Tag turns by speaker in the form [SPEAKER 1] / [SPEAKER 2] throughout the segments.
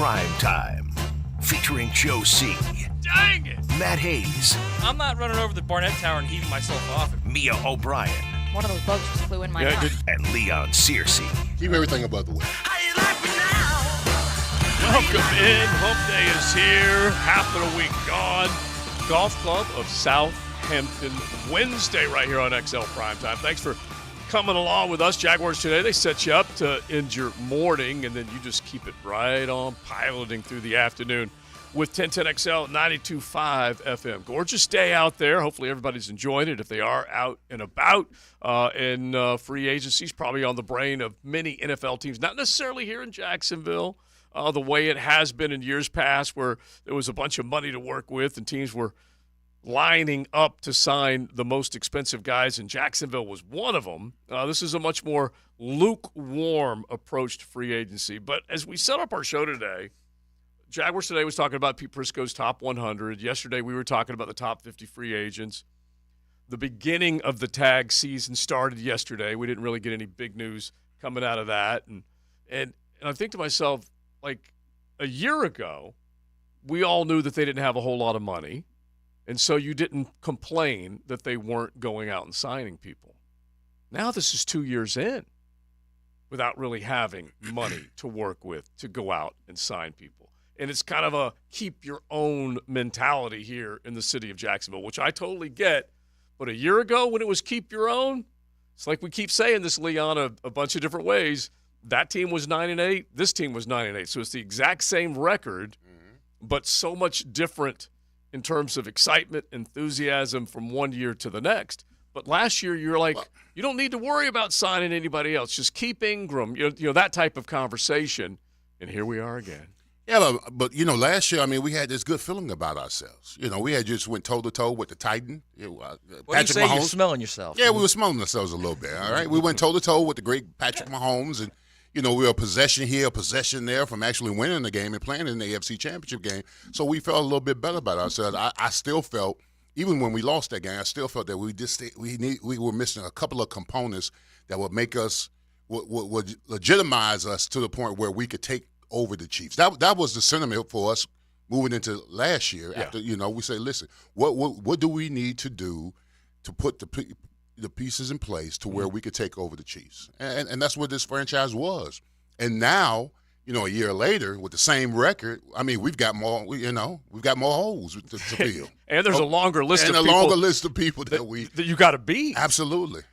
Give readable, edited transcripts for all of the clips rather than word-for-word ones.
[SPEAKER 1] Primetime, featuring Joe C.
[SPEAKER 2] Dang it!
[SPEAKER 1] Matt Hayes.
[SPEAKER 2] I'm not running over the Barnett Tower and heaving myself off.
[SPEAKER 1] Mia O'Brien.
[SPEAKER 3] One of those bugs just flew in my mouth.
[SPEAKER 1] And Leon Searcy.
[SPEAKER 4] Keep everything above the way.
[SPEAKER 2] Welcome in. Hump Day is here. Half of the week gone. Golf Club of Southampton. Wednesday right here on XL Primetime. Thanks for coming along with us. Jaguars today, they set you up to end your morning, and then you just keep it right on piloting through the afternoon with 1010XL 92.5 FM. Gorgeous day out there. Hopefully everybody's enjoying it. If they are out and about, and free agency's probably on the brain of many NFL teams, not necessarily here in Jacksonville, the way it has been in years past where there was a bunch of money to work with and teams were lining up to sign the most expensive guys, and Jacksonville was one of them. This is a much more lukewarm approach to free agency. But as we set up our show today, Jaguars today was talking about Pete Prisco's top 100. Yesterday we were talking about the top 50 free agents. The beginning of the tag season started yesterday. We didn't really get any big news coming out of that. And I think to myself, like a year ago, we all knew that they didn't have a whole lot of money. And so you didn't complain that they weren't going out and signing people. Now this is 2 years in without really having money to work with to go out and sign people. And it's kind of a keep your own mentality here in the city of Jacksonville, which I totally get. But a year ago when it was keep your own, it's like we keep saying this, Leon, a bunch of different ways. That team was 9-8. This team was 9-8. So it's the exact same record, but so much different in terms of excitement, enthusiasm from one year to the next. But last year, you're like, you don't need to worry about signing anybody else. Just keep Ingram, you know that type of conversation. And here we are again.
[SPEAKER 4] Yeah, but last year, we had this good feeling about ourselves. We had just went toe-to-toe with the Titan.
[SPEAKER 5] What do you say? You're smelling yourself.
[SPEAKER 4] Yeah, we were smelling ourselves a little bit, all right? We went toe-to-toe with the great Patrick Mahomes, and we were a possession here, a possession there from actually winning the game and playing in the AFC Championship game. So we felt a little bit better about ourselves. I still felt, even when we lost that game, I still felt that we were missing a couple of components that would make us, would legitimize us to the point where we could take over the Chiefs. That was the sentiment for us moving into last year.
[SPEAKER 2] Yeah.
[SPEAKER 4] After we say, listen, what do we need to do to put the pieces in place to where we could take over the Chiefs. And that's what this franchise was. And now, a year later, with the same record, we've got more, we've got more holes to fill.
[SPEAKER 2] And there's a longer list
[SPEAKER 4] and
[SPEAKER 2] of
[SPEAKER 4] a
[SPEAKER 2] people.
[SPEAKER 4] longer list of people that
[SPEAKER 2] you got to beat.
[SPEAKER 4] Absolutely.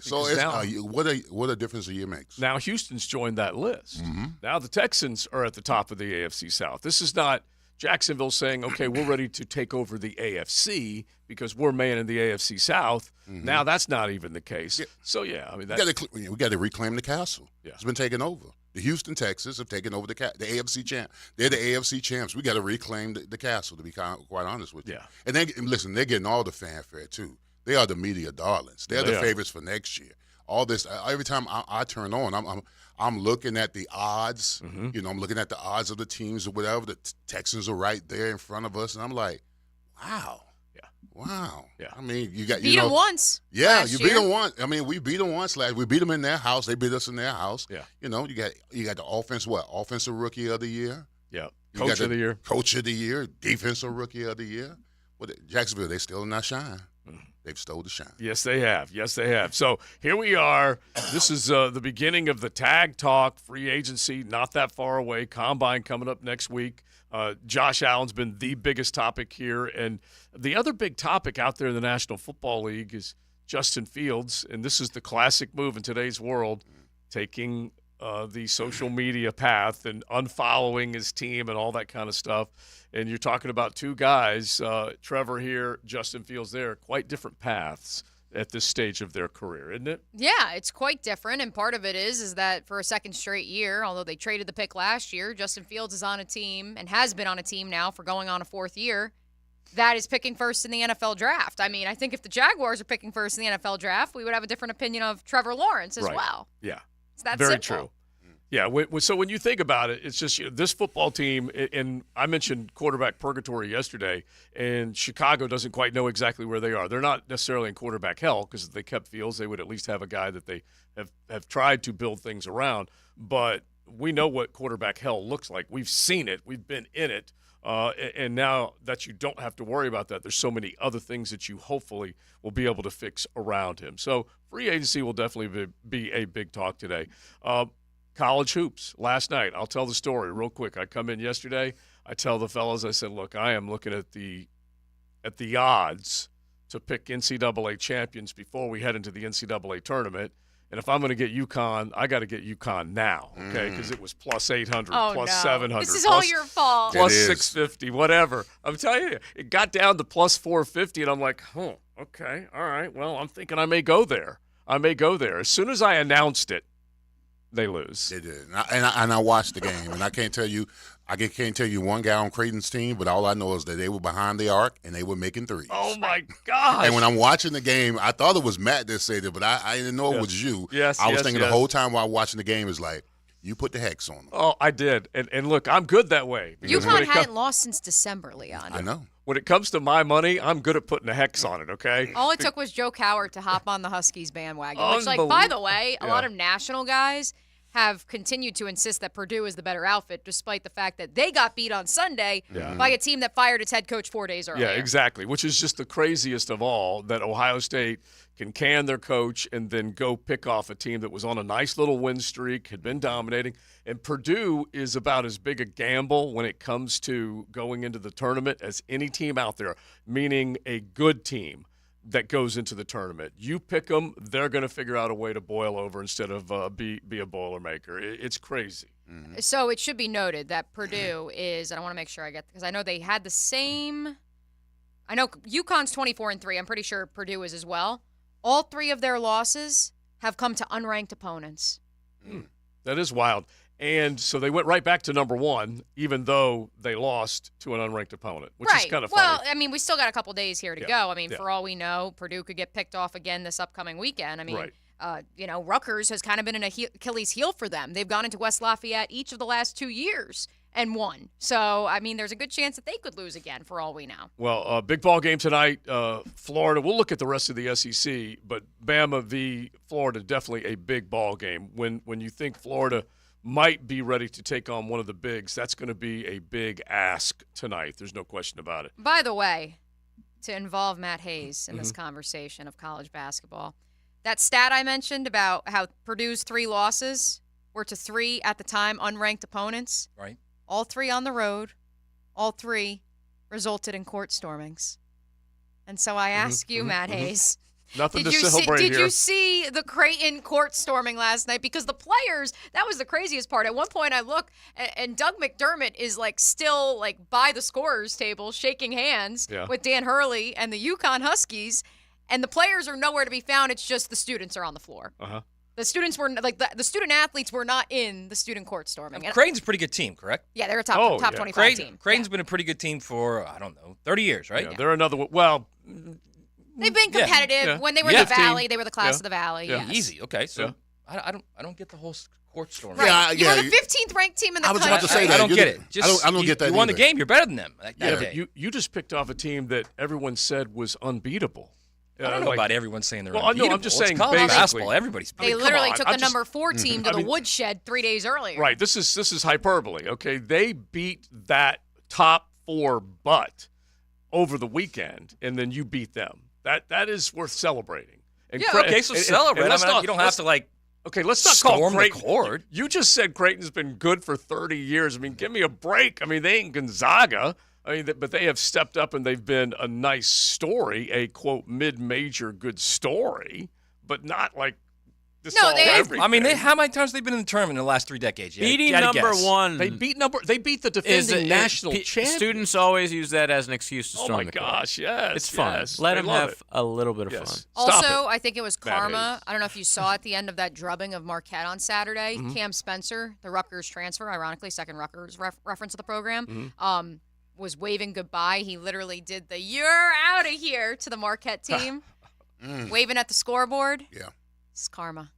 [SPEAKER 4] So it's,
[SPEAKER 2] now,
[SPEAKER 4] what a difference a year makes.
[SPEAKER 2] Now Houston's joined that list.
[SPEAKER 4] Mm-hmm.
[SPEAKER 2] Now the Texans are at the top of the AFC South. This is not Jacksonville saying, okay, we're ready to take over the AFC because we're manning the AFC South. Mm-hmm. Now that's not even the case. Yeah. So, we got to reclaim the castle. Yeah. It's been taken over. The Houston Texans have taken over the AFC champ. They're the AFC champs. We got to reclaim the castle, to be quite honest with you. Yeah. And they're getting all the fanfare, too. They are the media darlings. They're the favorites for next year. All this, every time I turn on, I'm looking at the odds. Mm-hmm. I'm looking at the odds of the teams or whatever. The Texans are right there in front of us, and I'm like, wow. Yeah. Wow. Yeah. You got
[SPEAKER 3] beat them once.
[SPEAKER 4] Yeah, you beat them once. We beat them once last. We beat them in their house. They beat us in their house. Yeah. You got the offense. Offensive rookie of the year.
[SPEAKER 2] Yeah. Coach of the year.
[SPEAKER 4] Coach of the year. Defensive rookie of the year. Jacksonville, they still not shine. They've stole the shine.
[SPEAKER 2] Yes, they have. So here we are. This is the beginning of the tag talk, free agency, not that far away. Combine coming up next week. Josh Allen's been the biggest topic here. And the other big topic out there in the National Football League is Justin Fields. And this is the classic move in today's world, taking the social media path and unfollowing his team and all that kind of stuff. And you're talking about two guys, Trevor here, Justin Fields there, quite different paths at this stage of their career, isn't it?
[SPEAKER 3] Yeah, it's quite different, and part of it is that for a second straight year, although they traded the pick last year, Justin Fields is on a team and has been on a team now for going on a fourth year that is picking first in the NFL draft. I think if the Jaguars are picking first in the NFL draft, we would have a different opinion of Trevor Lawrence as well.
[SPEAKER 2] Yeah.
[SPEAKER 3] It's that
[SPEAKER 2] very
[SPEAKER 3] simple.
[SPEAKER 2] True. Yeah, so when you think about it, it's just this football team, and I mentioned quarterback purgatory yesterday, and Chicago doesn't quite know exactly where they are. They're not necessarily in quarterback hell because if they kept Fields, they would at least have a guy that they have tried to build things around. But we know what quarterback hell looks like. We've seen it. We've been in it. And now that you don't have to worry about that, there's so many other things that you hopefully will be able to fix around him. So free agency will definitely be a big talk today. College hoops last night. I'll tell the story real quick. I come in yesterday. I tell the fellas, I said, look, I am looking at the odds to pick NCAA champions before we head into the NCAA tournament. And if I'm going to get UConn, I got to get UConn now, okay? Because it was plus 800, plus 700.
[SPEAKER 3] This is all your fault.
[SPEAKER 2] Plus 650, whatever. I'm telling you, it got down to plus 450, and I'm like, oh, okay, all right. Well, I'm thinking I may go there. As soon as I announced it, they lose.
[SPEAKER 4] They did, and I watched the game, and I can't tell you one guy on Creighton's team, but all I know is that they were behind the arc and they were making threes.
[SPEAKER 2] Oh my gosh!
[SPEAKER 4] And when I'm watching the game, I thought it was Matt that said it, but I didn't know it was you.
[SPEAKER 2] Yes,
[SPEAKER 4] I was thinking the whole time while watching the game is like, you put the hex on them.
[SPEAKER 2] Oh, I did, and look, I'm good that way.
[SPEAKER 3] UConn hadn't lost since December, Leon.
[SPEAKER 4] I know.
[SPEAKER 2] When it comes to my money, I'm good at putting a hex on it, okay?
[SPEAKER 3] All it took was Joe Cowart to hop on the Huskies bandwagon, which, like, by the way, a lot of national guys have continued to insist that Purdue is the better outfit, despite the fact that they got beat on Sunday by a team that fired its head coach 4 days earlier.
[SPEAKER 2] Yeah, exactly, which is just the craziest of all, that Ohio State can can their coach and then go pick off a team that was on a nice little win streak, had been dominating. And Purdue is about as big a gamble when it comes to going into the tournament as any team out there, meaning a good team that goes into the tournament. You pick them, they're going to figure out a way to boil over instead of be a Boilermaker. It's crazy.
[SPEAKER 3] Mm-hmm. So it should be noted that Purdue is, and I want to make sure I get, because I know they had the same, I know UConn's 24-3. I'm pretty sure Purdue is as well. All three of their losses have come to unranked opponents.
[SPEAKER 2] That is wild. And so they went right back to number one, even though they lost to an unranked opponent, which is kind of funny.
[SPEAKER 3] Well, I mean, we still got a couple days here to go. I mean, for all we know, Purdue could get picked off again this upcoming weekend. I mean, Rutgers has kind of been an Achilles heel for them. They've gone into West Lafayette each of the last 2 years and won. So, I mean, there's a good chance that they could lose again for all we know.
[SPEAKER 2] Well, big ball game tonight, Florida. We'll look at the rest of the SEC, but Bama v. Florida, definitely a big ball game. When you think Florida might be ready to take on one of the bigs, that's going to be a big ask tonight. There's no question about it.
[SPEAKER 3] By the way, to involve Matt Hayes in this conversation of college basketball, that stat I mentioned about how Purdue's 3 losses were to 3 at the time unranked opponents.
[SPEAKER 5] Right.
[SPEAKER 3] All 3 on the road. All 3 resulted in court stormings. And so I ask you, Matt Hayes,
[SPEAKER 2] Nothing to celebrate here.
[SPEAKER 3] Did you see the Creighton court storming last night? Because the players, that was the craziest part. At one point I look, and Doug McDermott is still by the scorer's table shaking hands with Dan Hurley and the UConn Huskies, and the players are nowhere to be found. It's just the students are on the floor. The students were the student athletes were not in the student court storming.
[SPEAKER 5] Creighton's a pretty good team, correct?
[SPEAKER 3] Yeah, they're a top 25 team.
[SPEAKER 5] Creighton's been a pretty good team for 30 years, right?
[SPEAKER 2] Yeah, they're another. Well,
[SPEAKER 3] they've been competitive. When they were in the Valley, they were the class of the Valley.
[SPEAKER 5] Yeah, easy. Okay, so I don't get the whole court storming.
[SPEAKER 3] Right. You were the 15th ranked team in the country.
[SPEAKER 4] I was about to say that.
[SPEAKER 5] I don't get it.
[SPEAKER 4] I don't get that.
[SPEAKER 5] You won the game. You're better than them.
[SPEAKER 2] But you just picked off a team that everyone said was unbeatable.
[SPEAKER 5] I don't know about everyone saying they're
[SPEAKER 2] unbeatable. Well, no, I'm just saying
[SPEAKER 5] basketball. Everybody's
[SPEAKER 3] They literally took the number 4 team to the woodshed 3 days earlier.
[SPEAKER 2] Right. This is hyperbole. Okay, they beat that top 4 butt over the weekend, and then you beat them. That is worth celebrating. And
[SPEAKER 5] so celebrate. You don't have to
[SPEAKER 2] Okay, let's not
[SPEAKER 5] storm
[SPEAKER 2] call Creighton.
[SPEAKER 5] The court.
[SPEAKER 2] You just said Creighton's been good for 30 years. I mean, give me a break. I mean, they ain't Gonzaga. I mean, but they have stepped up and they've been a nice story, a quote mid-major good story, but not this.
[SPEAKER 3] No,
[SPEAKER 2] everything.
[SPEAKER 5] I mean, how many times have they been in the tournament in the last 3 decades?
[SPEAKER 6] Beating number 1.
[SPEAKER 2] They beat the defending national champion.
[SPEAKER 6] Students always use that as an excuse to storm the court.
[SPEAKER 2] Oh my gosh, yes,
[SPEAKER 6] it's fun.
[SPEAKER 2] Yes,
[SPEAKER 6] Let them have a little bit of fun.
[SPEAKER 3] Also, I think it was karma. I don't know if you saw at the end of that drubbing of Marquette on Saturday. Cam Spencer, the Rutgers transfer, ironically second Rutgers reference of the program, was waving goodbye. He literally did the "You're out of here" to the Marquette team, waving at the scoreboard.
[SPEAKER 4] Yeah,
[SPEAKER 3] it's karma.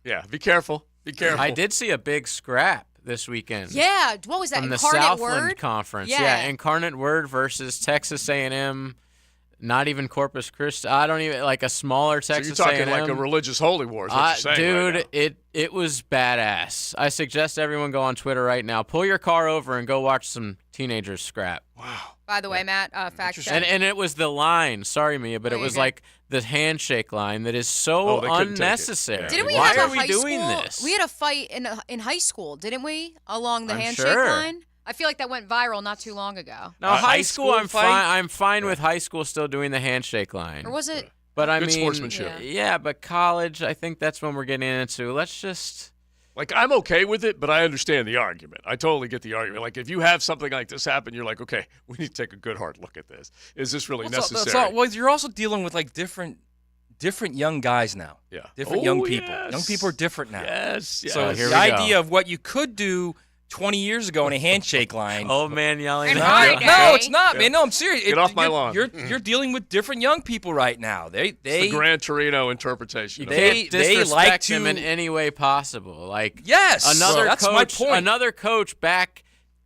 [SPEAKER 2] Yeah. Be careful.
[SPEAKER 6] I did see a big scrap this weekend.
[SPEAKER 3] Yeah, what was that?
[SPEAKER 6] From the
[SPEAKER 3] Incarnate
[SPEAKER 6] Southland
[SPEAKER 3] Word
[SPEAKER 6] Conference.
[SPEAKER 3] Yeah,
[SPEAKER 6] Incarnate Word versus Texas A&M. Not even Corpus Christi. I don't even like a smaller Texas
[SPEAKER 2] So you're talking
[SPEAKER 6] A&M.
[SPEAKER 2] like a religious holy war is what you're saying
[SPEAKER 6] Dude,
[SPEAKER 2] right now.
[SPEAKER 6] it was badass. I suggest everyone go on Twitter right now. Pull your car over and go watch some teenagers scrap.
[SPEAKER 2] Wow.
[SPEAKER 3] By the way, Matt, fact check.
[SPEAKER 6] And it was the line. Sorry, Mia, but it was like the handshake line that is so
[SPEAKER 2] they couldn't take it.
[SPEAKER 6] unnecessary.
[SPEAKER 2] Yeah.
[SPEAKER 3] Didn't we
[SPEAKER 6] Why
[SPEAKER 3] have
[SPEAKER 6] are
[SPEAKER 3] a
[SPEAKER 6] we
[SPEAKER 3] high
[SPEAKER 6] doing
[SPEAKER 3] school?
[SPEAKER 6] this?
[SPEAKER 3] We had a fight in high school, didn't we? Along the
[SPEAKER 6] I'm
[SPEAKER 3] handshake
[SPEAKER 6] sure.
[SPEAKER 3] line. I feel like that went viral not too long ago.
[SPEAKER 6] Now, high
[SPEAKER 5] high
[SPEAKER 6] school,
[SPEAKER 5] school
[SPEAKER 6] I'm
[SPEAKER 5] fight?
[SPEAKER 6] fine. I'm fine with high school still doing the handshake line.
[SPEAKER 3] Or was it?
[SPEAKER 6] But I
[SPEAKER 2] Good
[SPEAKER 6] mean,
[SPEAKER 2] sportsmanship.
[SPEAKER 6] yeah, but college, I think that's when we're getting into. Let's just.
[SPEAKER 2] Like, I'm okay with it, but I understand the argument. I totally get the argument. Like, if you have something like this happen, you're like, okay, we need to take a good hard look at this. Is this really necessary?
[SPEAKER 5] Well, you're also dealing with like different young guys now.
[SPEAKER 2] Yeah.
[SPEAKER 5] Different young people.
[SPEAKER 2] Yes.
[SPEAKER 5] Young people are different now.
[SPEAKER 2] Yes.
[SPEAKER 5] So
[SPEAKER 6] here
[SPEAKER 5] the
[SPEAKER 6] we go.
[SPEAKER 5] idea of what you could do 20 years ago in a handshake line.
[SPEAKER 6] Old man yelling.
[SPEAKER 3] And
[SPEAKER 6] at
[SPEAKER 3] hard
[SPEAKER 6] you.
[SPEAKER 3] day.
[SPEAKER 5] No, it's not, man. No, I'm serious.
[SPEAKER 2] Get off my lawn.
[SPEAKER 5] You're dealing with different young people right now.
[SPEAKER 2] It's the Gran Torino interpretation.
[SPEAKER 6] You
[SPEAKER 2] of
[SPEAKER 5] They-
[SPEAKER 2] it.
[SPEAKER 6] can't disrespect
[SPEAKER 5] like to-
[SPEAKER 6] him in any way possible. Like
[SPEAKER 5] Yes,
[SPEAKER 6] another
[SPEAKER 5] that's
[SPEAKER 6] coach,
[SPEAKER 5] my point.
[SPEAKER 6] Another coach back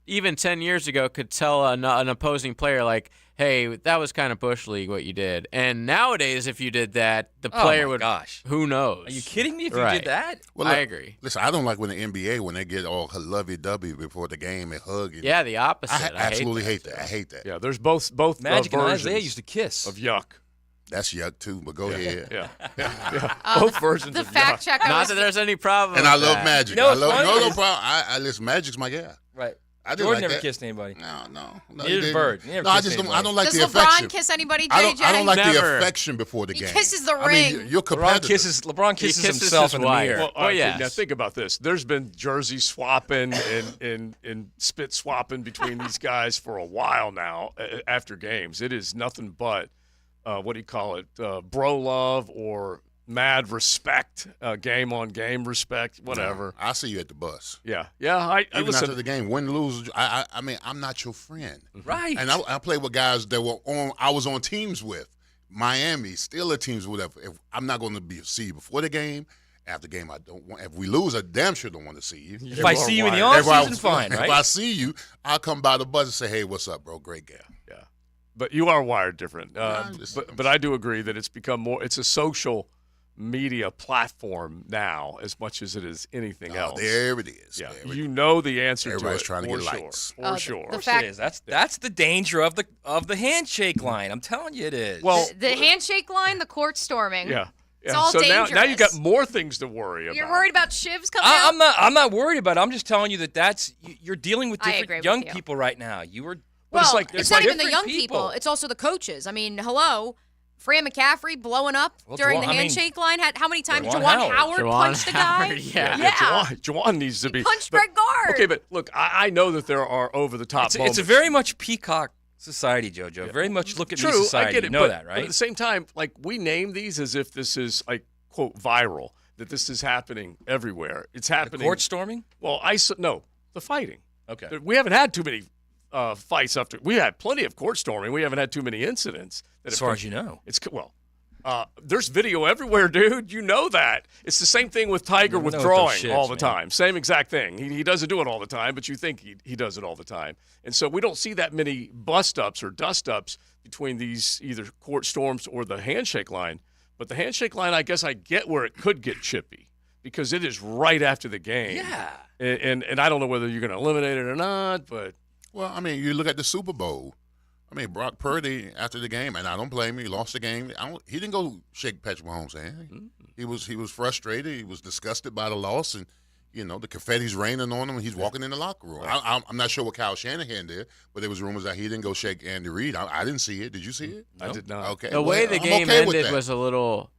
[SPEAKER 6] even 10 years ago could tell an opposing player like, "Hey, that was kind of bush league what you did." And nowadays, if you did that, the
[SPEAKER 5] Oh,
[SPEAKER 6] player
[SPEAKER 5] my
[SPEAKER 6] would.
[SPEAKER 5] gosh.
[SPEAKER 6] Who knows?
[SPEAKER 5] Are you kidding me if you
[SPEAKER 6] Right.
[SPEAKER 5] did that?
[SPEAKER 4] Well,
[SPEAKER 6] I
[SPEAKER 4] look,
[SPEAKER 6] agree.
[SPEAKER 4] Listen, I don't like when the NBA when they get all lovey-dovey before the game and hug. And
[SPEAKER 6] Yeah, the opposite.
[SPEAKER 4] I absolutely
[SPEAKER 6] hate
[SPEAKER 4] hate that. I hate that.
[SPEAKER 2] Yeah, there's both
[SPEAKER 5] Magic and
[SPEAKER 2] versions
[SPEAKER 5] Isaiah used to kiss.
[SPEAKER 2] of yuck.
[SPEAKER 4] That's yuck too. But go ahead.
[SPEAKER 2] Yeah. Both versions
[SPEAKER 3] The
[SPEAKER 2] of
[SPEAKER 3] fact
[SPEAKER 2] yuck.
[SPEAKER 3] check.
[SPEAKER 6] that.
[SPEAKER 3] I
[SPEAKER 6] Not
[SPEAKER 3] was,
[SPEAKER 6] that there's any problem.
[SPEAKER 4] And
[SPEAKER 6] with
[SPEAKER 4] I love
[SPEAKER 6] that.
[SPEAKER 4] Magic.
[SPEAKER 5] You know
[SPEAKER 4] I
[SPEAKER 5] what's
[SPEAKER 4] love
[SPEAKER 5] funny
[SPEAKER 4] no
[SPEAKER 5] is-
[SPEAKER 4] problem. I listen. Magic's my guy.
[SPEAKER 5] Right.
[SPEAKER 4] I did
[SPEAKER 5] Jordan
[SPEAKER 4] like
[SPEAKER 5] never
[SPEAKER 4] that.
[SPEAKER 5] kissed anybody.
[SPEAKER 4] No.
[SPEAKER 5] Neither
[SPEAKER 4] he
[SPEAKER 5] did
[SPEAKER 4] didn't.
[SPEAKER 5] Bird. He never
[SPEAKER 4] No, I
[SPEAKER 5] kissed
[SPEAKER 4] just don't.
[SPEAKER 5] anybody.
[SPEAKER 4] I don't like
[SPEAKER 3] does
[SPEAKER 4] the affection.
[SPEAKER 3] LeBron kiss anybody,
[SPEAKER 4] I
[SPEAKER 3] JJ?
[SPEAKER 4] don't like
[SPEAKER 6] Never.
[SPEAKER 4] the affection before the
[SPEAKER 3] He
[SPEAKER 4] game.
[SPEAKER 3] kisses the
[SPEAKER 4] I mean,
[SPEAKER 3] ring.
[SPEAKER 4] you're competitive.
[SPEAKER 5] LeBron kisses
[SPEAKER 6] kisses
[SPEAKER 5] himself
[SPEAKER 6] his
[SPEAKER 5] in the
[SPEAKER 6] wife.
[SPEAKER 5] mirror.
[SPEAKER 2] Well, all right,
[SPEAKER 6] yes.
[SPEAKER 2] now think about this. There's been jersey swapping and spit swapping between these guys for a while now after games. It is nothing but, what do you call it, bro love or mad respect, game-on-game respect, whatever.
[SPEAKER 4] I'll see you at the bus.
[SPEAKER 2] Yeah. I
[SPEAKER 4] Even
[SPEAKER 2] listen.
[SPEAKER 4] after the game, win, lose. I mean, I'm not your friend.
[SPEAKER 5] Right.
[SPEAKER 4] And I play with guys that were on. I was on teams with Miami, Steelers teams, whatever. If I'm not going to see you before the game. After the game, I don't want. If we lose, I damn sure don't want to see you.
[SPEAKER 5] If I see you in the
[SPEAKER 4] If I-
[SPEAKER 5] offseason, fine,
[SPEAKER 4] If
[SPEAKER 5] right?
[SPEAKER 4] I see you, I'll come by the bus and say, "Hey, what's up, bro? Great game."
[SPEAKER 2] Yeah. But you are wired different.
[SPEAKER 4] just-
[SPEAKER 2] But I do agree that it's become more. It's a social media platform now as much as it is anything
[SPEAKER 4] Oh,
[SPEAKER 2] else.
[SPEAKER 4] there it is.
[SPEAKER 2] Yeah,
[SPEAKER 4] There it
[SPEAKER 2] you
[SPEAKER 4] is.
[SPEAKER 2] know the answer
[SPEAKER 4] Everybody's
[SPEAKER 2] to it.
[SPEAKER 4] trying to
[SPEAKER 2] for
[SPEAKER 4] get
[SPEAKER 2] sure.
[SPEAKER 4] likes.
[SPEAKER 2] For sure.
[SPEAKER 3] the
[SPEAKER 5] Of course
[SPEAKER 3] fact-
[SPEAKER 5] it is. That's the danger of the handshake line. I'm telling you, it is.
[SPEAKER 2] Well,
[SPEAKER 3] the handshake line, the court storming.
[SPEAKER 2] yeah.
[SPEAKER 3] It's
[SPEAKER 2] Yeah.
[SPEAKER 3] all
[SPEAKER 2] so now you
[SPEAKER 3] dangerous.
[SPEAKER 2] got more things to worry about.
[SPEAKER 3] You're worried about shivs coming out?
[SPEAKER 5] I'm not worried about it. I'm just telling you that you're dealing with
[SPEAKER 3] I agree
[SPEAKER 5] different
[SPEAKER 3] with
[SPEAKER 5] young
[SPEAKER 3] you.
[SPEAKER 5] people right now.
[SPEAKER 3] Well,
[SPEAKER 2] it's like-
[SPEAKER 3] it's
[SPEAKER 2] it's
[SPEAKER 3] not
[SPEAKER 2] like
[SPEAKER 3] even the
[SPEAKER 5] different
[SPEAKER 3] young people.
[SPEAKER 5] people.
[SPEAKER 3] It's also the coaches. I mean, hello. Fran McCaffrey blowing up during the handshake line. How many times
[SPEAKER 5] Juwan
[SPEAKER 3] Juwan Howard
[SPEAKER 6] Juwan
[SPEAKER 3] punched a guy?
[SPEAKER 6] Howard, yeah.
[SPEAKER 2] Juwan needs to be.
[SPEAKER 3] Punched
[SPEAKER 2] but-
[SPEAKER 3] Brett Gard.
[SPEAKER 2] Okay, but look, I know that there are over the top moments.
[SPEAKER 5] It's a very much peacock society, JoJo. Very much look at me
[SPEAKER 2] True,
[SPEAKER 5] society.
[SPEAKER 2] I get it.
[SPEAKER 5] You know
[SPEAKER 2] but,
[SPEAKER 5] that,
[SPEAKER 2] But
[SPEAKER 5] right?
[SPEAKER 2] at the same time, like we name these as if this is like quote viral, that this is happening everywhere. It's happening.
[SPEAKER 5] Court storming?
[SPEAKER 2] Well, no, the fighting.
[SPEAKER 5] Okay.
[SPEAKER 2] We haven't had too many fights after. We had plenty of court storming. We haven't had too many incidents.
[SPEAKER 5] As far as you know.
[SPEAKER 2] There's video everywhere, dude. You know that. It's the same thing with Tiger
[SPEAKER 5] You never know with
[SPEAKER 2] withdrawing
[SPEAKER 5] those shits,
[SPEAKER 2] all the
[SPEAKER 5] man.
[SPEAKER 2] time. Same exact thing. He doesn't do it all the time, but you think he does it all the time. And so we don't see that many bust-ups or dust-ups between these either court storms or the handshake line. But the handshake line, I guess I get where it could get chippy because it is right after the game.
[SPEAKER 5] Yeah.
[SPEAKER 2] And I don't know whether you're going to eliminate it or not, but
[SPEAKER 4] Well, I mean, you look at the Super Bowl. I mean, Brock Purdy after the game, and I don't blame him. He lost the game. He didn't go shake Patrick Mahomes' hand.
[SPEAKER 2] Mm-hmm.
[SPEAKER 4] He was frustrated. He was disgusted by the loss, and the confetti's raining on him. And he's walking in the locker room.
[SPEAKER 2] Right.
[SPEAKER 4] I'm not sure what Kyle Shanahan did, but there was rumors that he didn't go shake Andy Reid. I didn't see it. Did you see it?
[SPEAKER 2] I did not.
[SPEAKER 4] Okay.
[SPEAKER 6] The way the
[SPEAKER 4] I'm
[SPEAKER 6] game
[SPEAKER 4] okay with
[SPEAKER 6] ended
[SPEAKER 4] that.
[SPEAKER 6] was a little,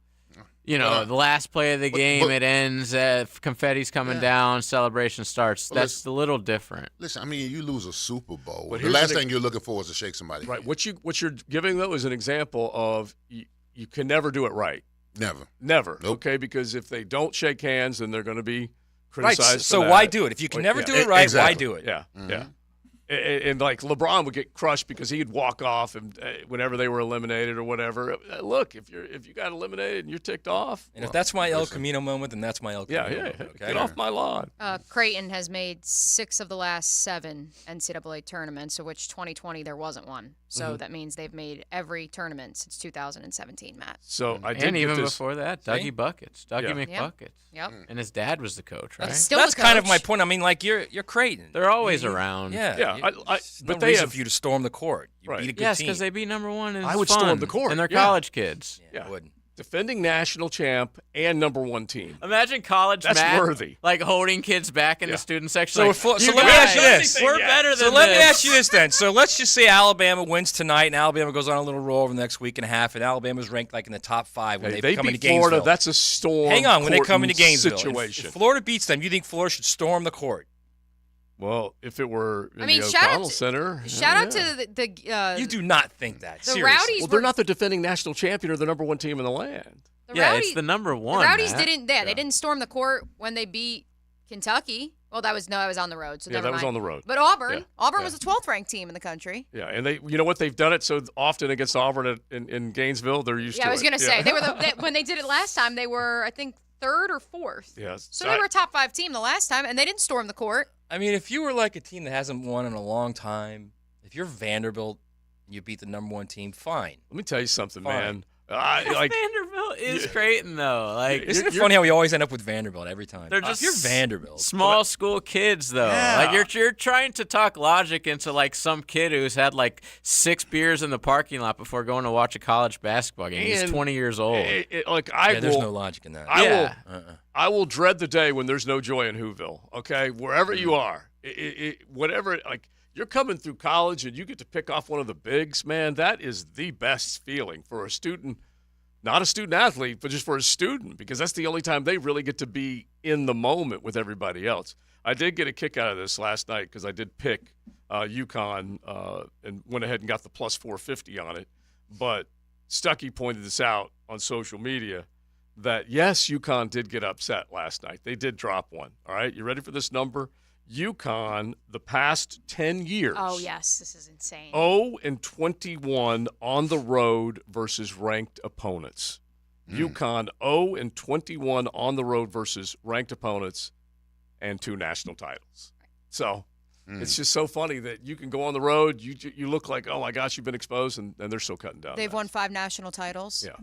[SPEAKER 6] the last play of the game,
[SPEAKER 4] but-
[SPEAKER 6] it ends, confetti's coming down, celebration starts.
[SPEAKER 4] Well,
[SPEAKER 6] That's a little different.
[SPEAKER 4] Listen, I mean, you lose a Super Bowl.
[SPEAKER 2] But
[SPEAKER 4] The
[SPEAKER 2] here's
[SPEAKER 4] last
[SPEAKER 2] the-
[SPEAKER 4] thing you're looking for is to shake somebody.
[SPEAKER 2] Right. What you're giving, though, is an example of you can never do it right.
[SPEAKER 4] Never.
[SPEAKER 2] Never.
[SPEAKER 4] Nope.
[SPEAKER 2] Okay, because if they don't shake hands, then they're going to be
[SPEAKER 5] Right.
[SPEAKER 2] criticized.
[SPEAKER 5] So
[SPEAKER 2] for
[SPEAKER 5] why
[SPEAKER 2] that.
[SPEAKER 5] do it? If you can
[SPEAKER 2] Well,
[SPEAKER 5] never
[SPEAKER 2] yeah.
[SPEAKER 5] do it right,
[SPEAKER 4] Exactly.
[SPEAKER 5] why do it?
[SPEAKER 2] Yeah,
[SPEAKER 4] Mm-hmm.
[SPEAKER 2] yeah. And like LeBron would get crushed because he'd walk off and whenever they were eliminated or whatever. Look, if you got eliminated and you're ticked off,
[SPEAKER 5] And if that's my El Camino moment, then that's my El Camino moment. Okay?
[SPEAKER 2] Get off my lawn.
[SPEAKER 3] Creighton has made 6 of the last 7 NCAA tournaments, of which 2020 there wasn't one. So that means they've made every tournament since 2017, Matt.
[SPEAKER 2] So I did
[SPEAKER 6] And even
[SPEAKER 2] get this.
[SPEAKER 6] before that, Dougie Buckets. Dougie
[SPEAKER 2] Yeah.
[SPEAKER 6] McBuckets.
[SPEAKER 3] Yep.
[SPEAKER 6] And his dad was the coach, right?
[SPEAKER 3] Still
[SPEAKER 5] That's
[SPEAKER 3] the
[SPEAKER 5] kind of
[SPEAKER 3] coach.
[SPEAKER 5] my point. I mean, like you're Creighton.
[SPEAKER 6] They're always around.
[SPEAKER 5] Yeah.
[SPEAKER 2] Yeah,
[SPEAKER 5] There's
[SPEAKER 2] but
[SPEAKER 5] no
[SPEAKER 2] they
[SPEAKER 5] reason
[SPEAKER 2] have-
[SPEAKER 5] for you to storm the court. You
[SPEAKER 2] Right.
[SPEAKER 5] beat a good
[SPEAKER 6] Yes,
[SPEAKER 5] team.
[SPEAKER 6] because they beat number 1. And
[SPEAKER 2] I
[SPEAKER 6] it's
[SPEAKER 2] would storm
[SPEAKER 6] fun.
[SPEAKER 2] the court,
[SPEAKER 6] And they're
[SPEAKER 2] yeah.
[SPEAKER 6] college kids.
[SPEAKER 5] Yeah, I wouldn't.
[SPEAKER 2] Defending national champ and number 1 team.
[SPEAKER 6] Imagine college
[SPEAKER 2] That's
[SPEAKER 6] Matt,
[SPEAKER 2] worthy.
[SPEAKER 6] like holding kids back in
[SPEAKER 2] Yeah.
[SPEAKER 6] the student section.
[SPEAKER 5] So
[SPEAKER 6] like,
[SPEAKER 5] if- so
[SPEAKER 6] "You
[SPEAKER 5] let me ask you
[SPEAKER 6] guys,
[SPEAKER 5] this.
[SPEAKER 6] We're better than
[SPEAKER 5] So let me
[SPEAKER 6] this."
[SPEAKER 5] ask you this then. So let's just say Alabama wins tonight, and Alabama goes on a little roll over the next week and a half, and Alabama's ranked like in the top 5 when
[SPEAKER 2] Hey,
[SPEAKER 5] they
[SPEAKER 2] they
[SPEAKER 5] come into
[SPEAKER 2] beat Florida.
[SPEAKER 5] Gainesville.
[SPEAKER 2] That's a storm.
[SPEAKER 5] Hang on, when they come into
[SPEAKER 2] courting
[SPEAKER 5] Gainesville,
[SPEAKER 2] situation.
[SPEAKER 5] If Florida beats them, you think Florida should storm the court?
[SPEAKER 2] Well, if it were in
[SPEAKER 3] mean,
[SPEAKER 2] the
[SPEAKER 3] shout out
[SPEAKER 2] O'Connell
[SPEAKER 3] to-
[SPEAKER 2] Center.
[SPEAKER 3] Shout out
[SPEAKER 2] yeah.
[SPEAKER 3] to the
[SPEAKER 5] You do not think that.
[SPEAKER 3] the
[SPEAKER 5] Seriously.
[SPEAKER 3] Rowdies.
[SPEAKER 2] Well, they're not the defending national champion or the number 1 team in the land.
[SPEAKER 3] The
[SPEAKER 6] Yeah,
[SPEAKER 3] Rowdies,
[SPEAKER 6] it's the number 1.
[SPEAKER 3] The Rowdies
[SPEAKER 6] Matt.
[SPEAKER 3] didn't. They didn't storm the court when they beat Kentucky. Well, that was on the road. So
[SPEAKER 2] Yeah,
[SPEAKER 3] never
[SPEAKER 2] that was
[SPEAKER 3] mind.
[SPEAKER 2] on the road.
[SPEAKER 3] But Auburn,
[SPEAKER 2] Yeah.
[SPEAKER 3] Auburn
[SPEAKER 2] Yeah.
[SPEAKER 3] was the 12th ranked team in the country.
[SPEAKER 2] Yeah, and you know what? They've done it so often against Auburn in Gainesville. They're used to it.
[SPEAKER 3] Yeah, I was gonna say they were when they did it last time. They were, I think, 3rd or 4th.
[SPEAKER 2] Yes.
[SPEAKER 3] So they were a top 5 team the last time, and they didn't storm the court.
[SPEAKER 5] I mean, if you were like a team that hasn't won in a long time, if you're Vanderbilt and you beat the number 1 team, fine.
[SPEAKER 2] Let me tell you something,
[SPEAKER 5] Fine.
[SPEAKER 2] man. Like
[SPEAKER 6] Vanderbilt is Creighton, though. Like,
[SPEAKER 5] Isn't it
[SPEAKER 6] you're-
[SPEAKER 5] funny how we always end up with Vanderbilt every time?
[SPEAKER 6] They're
[SPEAKER 5] If
[SPEAKER 6] just
[SPEAKER 5] you're Vanderbilt.
[SPEAKER 6] Small school kids, though.
[SPEAKER 2] Yeah.
[SPEAKER 6] Like you're trying to talk logic into like some kid who's had like 6 beers in the parking lot before going to watch a college basketball game. He's
[SPEAKER 2] And
[SPEAKER 6] 20 years old.
[SPEAKER 5] There's no logic in that.
[SPEAKER 2] I will dread the day when there's no joy in Whoville. Okay, wherever you are, whatever. Like you're coming through college and you get to pick off one of the bigs, man. That is the best feeling for a student. Not a student athlete, but just for a student, because that's the only time they really get to be in the moment with everybody else. I did get a kick out of this last night because I did pick UConn and went ahead and got the plus 450 on it. But Stuckey pointed this out on social media that, yes, UConn did get upset last night. They did drop one. All right, you ready for this number? UConn, the past 10 years.
[SPEAKER 3] Oh yes, this is insane.
[SPEAKER 2] 0-21 on the road versus ranked opponents. UConn 0-21 on the road versus ranked opponents and 2 national titles. So it's just so funny that you can go on the road, you look like, oh my gosh, you've been exposed, and they're still cutting down.
[SPEAKER 3] They've won 5 national titles.
[SPEAKER 2] Yeah.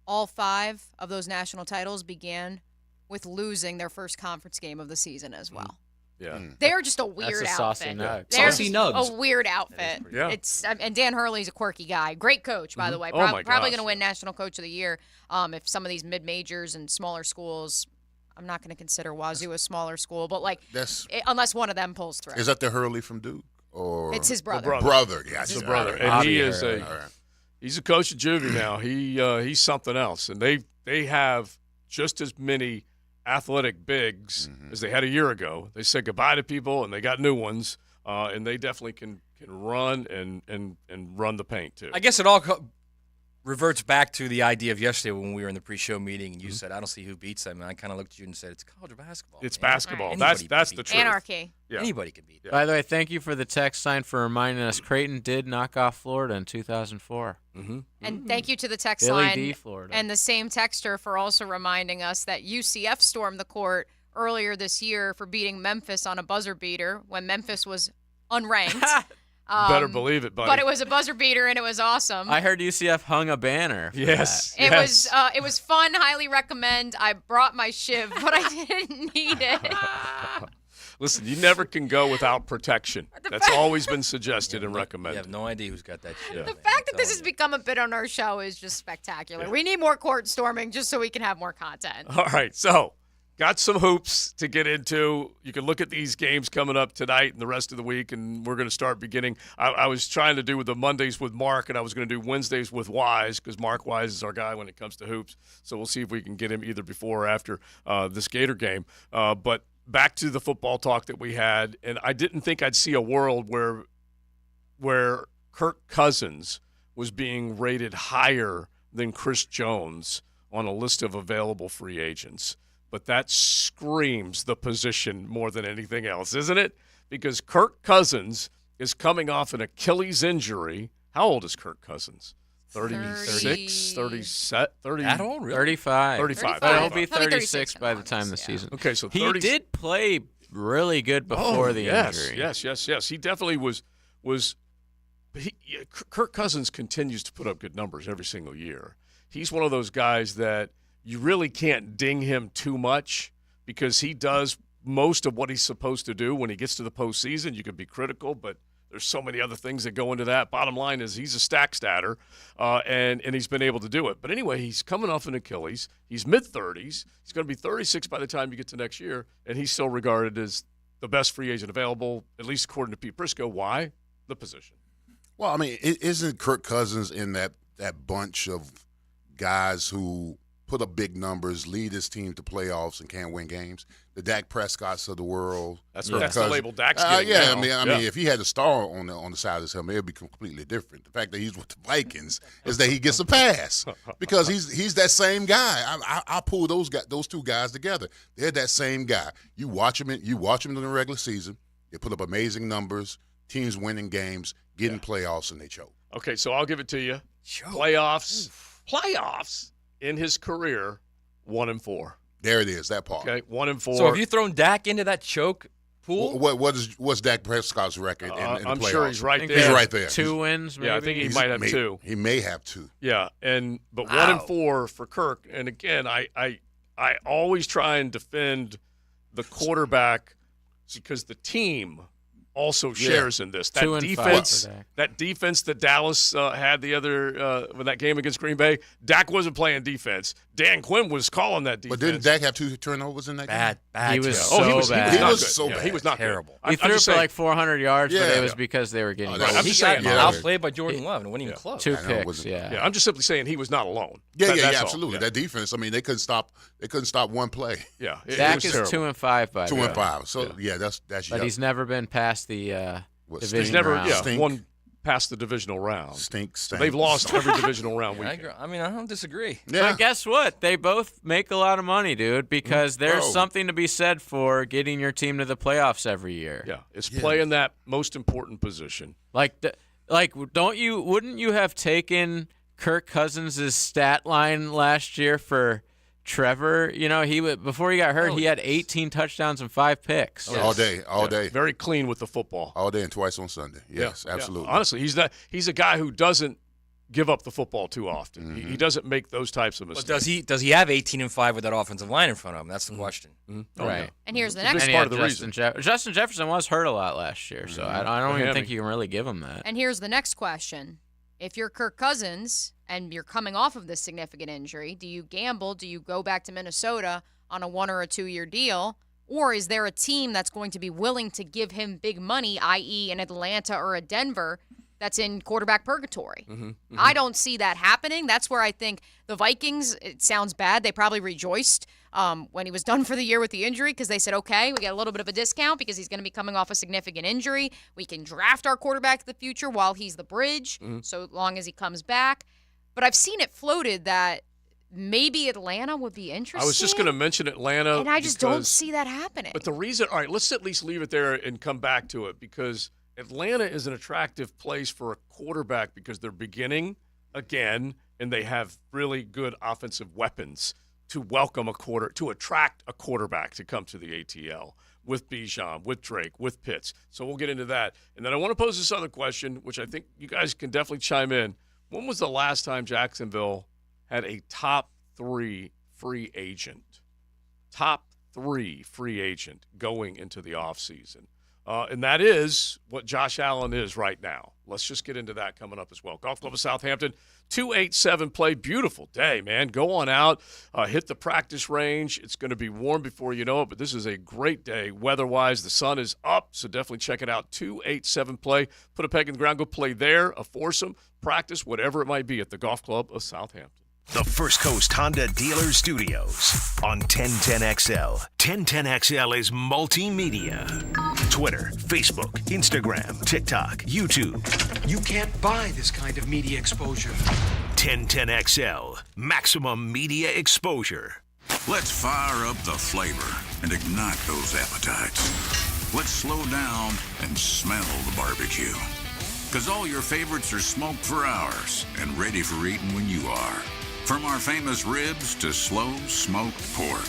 [SPEAKER 3] All 5 of those national titles began with losing their first conference game of the season as well.
[SPEAKER 2] Yeah.
[SPEAKER 3] They're just a weird
[SPEAKER 6] That's a saucy
[SPEAKER 3] outfit.
[SPEAKER 6] nug.
[SPEAKER 3] They're
[SPEAKER 7] Saucy
[SPEAKER 3] just
[SPEAKER 7] nugs.
[SPEAKER 3] a weird outfit.
[SPEAKER 2] Yeah.
[SPEAKER 3] It's and Dan Hurley's a quirky guy. Great coach, by the way.
[SPEAKER 2] Oh, my
[SPEAKER 3] Probably
[SPEAKER 2] gosh.
[SPEAKER 3] going to win National Coach of the Year. If some of these mid-majors and smaller schools, I'm not going to consider Wazoo a smaller school, but unless one of them pulls through.
[SPEAKER 4] Is that the Hurley from Duke? Or
[SPEAKER 3] It's his brother.
[SPEAKER 2] brother.
[SPEAKER 4] Yeah,
[SPEAKER 2] It's
[SPEAKER 3] his
[SPEAKER 2] a brother, and
[SPEAKER 6] Bobby
[SPEAKER 2] he is
[SPEAKER 6] Hurley.
[SPEAKER 2] he's a coach at Juvie now. He's something else, and they have just as many athletic bigs as they had a year ago. They said goodbye to people, and they got new ones, and they definitely can run and run the paint too.
[SPEAKER 5] I guess it all reverts back to the idea of yesterday when we were in the pre-show meeting and you said, I don't see who beats them. And I kind of looked at you and said, it's college basketball.
[SPEAKER 2] It's
[SPEAKER 5] man.
[SPEAKER 2] basketball.
[SPEAKER 5] Right.
[SPEAKER 2] That's
[SPEAKER 5] Anybody
[SPEAKER 2] the
[SPEAKER 5] can
[SPEAKER 2] truth.
[SPEAKER 3] Anarchy.
[SPEAKER 2] Yeah.
[SPEAKER 5] Anybody can beat them.
[SPEAKER 6] By the way, thank you for the text sign for reminding us Creighton did knock off Florida in 2004.
[SPEAKER 2] Mm-hmm.
[SPEAKER 3] And thank you to the text
[SPEAKER 6] Billy
[SPEAKER 3] line
[SPEAKER 6] D, Florida.
[SPEAKER 3] and the same texter for also reminding us that UCF stormed the court earlier this year for beating Memphis on a buzzer beater when Memphis was unranked.
[SPEAKER 2] Better believe it, buddy.
[SPEAKER 3] But it was a buzzer beater and it was awesome.
[SPEAKER 6] I heard UCF hung a banner. For
[SPEAKER 2] Yes.
[SPEAKER 3] It was fun. Highly recommend. I brought my shiv, but I didn't need it.
[SPEAKER 2] Listen, you never can go without protection. That's always been suggested and
[SPEAKER 5] You
[SPEAKER 2] recommended.
[SPEAKER 5] have no idea who's got that shit.
[SPEAKER 3] The fact that this has become a bit on our show is just spectacular. We need more court storming just so we can have more content.
[SPEAKER 2] All right, so got some hoops to get into. You can look at these games coming up tonight and the rest of the week, and we're going to start beginning. I was trying to do with the Mondays with Mark, and I was going to do Wednesdays with Wise because Mark Wise is our guy when it comes to hoops. So we'll see if we can get him either before or after this Gator game. But back to the football talk that we had, and I didn't think I'd see a world where Kirk Cousins was being rated higher than Chris Jones on a list of available free agents. But that screams the position more than anything else, isn't it? Because Kirk Cousins is coming off an Achilles injury. How old is Kirk Cousins? 36, 30.
[SPEAKER 5] At all, really?
[SPEAKER 6] 35.
[SPEAKER 2] 35.
[SPEAKER 6] He'll be
[SPEAKER 3] He'll be
[SPEAKER 6] 36 by the
[SPEAKER 3] in
[SPEAKER 6] time the
[SPEAKER 3] yeah.
[SPEAKER 6] season.
[SPEAKER 2] Okay, so
[SPEAKER 6] He
[SPEAKER 2] 30.
[SPEAKER 6] did play really good before the injury.
[SPEAKER 2] Yes. He definitely was. Kirk Cousins continues to put up good numbers every single year. He's one of those guys that you really can't ding him too much because he does most of what he's supposed to do. When he gets to the postseason, you can be critical, but there's so many other things that go into that. Bottom line is he's a statter, and he's been able to do it. But anyway, he's coming off an Achilles. He's mid-30s. He's going to be 36 by the time you get to next year, and he's still regarded as the best free agent available, at least according to Pete Prisco. Why? The position.
[SPEAKER 4] Well, I mean, isn't Kirk Cousins in that bunch of guys who put up big numbers, lead his team to playoffs, and can't win games? The Dak Prescotts of the world.
[SPEAKER 2] That's the label Dak's getting
[SPEAKER 4] yeah,
[SPEAKER 2] now.
[SPEAKER 4] I mean, if he had a star on the side of his helmet, it would be completely different. The fact that he's with the Vikings is that he gets a pass because he's that same guy. I pull those two guys together. They're that same guy. You watch them in the regular season. They put up amazing numbers. Teams winning games, getting playoffs, and they choke.
[SPEAKER 2] Okay, so I'll give it to you. Playoffs in his career, 1-4.
[SPEAKER 4] There it is, that part.
[SPEAKER 2] Okay, 1-4.
[SPEAKER 5] So have you thrown Dak into that choke pool?
[SPEAKER 4] What's Dak Prescott's record in the
[SPEAKER 2] I'm
[SPEAKER 4] playoffs?
[SPEAKER 2] sure he's right there.
[SPEAKER 4] He's right there.
[SPEAKER 6] 2 wins, maybe?
[SPEAKER 2] Yeah, I think he might have 2.
[SPEAKER 4] He may have 2.
[SPEAKER 2] Yeah, but
[SPEAKER 5] Wow.
[SPEAKER 2] 1-4 for Kirk. And again, I always try and defend the quarterback because the team also shares in this. That
[SPEAKER 6] 2 and 5
[SPEAKER 2] defense,
[SPEAKER 6] for Dak.
[SPEAKER 2] that defense that Dallas had the other when that game against Green Bay, Dak wasn't playing defense. Dan Quinn was calling that defense.
[SPEAKER 4] But didn't Dak have 2 turnovers in that game?
[SPEAKER 5] Bad.
[SPEAKER 6] He was
[SPEAKER 5] joke.
[SPEAKER 6] so
[SPEAKER 2] he was
[SPEAKER 6] bad.
[SPEAKER 4] He
[SPEAKER 2] not
[SPEAKER 4] was
[SPEAKER 2] good.
[SPEAKER 4] so
[SPEAKER 2] Yeah,
[SPEAKER 4] bad.
[SPEAKER 2] He was not
[SPEAKER 5] Terrible.
[SPEAKER 2] Good.
[SPEAKER 6] He threw
[SPEAKER 2] just
[SPEAKER 6] for
[SPEAKER 2] saying,
[SPEAKER 6] like 400 yards, but
[SPEAKER 4] Yeah.
[SPEAKER 6] it was because they were getting
[SPEAKER 4] Oh,
[SPEAKER 6] goals.
[SPEAKER 4] that was-
[SPEAKER 5] He
[SPEAKER 2] just
[SPEAKER 5] got
[SPEAKER 2] saying,
[SPEAKER 5] outplayed by Jordan Love and wasn't even close.
[SPEAKER 6] 2
[SPEAKER 4] I know, it
[SPEAKER 6] picks,
[SPEAKER 4] wasn't-
[SPEAKER 6] yeah.
[SPEAKER 2] Yeah, I'm just simply saying he was not alone.
[SPEAKER 4] Yeah,
[SPEAKER 2] That's all.
[SPEAKER 4] absolutely.
[SPEAKER 2] Yeah.
[SPEAKER 4] That defense. I mean, they couldn't stop one play.
[SPEAKER 2] Yeah, it
[SPEAKER 6] Dak
[SPEAKER 2] was
[SPEAKER 6] is
[SPEAKER 2] terrible.
[SPEAKER 6] 2 and 5 by
[SPEAKER 4] 2
[SPEAKER 6] the way.
[SPEAKER 4] and 5. So that's
[SPEAKER 6] But
[SPEAKER 4] yuck.
[SPEAKER 6] he's never been past the
[SPEAKER 4] What,
[SPEAKER 6] division
[SPEAKER 2] He's never
[SPEAKER 6] round.
[SPEAKER 4] Stink.
[SPEAKER 2] won past the divisional round.
[SPEAKER 4] Stink.
[SPEAKER 2] They've lost every divisional round
[SPEAKER 5] I
[SPEAKER 2] weekend.
[SPEAKER 5] don't disagree.
[SPEAKER 4] Yeah.
[SPEAKER 6] But guess what? They both make a lot of money, dude, because there's
[SPEAKER 4] Bro.
[SPEAKER 6] something to be said for getting your team to the playoffs every year.
[SPEAKER 2] Yeah, it's playing that most important position.
[SPEAKER 6] Wouldn't you have taken Kirk Cousins' stat line last year for Trevor? You know, before he got hurt, he had 18 touchdowns and 5 picks.
[SPEAKER 4] All day.
[SPEAKER 2] Very clean with the football.
[SPEAKER 4] All day and twice on Sunday. Yes,
[SPEAKER 2] Yeah,
[SPEAKER 4] absolutely.
[SPEAKER 2] yeah. Honestly, he's a guy who doesn't give up the football too often. He doesn't make those types of
[SPEAKER 5] But
[SPEAKER 2] mistakes.
[SPEAKER 5] does he have 18 and 5 with that offensive line in front of him? That's the question.
[SPEAKER 2] Oh,
[SPEAKER 6] Right.
[SPEAKER 2] yeah.
[SPEAKER 3] And here's the
[SPEAKER 2] It's a
[SPEAKER 3] next
[SPEAKER 2] big
[SPEAKER 6] And
[SPEAKER 2] part
[SPEAKER 6] he
[SPEAKER 2] of
[SPEAKER 6] had
[SPEAKER 2] the
[SPEAKER 6] Justin, Justin Jefferson was hurt a lot last year, so I don't even
[SPEAKER 2] hammy.
[SPEAKER 6] think you can really give him that.
[SPEAKER 3] And here's the next question. If you're Kirk Cousins and you're coming off of this significant injury, do you gamble? Do you go back to Minnesota on a 1 or a 2 year deal? Or is there a team that's going to be willing to give him big money, i.e. an Atlanta or a Denver, that's in quarterback purgatory? I don't see that happening. That's where I think the Vikings, it sounds bad, they probably rejoiced when he was done for the year with the injury because they said, okay, we get a little bit of a discount because he's going to be coming off a significant injury. We can draft our quarterback to the future while he's the bridge, so long as he comes back. But I've seen it floated that maybe Atlanta would be interested.
[SPEAKER 2] I was just going to mention Atlanta.
[SPEAKER 3] And I just don't
[SPEAKER 2] because-
[SPEAKER 3] see that happening.
[SPEAKER 2] But the reason, all right, let's at least leave it there and come back to it because Atlanta is an attractive place for a quarterback because they're beginning again and they have really good offensive weapons to attract a quarterback to come to the ATL with Bijan, with Drake, with Pitts. So we'll get into that. And then I want to pose this other question, which I think you guys can definitely chime in. When was the last time Jacksonville had a top 3 free agent? Top 3 free agent going into the offseason. And that is what Josh Allen is right now. Let's just get into that coming up as well. Golf Club of Southampton, 287 play. Beautiful day, man. Go on out, hit the practice range. It's going to be warm before you know it, but this is a great day weather-wise. The sun is up, so definitely check it out. 287 play. Put a peg in the ground, go play there, a foursome, practice, whatever it might be at the Golf Club of Southampton.
[SPEAKER 1] The First Coast Honda Dealer Studios on 1010XL. 1010XL is multimedia. Twitter, Facebook, Instagram, TikTok, YouTube.
[SPEAKER 7] You can't buy this kind of media exposure.
[SPEAKER 1] 1010XL. Maximum media exposure.
[SPEAKER 8] Let's fire up the flavor and ignite those appetites. let's slow down and smell the barbecue. Because all your favorites are smoked for hours and ready for eating when you are. From our famous ribs to slow smoked pork.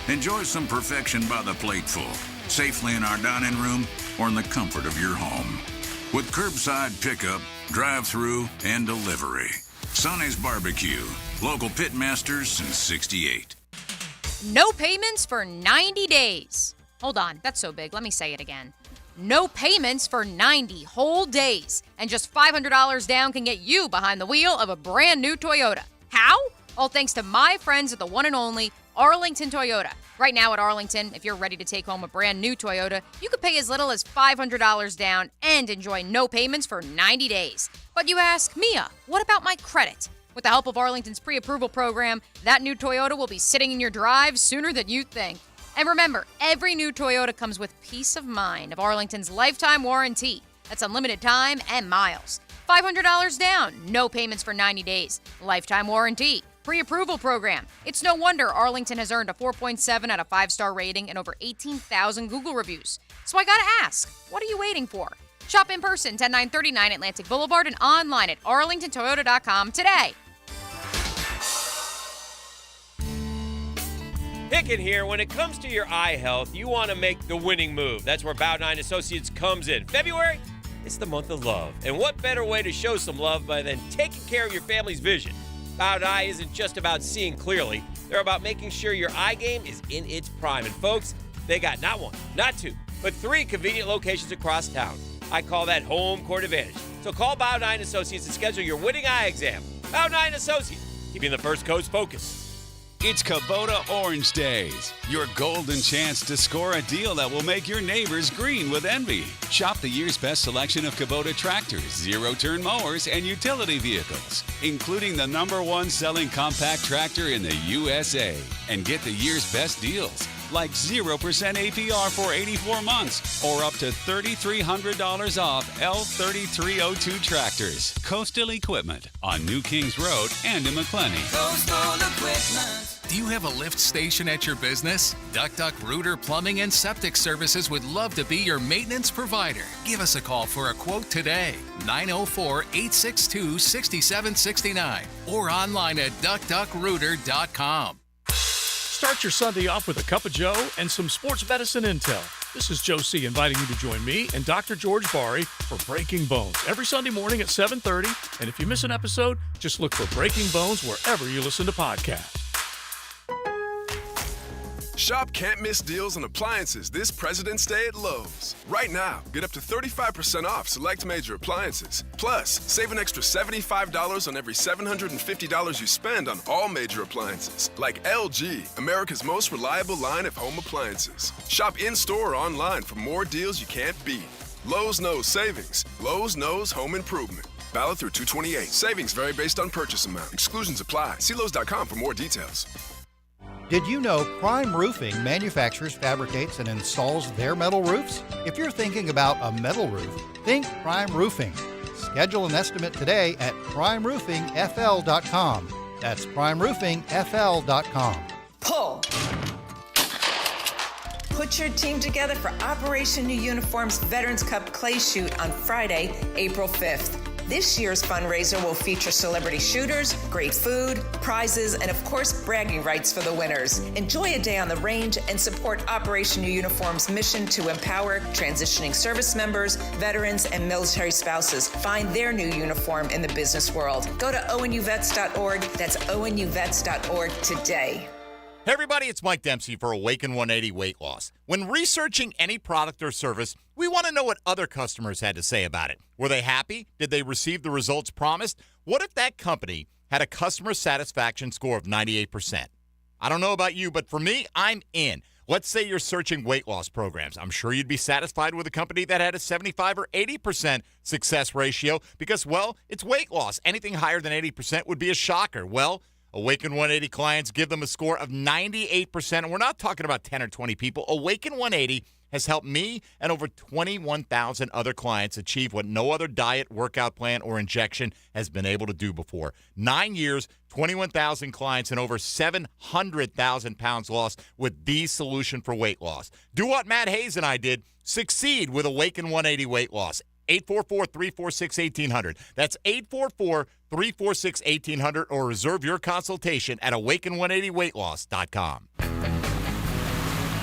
[SPEAKER 8] Enjoy some perfection by the plateful, safely in our dining room or in the comfort of your home. With curbside pickup, drive-through, and delivery. Sonny's Barbecue, local pitmasters since '68.
[SPEAKER 3] No payments for 90 days. Hold on, that's so big. Let me say it again. No payments for 90 whole days. And just $500 down can get you behind the wheel of a brand new Toyota. How? All thanks to my friends at the one and only Arlington Toyota. Right now at Arlington, if you're ready to take home a brand new Toyota, you could pay as little as $500 down and enjoy no payments for 90 days. But you ask, Mia, what about my credit? With the help of Arlington's pre-approval program, that new Toyota will be sitting in your drive sooner than you think. And remember, every new Toyota comes with peace of mind of Arlington's lifetime warranty. That's unlimited time and miles. $500 down, no payments for 90 days. Lifetime warranty, pre-approval program. It's no wonder Arlington has earned a 4.7 out of 5-star rating and over 18,000 Google reviews. So I gotta ask, what are you waiting for? Shop in person, 10939 Atlantic Boulevard, and online at arlingtontoyota.com today.
[SPEAKER 9] Hicken here. When it comes to your eye health, you want to make the winning move. That's where Bow 9 Associates comes in. February, it's the month of love. And what better way to show some love than taking care of your family's vision? Bow 9 isn't just about seeing clearly. They're about making sure your eye game is in its prime. And folks, they got not one, not two, but 3 convenient locations across town. I call that home court advantage. So call Bow 9 Associates and schedule your winning eye exam. Bow 9 Associates, keeping the First Coast focused.
[SPEAKER 10] It's Kubota Orange Days, your golden chance to score a deal that will make your neighbors green with envy. Shop the year's best selection of Kubota tractors, zero-turn mowers, and utility vehicles, including the #1 selling compact tractor in the USA. And get the year's best deals, like 0% APR for 84 months, or up to $3,300 off L3302 tractors. Coastal Equipment on New Kings Road and in McClenny.
[SPEAKER 11] Coastal Equipment.
[SPEAKER 12] Do you have a lift station at your business? Duck Rooter Plumbing and Septic Services would love to be your maintenance provider. Give us a call for a quote today. 904-862-6769 or online at duckrooter.com.
[SPEAKER 2] Start your Sunday off with a cup of Joe and some sports medicine intel. This is Joe C. inviting you to join me and Dr. George Bari for Breaking Bones every Sunday morning at 7:30. And if you miss an episode, just look for Breaking Bones wherever you listen to podcasts.
[SPEAKER 13] Shop can't miss deals on appliances this President's Day at Lowe's. Right now, get up to 35% off select major appliances. Plus, save an extra $75 on every $750 you spend on all major appliances, like LG, America's most reliable line of home appliances. Shop in-store or online for more deals you can't beat. Lowe's knows savings. Lowe's knows home improvement. Valid through 2/28. Savings vary based on purchase amount. Exclusions apply. See Lowe's.com for more details.
[SPEAKER 14] Did you know Prime Roofing manufactures, fabricates, and installs their metal roofs? If you're thinking about a metal roof, think Prime Roofing. Schedule an estimate today at primeroofingfl.com. That's primeroofingfl.com.
[SPEAKER 15] Pull. Put your team together for Operation New Uniform's Veterans Cup Clay Shoot on Friday, April 5th. This year's fundraiser will feature celebrity shooters, great food, prizes, and of course, bragging rights for the winners. Enjoy a day on the range and support Operation New Uniform's mission to empower transitioning service members, veterans, and military spouses find their new uniform in the business world. Go to onuvets.org. That's onuvets.org today.
[SPEAKER 16] Hey everybody, it's Mike Dempsey for Awaken 180 Weight Loss. When researching any product or service, we want to know what other customers had to say about it. Were they happy? Did they receive the results promised? What if that company had a customer satisfaction score of 98%? I don't know about you, but for me, I'm in. Let's say you're searching weight loss programs. I'm sure you'd be satisfied with a company that had a 75 or 80% success ratio because, well, it's weight loss. Anything higher than 80% would be a shocker. Well, Awaken 180 clients give them a score of 98%, and we're not talking about 10 or 20 people. Awaken 180 has helped me and over 21,000 other clients achieve what no other diet, workout plan, or injection has been able to do before. 9 years, 21,000 clients, and over 700,000 pounds lost with the solution for weight loss. Do what Matt Hayes and I did. Succeed with Awaken 180 weight loss. 844-346-1800. That's 844-346-1800, or reserve your consultation at awaken180weightloss.com.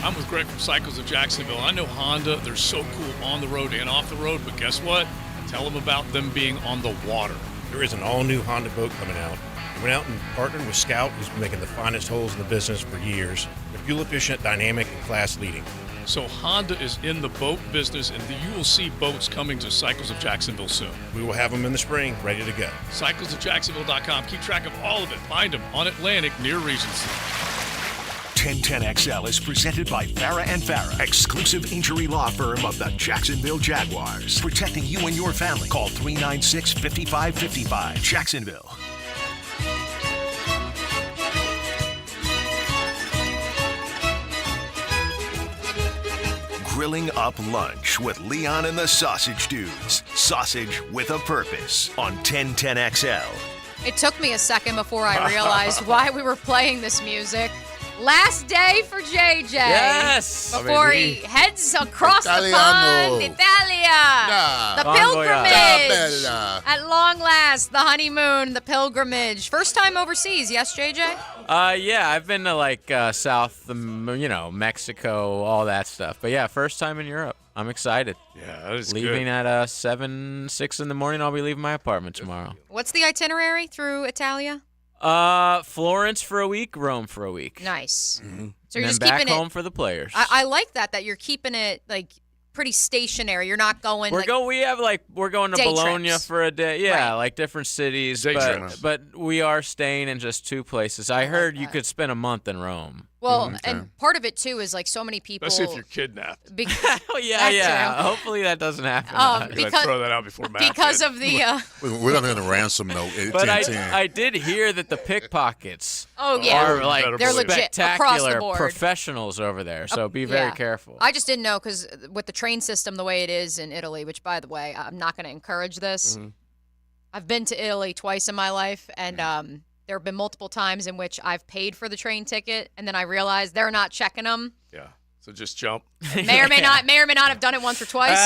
[SPEAKER 2] I'm with Greg from Cycles of Jacksonville. I know Honda, they're so cool on the road and off the road, but guess what? Tell them about them being on the water.
[SPEAKER 17] There is an all-new Honda boat coming out. We went out and partnered with Scout, who's been making the finest holes in the business for years. They're fuel-efficient, dynamic, and class-leading.
[SPEAKER 2] So Honda is in the boat business, and you will see boats coming to Cycles of Jacksonville soon.
[SPEAKER 17] We will have them in the spring, ready to go.
[SPEAKER 2] CyclesofJacksonville.com. Keep track of all of it. Find them on Atlantic near Regency.
[SPEAKER 1] 1010XL is presented by Farah and Farah, exclusive injury law firm of the Jacksonville Jaguars. Protecting you and your family. Call 396-5555. Jacksonville. Grilling up lunch with Leon and the Sausage Dudes. Sausage with a purpose on 1010XL.
[SPEAKER 3] It took me a second before I realized why we were playing this music. Last day for JJ.
[SPEAKER 6] Yes.
[SPEAKER 3] Before he heads across the pond, Italia. The pilgrimage. At long last, the honeymoon, the pilgrimage. First time overseas, yes, JJ?
[SPEAKER 6] Yeah, I've been to South, Mexico, all that stuff. But yeah, first time in Europe. I'm excited.
[SPEAKER 2] Yeah, that is
[SPEAKER 6] leaving
[SPEAKER 2] good.
[SPEAKER 6] at 6 in the morning. I'll be leaving my apartment tomorrow.
[SPEAKER 3] What's the itinerary through Italia?
[SPEAKER 6] Florence for a week, Rome for a week.
[SPEAKER 3] Nice.
[SPEAKER 6] Mm-hmm.
[SPEAKER 3] So you're
[SPEAKER 6] and
[SPEAKER 3] just
[SPEAKER 6] then back
[SPEAKER 3] keeping
[SPEAKER 6] home
[SPEAKER 3] it,
[SPEAKER 6] for the players.
[SPEAKER 3] I like that you're keeping it pretty stationary. You're not going.
[SPEAKER 6] We're going to Bologna
[SPEAKER 3] trips.
[SPEAKER 6] for a day. Yeah,
[SPEAKER 3] Right.
[SPEAKER 6] like different cities.
[SPEAKER 2] Day trips.
[SPEAKER 6] But we are staying in just 2 places. I heard you could spend a month in Rome.
[SPEAKER 3] Well, and part of it too is so many people.
[SPEAKER 2] Especially if you're kidnapped.
[SPEAKER 6] Oh yeah. Hopefully that doesn't happen.
[SPEAKER 2] Because, throw that out before Matt
[SPEAKER 3] because
[SPEAKER 2] did.
[SPEAKER 3] of the.
[SPEAKER 4] We're not going to ransom note.
[SPEAKER 6] But I did hear that the pickpockets.
[SPEAKER 3] Oh yeah.
[SPEAKER 6] Are
[SPEAKER 3] they're legit across the
[SPEAKER 6] spectacular
[SPEAKER 3] board.
[SPEAKER 6] professionals over there. So be very careful.
[SPEAKER 3] I just didn't know because with the train system the way it is in Italy, which by the way I'm not going to encourage this.
[SPEAKER 2] Mm-hmm.
[SPEAKER 3] I've been to Italy twice in my life, and there have been multiple times in which I've paid for the train ticket, and then I realized they're not checking them.
[SPEAKER 2] Yeah. So just jump.
[SPEAKER 3] May or may not have done it once or twice.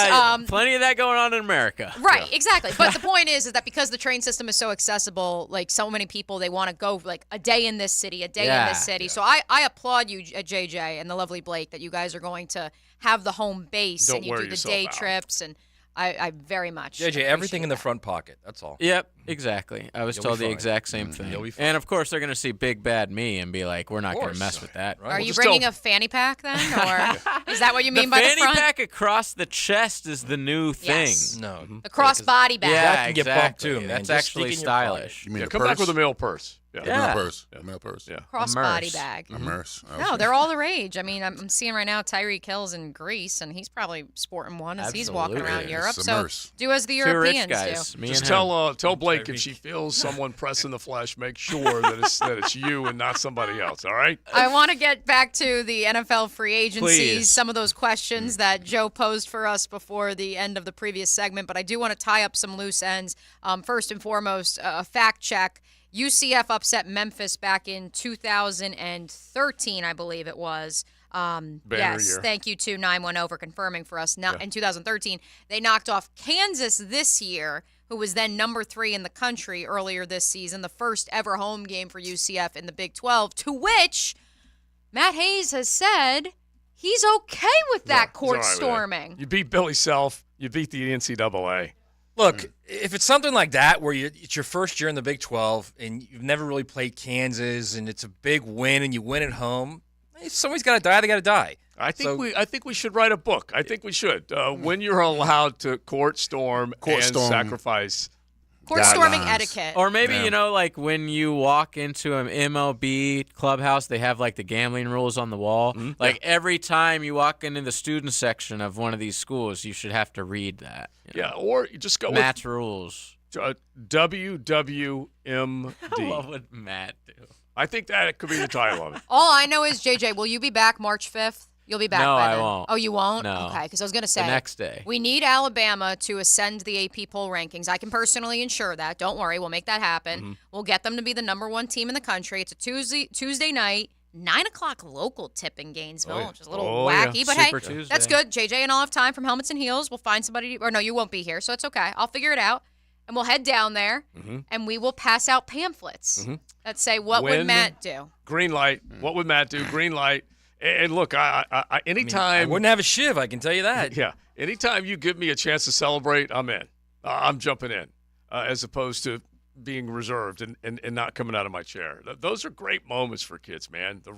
[SPEAKER 6] Plenty of that going on in America.
[SPEAKER 3] Right, exactly. But the point is that because the train system is so accessible, so many people, they want to go a day in this city, a day in this city. Yeah. So I applaud you, JJ, and the lovely Blake, that you guys are going to have the home base and you do the day trips, and I very much
[SPEAKER 5] JJ, everything in the front pocket. That's all.
[SPEAKER 6] Yep, exactly. I was told the exact same thing.
[SPEAKER 5] You'll be fine.
[SPEAKER 6] And of course, they're going to see Big Bad Me and be like, "We're not going to mess with that."
[SPEAKER 5] Right.
[SPEAKER 3] Are you bringing a fanny pack then, or is that what you mean by the front?
[SPEAKER 6] The fanny pack across the chest is the new thing.
[SPEAKER 3] Yes.
[SPEAKER 5] No,
[SPEAKER 3] the crossbody bag.
[SPEAKER 6] Yeah,
[SPEAKER 5] that can get bumped too, man.
[SPEAKER 6] That's
[SPEAKER 5] Just
[SPEAKER 6] actually
[SPEAKER 5] stick in your
[SPEAKER 6] stylish.
[SPEAKER 4] You mean
[SPEAKER 2] come back with a mail purse.
[SPEAKER 4] Yeah. Mail purse.
[SPEAKER 2] Yeah.
[SPEAKER 3] Crossbody bag.
[SPEAKER 4] A Merce.
[SPEAKER 3] No, they're all the rage. I mean, I'm seeing right now Tyreek Hill's in Greece, and he's probably sporting one as he's walking around Europe. So do as the Europeans
[SPEAKER 6] do.
[SPEAKER 2] Just tell Blake if she feels someone pressing the flesh, make sure that it's you and not somebody else. All right.
[SPEAKER 3] I want to get back to the NFL free agencies.
[SPEAKER 6] Please.
[SPEAKER 3] Some of those questions that Joe posed for us before the end of the previous segment, but I do want to tie up some loose ends. First and foremost, a fact check. UCF upset Memphis back in 2013, I believe it was. Yes,
[SPEAKER 2] year.
[SPEAKER 3] Thank you to 910 for confirming for us. Now, in 2013, they knocked off Kansas this year, who was then number 3 in the country earlier this season, the first ever home game for UCF in the Big 12, to which Matt Hayes has said he's okay with that court storming.
[SPEAKER 2] You beat Billy Self. You beat the NCAA.
[SPEAKER 5] Look, if it's something like that where it's your first year in the Big 12 and you've never really played Kansas and it's a big win and you win at home, if somebody's got to die, they got to die.
[SPEAKER 2] I think we should write a book. I think we should. When you're allowed to court storm and sacrifice.
[SPEAKER 3] Court storming etiquette.
[SPEAKER 6] Or maybe, when you walk into an MLB clubhouse, they have, the gambling rules on the wall. Mm-hmm. Every time you walk into the student section of one of these schools, you should have to read that.
[SPEAKER 2] Yeah, or you just go
[SPEAKER 6] Matt's rules.
[SPEAKER 2] WWMD.
[SPEAKER 6] What would Matt do?
[SPEAKER 2] I think that could be the title of it.
[SPEAKER 3] All I know is, JJ, will you be back March 5th? You'll be back
[SPEAKER 6] No,
[SPEAKER 3] by
[SPEAKER 6] I
[SPEAKER 3] then.
[SPEAKER 6] won't.
[SPEAKER 3] Oh, you won't?
[SPEAKER 6] No.
[SPEAKER 3] Okay, because I was going to say.
[SPEAKER 6] The next day.
[SPEAKER 3] We need Alabama to ascend the AP poll rankings. I can personally ensure that. Don't worry. We'll make that happen.
[SPEAKER 6] Mm-hmm.
[SPEAKER 3] We'll get them to be the number 1 team in the country. It's a Tuesday night, 9 o'clock local tip in Gainesville, which is a little wacky. But
[SPEAKER 6] Super
[SPEAKER 3] hey,
[SPEAKER 6] Tuesday.
[SPEAKER 3] that's good. JJ and I'll have time from Helmets and Heels. We'll find somebody. Or no, you won't be here, so it's okay. I'll figure it out. And we'll head down there, and we will pass out pamphlets that say, what would Matt do?
[SPEAKER 2] Green light. What would Matt do? Green light. And look, anytime.
[SPEAKER 5] I wouldn't have a shiv, I can tell you that.
[SPEAKER 2] Yeah. Anytime you give me a chance to celebrate, I'm in. I'm jumping in, as opposed to being reserved and not coming out of my chair. Those are great moments for kids, man. The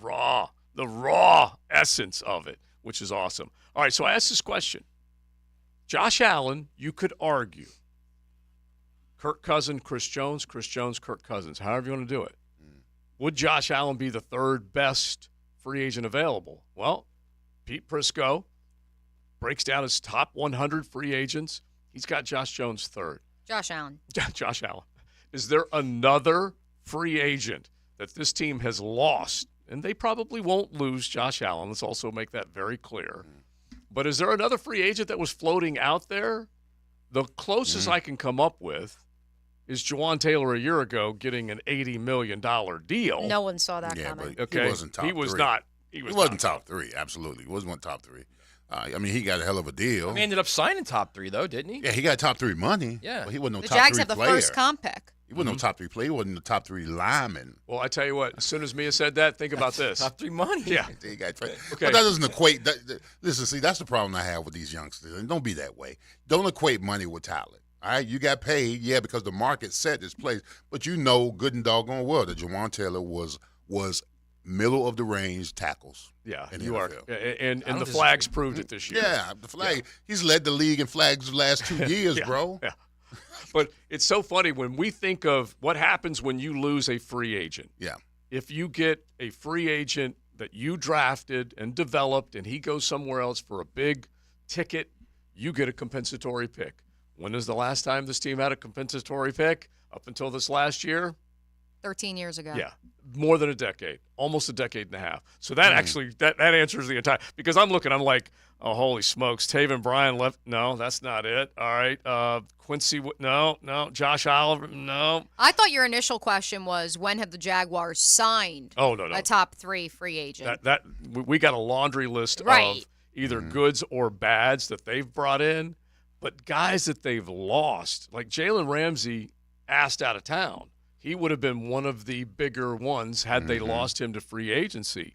[SPEAKER 2] raw essence of it, which is awesome. All right, so I asked this question. Josh Allen, you could argue. Kirk Cousins, Chris Jones, Kirk Cousins, however you want to do it. Would Josh Allen be the third best free agent available? Well, Pete Prisco breaks down his top 100 free agents. He's got Josh Jones third.
[SPEAKER 3] Josh Allen.
[SPEAKER 2] Josh Allen. Is there another free agent that this team has lost? And they probably won't lose Josh Allen. Let's also make that very clear. But is there another free agent that was floating out there? The closest I can come up with is Juwan Taylor a year ago getting an $80 million deal.
[SPEAKER 3] No one saw that coming.
[SPEAKER 4] But he wasn't top 3.
[SPEAKER 2] He was not.
[SPEAKER 4] He wasn't top 3, absolutely. He wasn't top 3. I mean, he got a hell of a deal.
[SPEAKER 5] He ended up signing top 3, though, didn't he?
[SPEAKER 4] Yeah, he got top 3 money.
[SPEAKER 5] Yeah.
[SPEAKER 4] But he wasn't no
[SPEAKER 3] The
[SPEAKER 4] top
[SPEAKER 3] Jags
[SPEAKER 4] 3
[SPEAKER 3] have the
[SPEAKER 4] player.
[SPEAKER 3] first comp pick.
[SPEAKER 4] He wasn't no top 3 player. He wasn't the top 3 lineman.
[SPEAKER 2] Well, I tell you what, as soon as Mia said that, think about this.
[SPEAKER 5] Top 3 money.
[SPEAKER 2] Yeah.
[SPEAKER 4] He got but that doesn't equate. Listen, see, that's the problem I have with these youngsters. And don't be that way. Don't equate money with talent. All right, you got paid, because the market set this place. But you know good and doggone well that Juwan Taylor was middle of the range tackles.
[SPEAKER 2] Yeah,
[SPEAKER 4] in the
[SPEAKER 2] you
[SPEAKER 4] NFL.
[SPEAKER 2] are. And the flags proved it this year.
[SPEAKER 4] Yeah, the flag. Yeah. He's led the league in flags the last 2 years, bro.
[SPEAKER 2] Yeah. But it's so funny when we think of what happens when you lose a free agent.
[SPEAKER 4] Yeah.
[SPEAKER 2] If you get a free agent that you drafted and developed and he goes somewhere else for a big ticket, you get a compensatory pick. When is the last time this team had a compensatory pick? Up until this last year?
[SPEAKER 3] 13 years ago.
[SPEAKER 2] Yeah, more than a decade, almost a decade and a half. So that actually, that answers the entire, because I'm like, oh, holy smokes, Taven Bryan left. No, that's not it. All right. Quincy, no. Josh Oliver, no.
[SPEAKER 3] I thought your initial question was, when have the Jaguars signed a top 3 free agent?
[SPEAKER 2] We got a laundry list of either goods or bads that they've brought in, but guys that they've lost, like Jalen Ramsey asked out of town. He would have been one of the bigger ones had they lost him to free agency.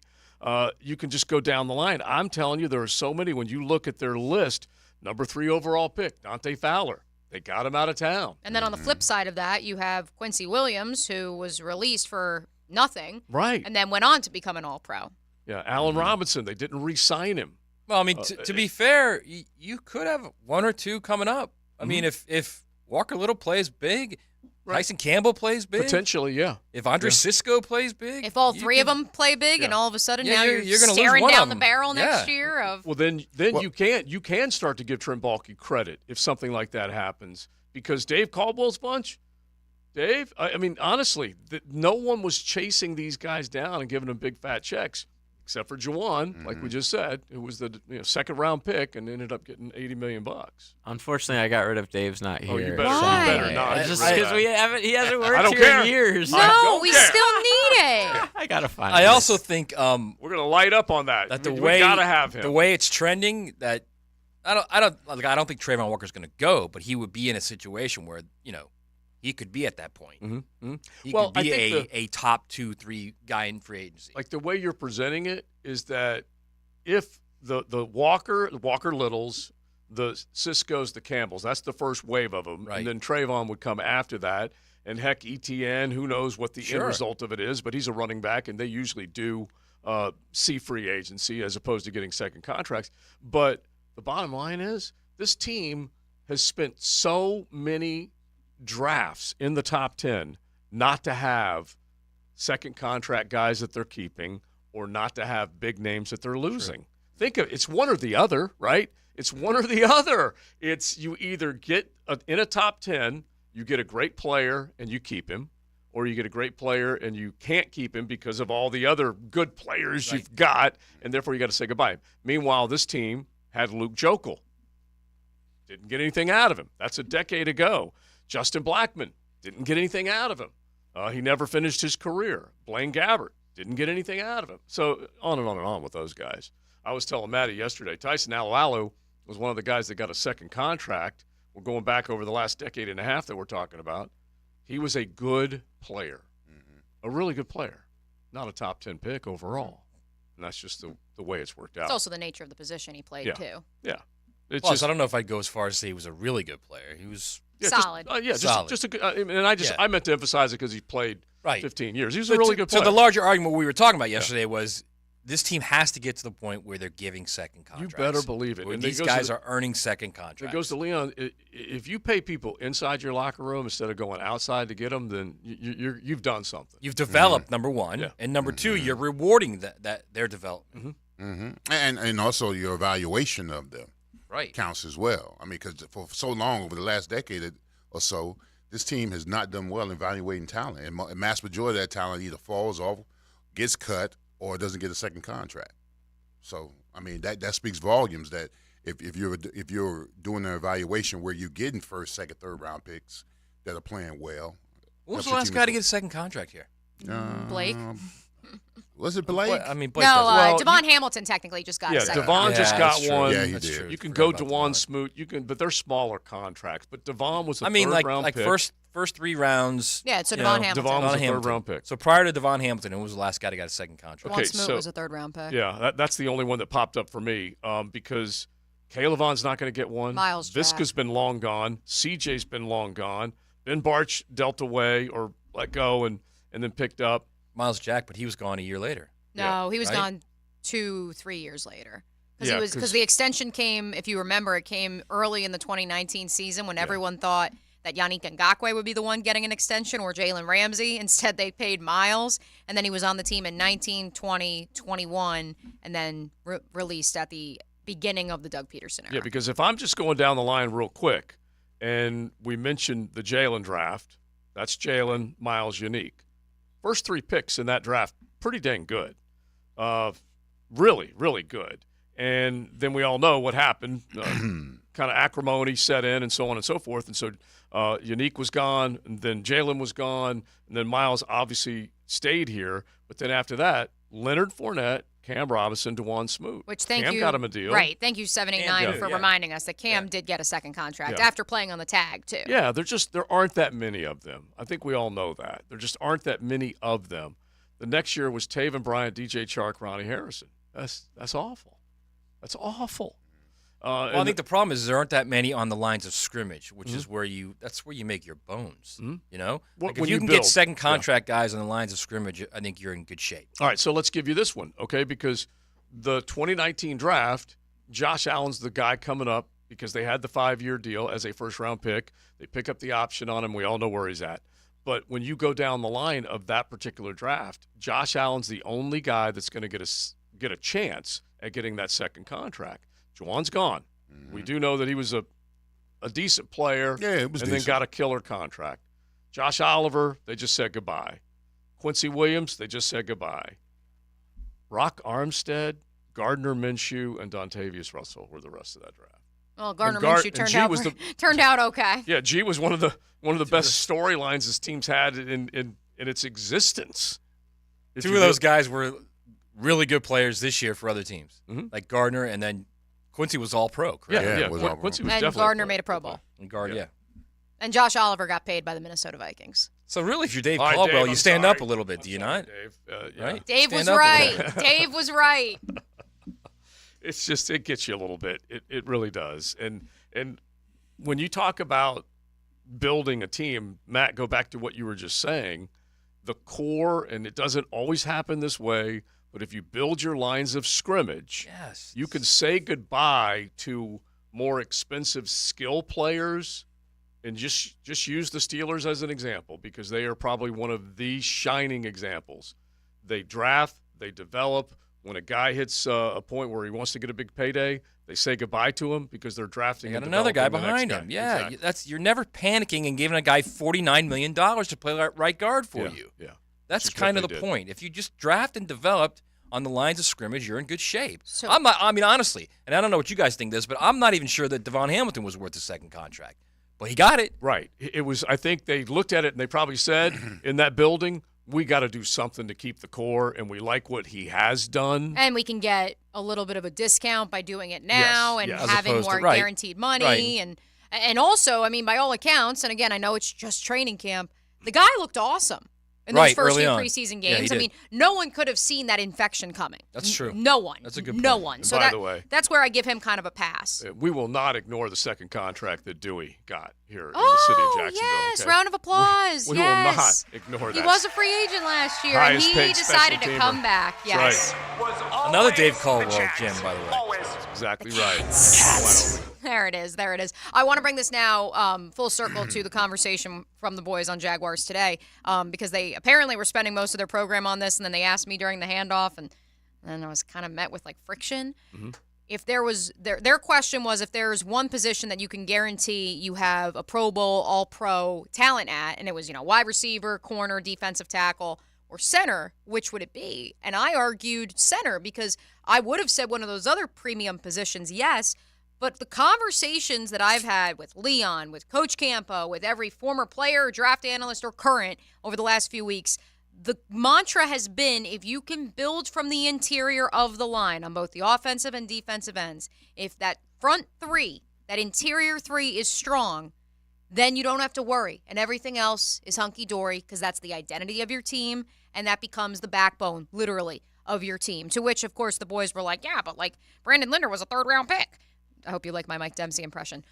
[SPEAKER 2] You can just go down the line. I'm telling you, there are so many. When you look at their list, number 3 overall pick, Dante Fowler. They got him out of town.
[SPEAKER 3] And then on the flip side of that, you have Quincy Williams, who was released for nothing.
[SPEAKER 2] Right.
[SPEAKER 3] And then went on to become an All-Pro.
[SPEAKER 2] Yeah, Allen Robinson, they didn't re-sign him.
[SPEAKER 5] Well, I mean, to be fair, you could have 1 or 2 coming up. I mean, if Walker Little plays big, Tyson Campbell plays big.
[SPEAKER 2] Potentially, yeah.
[SPEAKER 5] If Andre Cisco plays big.
[SPEAKER 3] If all 3 of them play big and all of a sudden now you're
[SPEAKER 5] gonna
[SPEAKER 3] staring
[SPEAKER 5] lose one
[SPEAKER 3] down
[SPEAKER 5] of
[SPEAKER 3] the
[SPEAKER 5] them.
[SPEAKER 3] barrel next year of.
[SPEAKER 2] Well, then you can start to give Trent Baalke credit if something like that happens. Because Dave Caldwell's bunch, Dave, I mean, honestly, no one was chasing these guys down and giving them big fat checks. Except for Juwan, like we just said, who was the second-round pick and ended up getting $80 million.
[SPEAKER 6] Unfortunately, I got rid of Dave's not here.
[SPEAKER 2] Oh, you better not.
[SPEAKER 6] Just because he hasn't
[SPEAKER 2] I
[SPEAKER 6] worked
[SPEAKER 2] don't
[SPEAKER 6] here
[SPEAKER 2] care.
[SPEAKER 6] in years.
[SPEAKER 3] No, we still need it.
[SPEAKER 6] I gotta find.
[SPEAKER 5] I also think
[SPEAKER 2] we're gonna light up on that.
[SPEAKER 5] That
[SPEAKER 2] we gotta have him.
[SPEAKER 5] The way it's trending, that I don't think Trayvon Walker's going to go, but he would be in a situation where he could be at that point. He could be a top 2-3 guy in free agency.
[SPEAKER 2] Like the way you're presenting it is that if the Walker Littles, the Ciscos, the Campbells, that's the first wave of them, and then Trayvon would come after that. And heck, ETN, who knows what the end result of it is, but he's a running back, and they usually do see free agency as opposed to getting second contracts. But the bottom line is this team has spent so many drafts in the top 10 not to have second contract guys that they're keeping or not to have big names that they're losing. Think of it's one or the other, right? It's one or the other. It's you either get in a top 10, you get a great player and you keep him, or you get a great player and you can't keep him because of all the other good players you've got, and therefore you got to say goodbye. Meanwhile, this team had Luke Jokel. Didn't get anything out of him. That's a decade ago. Justin Blackmon, didn't get anything out of him. He never finished his career. Blaine Gabbert, didn't get anything out of him. So on and on and on with those guys. I was telling Maddie yesterday, Tyson Alualu was one of the guys that got a second contract. We're going back over the last decade and a half that we're talking about. He was a good player, a really good player, not a top 10 pick overall. And that's just the way it's worked out.
[SPEAKER 3] It's also the nature of the position he played, too.
[SPEAKER 2] Yeah.
[SPEAKER 5] Plus, I don't know if I'd go as far as to say he was a really good player. He was
[SPEAKER 3] solid.
[SPEAKER 5] Solid.
[SPEAKER 2] Just a good. I meant to emphasize it because he played 15 years. He was a
[SPEAKER 5] But
[SPEAKER 2] really good player.
[SPEAKER 5] So the larger argument we were talking about yesterday was this team has to get to the point where they're giving second contracts.
[SPEAKER 2] You better believe it.
[SPEAKER 5] Where
[SPEAKER 2] And
[SPEAKER 5] these guys are earning second contracts.
[SPEAKER 2] It goes to Leon. If you pay people inside your locker room instead of going outside to get them, then you've done something.
[SPEAKER 5] You've developed, number one. And number two, you're rewarding that their development.
[SPEAKER 4] And also your evaluation of them counts as well. I mean, because for so long, over the last decade or so, this team has not done well in evaluating talent. And a mass majority of that talent either falls off, gets cut, or doesn't get a second contract. So, I mean, that speaks volumes that if you're doing an evaluation where you're getting first, second, third round picks that are playing well.
[SPEAKER 5] What was the last guy to get a second contract here?
[SPEAKER 3] Blake.
[SPEAKER 4] Was it Blake?
[SPEAKER 5] Blake
[SPEAKER 3] Devon Hamilton technically just got a second.
[SPEAKER 2] Devon just got one.
[SPEAKER 4] Yeah, he did.
[SPEAKER 2] You can go Devon Smoot. But they're smaller contracts. But Devon was a third round pick.
[SPEAKER 5] First 3 rounds.
[SPEAKER 3] Yeah, so Devon Hamilton.
[SPEAKER 2] Devon was a third round pick.
[SPEAKER 5] So prior to Devon Hamilton, who was the last guy that got a second contract?
[SPEAKER 3] Devon Smoot was a third round pick.
[SPEAKER 2] Yeah, that's the only one that popped up for me because Calebon's not going to get one.
[SPEAKER 3] Miles
[SPEAKER 2] Visca's been long gone. CJ's been long gone. Ben Barch dealt away or let go and then picked up.
[SPEAKER 5] Miles Jack, but he was gone a year later.
[SPEAKER 3] No, he was gone 2-3 years later. Because the extension came, if you remember, it came early in the 2019 season when everyone thought that Yannick Ngakoue would be the one getting an extension or Jalen Ramsey. Instead, they paid Miles, and then he was on the team in 19, 20, 21, and then released at the beginning of the Doug Peterson era.
[SPEAKER 2] Yeah, because if I'm just going down the line real quick, and we mentioned the Jalen draft, that's Jalen, Miles, Yannick. First 3 picks in that draft, pretty dang good. Really, really good. And then we all know what happened. Kind of acrimony set in and so on and so forth. And so Yannick was gone, and then Jalen was gone, and then Miles obviously stayed here. But then after that, Leonard Fournette, Cam Robinson, Devon Smoot.
[SPEAKER 3] Which
[SPEAKER 2] Cam got him a deal.
[SPEAKER 3] Right. Thank you, 789, for reminding us that Cam did get a second contract after playing on the tag, too.
[SPEAKER 2] Yeah, there aren't that many of them. I think we all know that. There just aren't that many of them. The next year was Taven Bryant, DJ Chark, Ronnie Harrison. That's awful. That's awful.
[SPEAKER 5] Well, I think the problem is there aren't that many on the lines of scrimmage, which is where you make your bones. You know, if you can get second contract guys on the lines of scrimmage, I think you're in good shape.
[SPEAKER 2] All right, so let's give you this one, okay? Because the 2019 draft, Josh Allen's the guy coming up because they had the 5-year deal as a first-round pick. They pick up the option on him. We all know where he's at. But when you go down the line of that particular draft, Josh Allen's the only guy that's going to get a chance at getting that second contract. Juwan's gone. We do know that he was a decent player
[SPEAKER 4] then got
[SPEAKER 2] a killer contract. Josh Oliver, they just said goodbye. Quincy Williams, they just said goodbye. Rock Armstead, Gardner Minshew, and Dontavius Russell were the rest of that draft.
[SPEAKER 3] Well, Gardner Minshew turned out okay.
[SPEAKER 2] Yeah, G was one of the best storylines this team's had in its existence.
[SPEAKER 5] Two of those guys were really good players this year for other teams, like Gardner, and then Quincy was all pro. Correct?
[SPEAKER 2] Yeah. Quincy was
[SPEAKER 3] and
[SPEAKER 2] definitely
[SPEAKER 3] Gardner made a Pro Bowl.
[SPEAKER 5] And
[SPEAKER 3] And Josh Oliver got paid by the Minnesota Vikings.
[SPEAKER 5] So really, if you're Dave Caldwell, you stand up a little bit, do you not?
[SPEAKER 2] Dave,
[SPEAKER 5] right?
[SPEAKER 3] Dave was right. Dave was right.
[SPEAKER 2] It's just, it gets you a little bit. It really does. And when you talk about building a team, Matt, go back to what you were just saying, the core, and it doesn't always happen this way, but if you build your lines of scrimmage, you can say goodbye to more expensive skill players. And just use the Steelers as an example because they are probably one of the shining examples. They draft, they develop When a guy hits a point where he wants to get a big payday, they say goodbye to him because they're drafting
[SPEAKER 5] They got
[SPEAKER 2] and
[SPEAKER 5] another guy
[SPEAKER 2] developing the next
[SPEAKER 5] behind him.
[SPEAKER 2] guy.
[SPEAKER 5] Yeah,
[SPEAKER 2] Exactly.
[SPEAKER 5] you're never panicking and giving a guy $49 million to play right guard for you.
[SPEAKER 2] Yeah.
[SPEAKER 5] That's
[SPEAKER 2] Which is
[SPEAKER 5] kind
[SPEAKER 2] what
[SPEAKER 5] of the
[SPEAKER 2] they did.
[SPEAKER 5] point. If you just draft and develop on the lines of scrimmage, you're in good shape.
[SPEAKER 3] So-
[SPEAKER 5] Honestly, and I don't know what you guys think this, but I'm not even sure that Devon Hamilton was worth a second contract. But he got it.
[SPEAKER 2] Right. It was. I think they looked at it and they probably said in that building, we got to do something to keep the core, and we like what he has done.
[SPEAKER 3] And we can get a little bit of a discount by doing it now and
[SPEAKER 2] yes.
[SPEAKER 3] having more guaranteed money.
[SPEAKER 5] Right.
[SPEAKER 3] And also, I mean, by all accounts, and again, I know it's just training camp, the guy looked awesome in those
[SPEAKER 5] Right,
[SPEAKER 3] first
[SPEAKER 5] early
[SPEAKER 3] few
[SPEAKER 5] on.
[SPEAKER 3] preseason
[SPEAKER 5] Yeah, he
[SPEAKER 3] games. I
[SPEAKER 5] did.
[SPEAKER 3] mean, no one could have seen that infection coming.
[SPEAKER 5] That's true.
[SPEAKER 3] No one.
[SPEAKER 5] That's a good
[SPEAKER 3] No
[SPEAKER 5] point.
[SPEAKER 3] one.
[SPEAKER 2] And
[SPEAKER 3] So
[SPEAKER 2] by the way,
[SPEAKER 3] that's where I give him kind of a pass.
[SPEAKER 2] we will not ignore the second contract that Dewey got here in the city of Jacksonville.
[SPEAKER 3] Yes,
[SPEAKER 2] okay?
[SPEAKER 3] round of applause.
[SPEAKER 2] We
[SPEAKER 3] yes.
[SPEAKER 2] will not ignore
[SPEAKER 3] He
[SPEAKER 2] that.
[SPEAKER 3] was a free agent last year, and
[SPEAKER 2] Highest
[SPEAKER 3] he
[SPEAKER 2] paid
[SPEAKER 3] decided
[SPEAKER 2] special
[SPEAKER 3] to
[SPEAKER 2] teamer.
[SPEAKER 3] come back.
[SPEAKER 2] That's
[SPEAKER 3] Yes.
[SPEAKER 5] Another Dave Caldwell gem, by the way.
[SPEAKER 2] Exactly right.
[SPEAKER 3] There it is. There it is. I want to bring this now full circle to the conversation from the boys on Jaguars today because they apparently were spending most of their program on this, and then they asked me during the handoff, and then I was kind of met with like friction.
[SPEAKER 2] Mm-hmm.
[SPEAKER 3] If there was their question was if there's one position that you can guarantee you have a Pro Bowl, All-Pro talent at, and it was wide receiver, corner, defensive tackle, or center, which would it be? And I argued center because I would have said one of those other premium positions, yes. But the conversations that I've had with Leon, with Coach Campo, with every former player, draft analyst, or current over the last few weeks, the mantra has been if you can build from the interior of the line on both the offensive and defensive ends, if that front three, that interior three is strong, then you don't have to worry. And everything else is hunky-dory because that's the identity of your team, and that becomes the backbone, literally, of your team. To which, of course, the boys were like, yeah, but like Brandon Linder was a third-round pick. I hope you like my Mike Dempsey impression.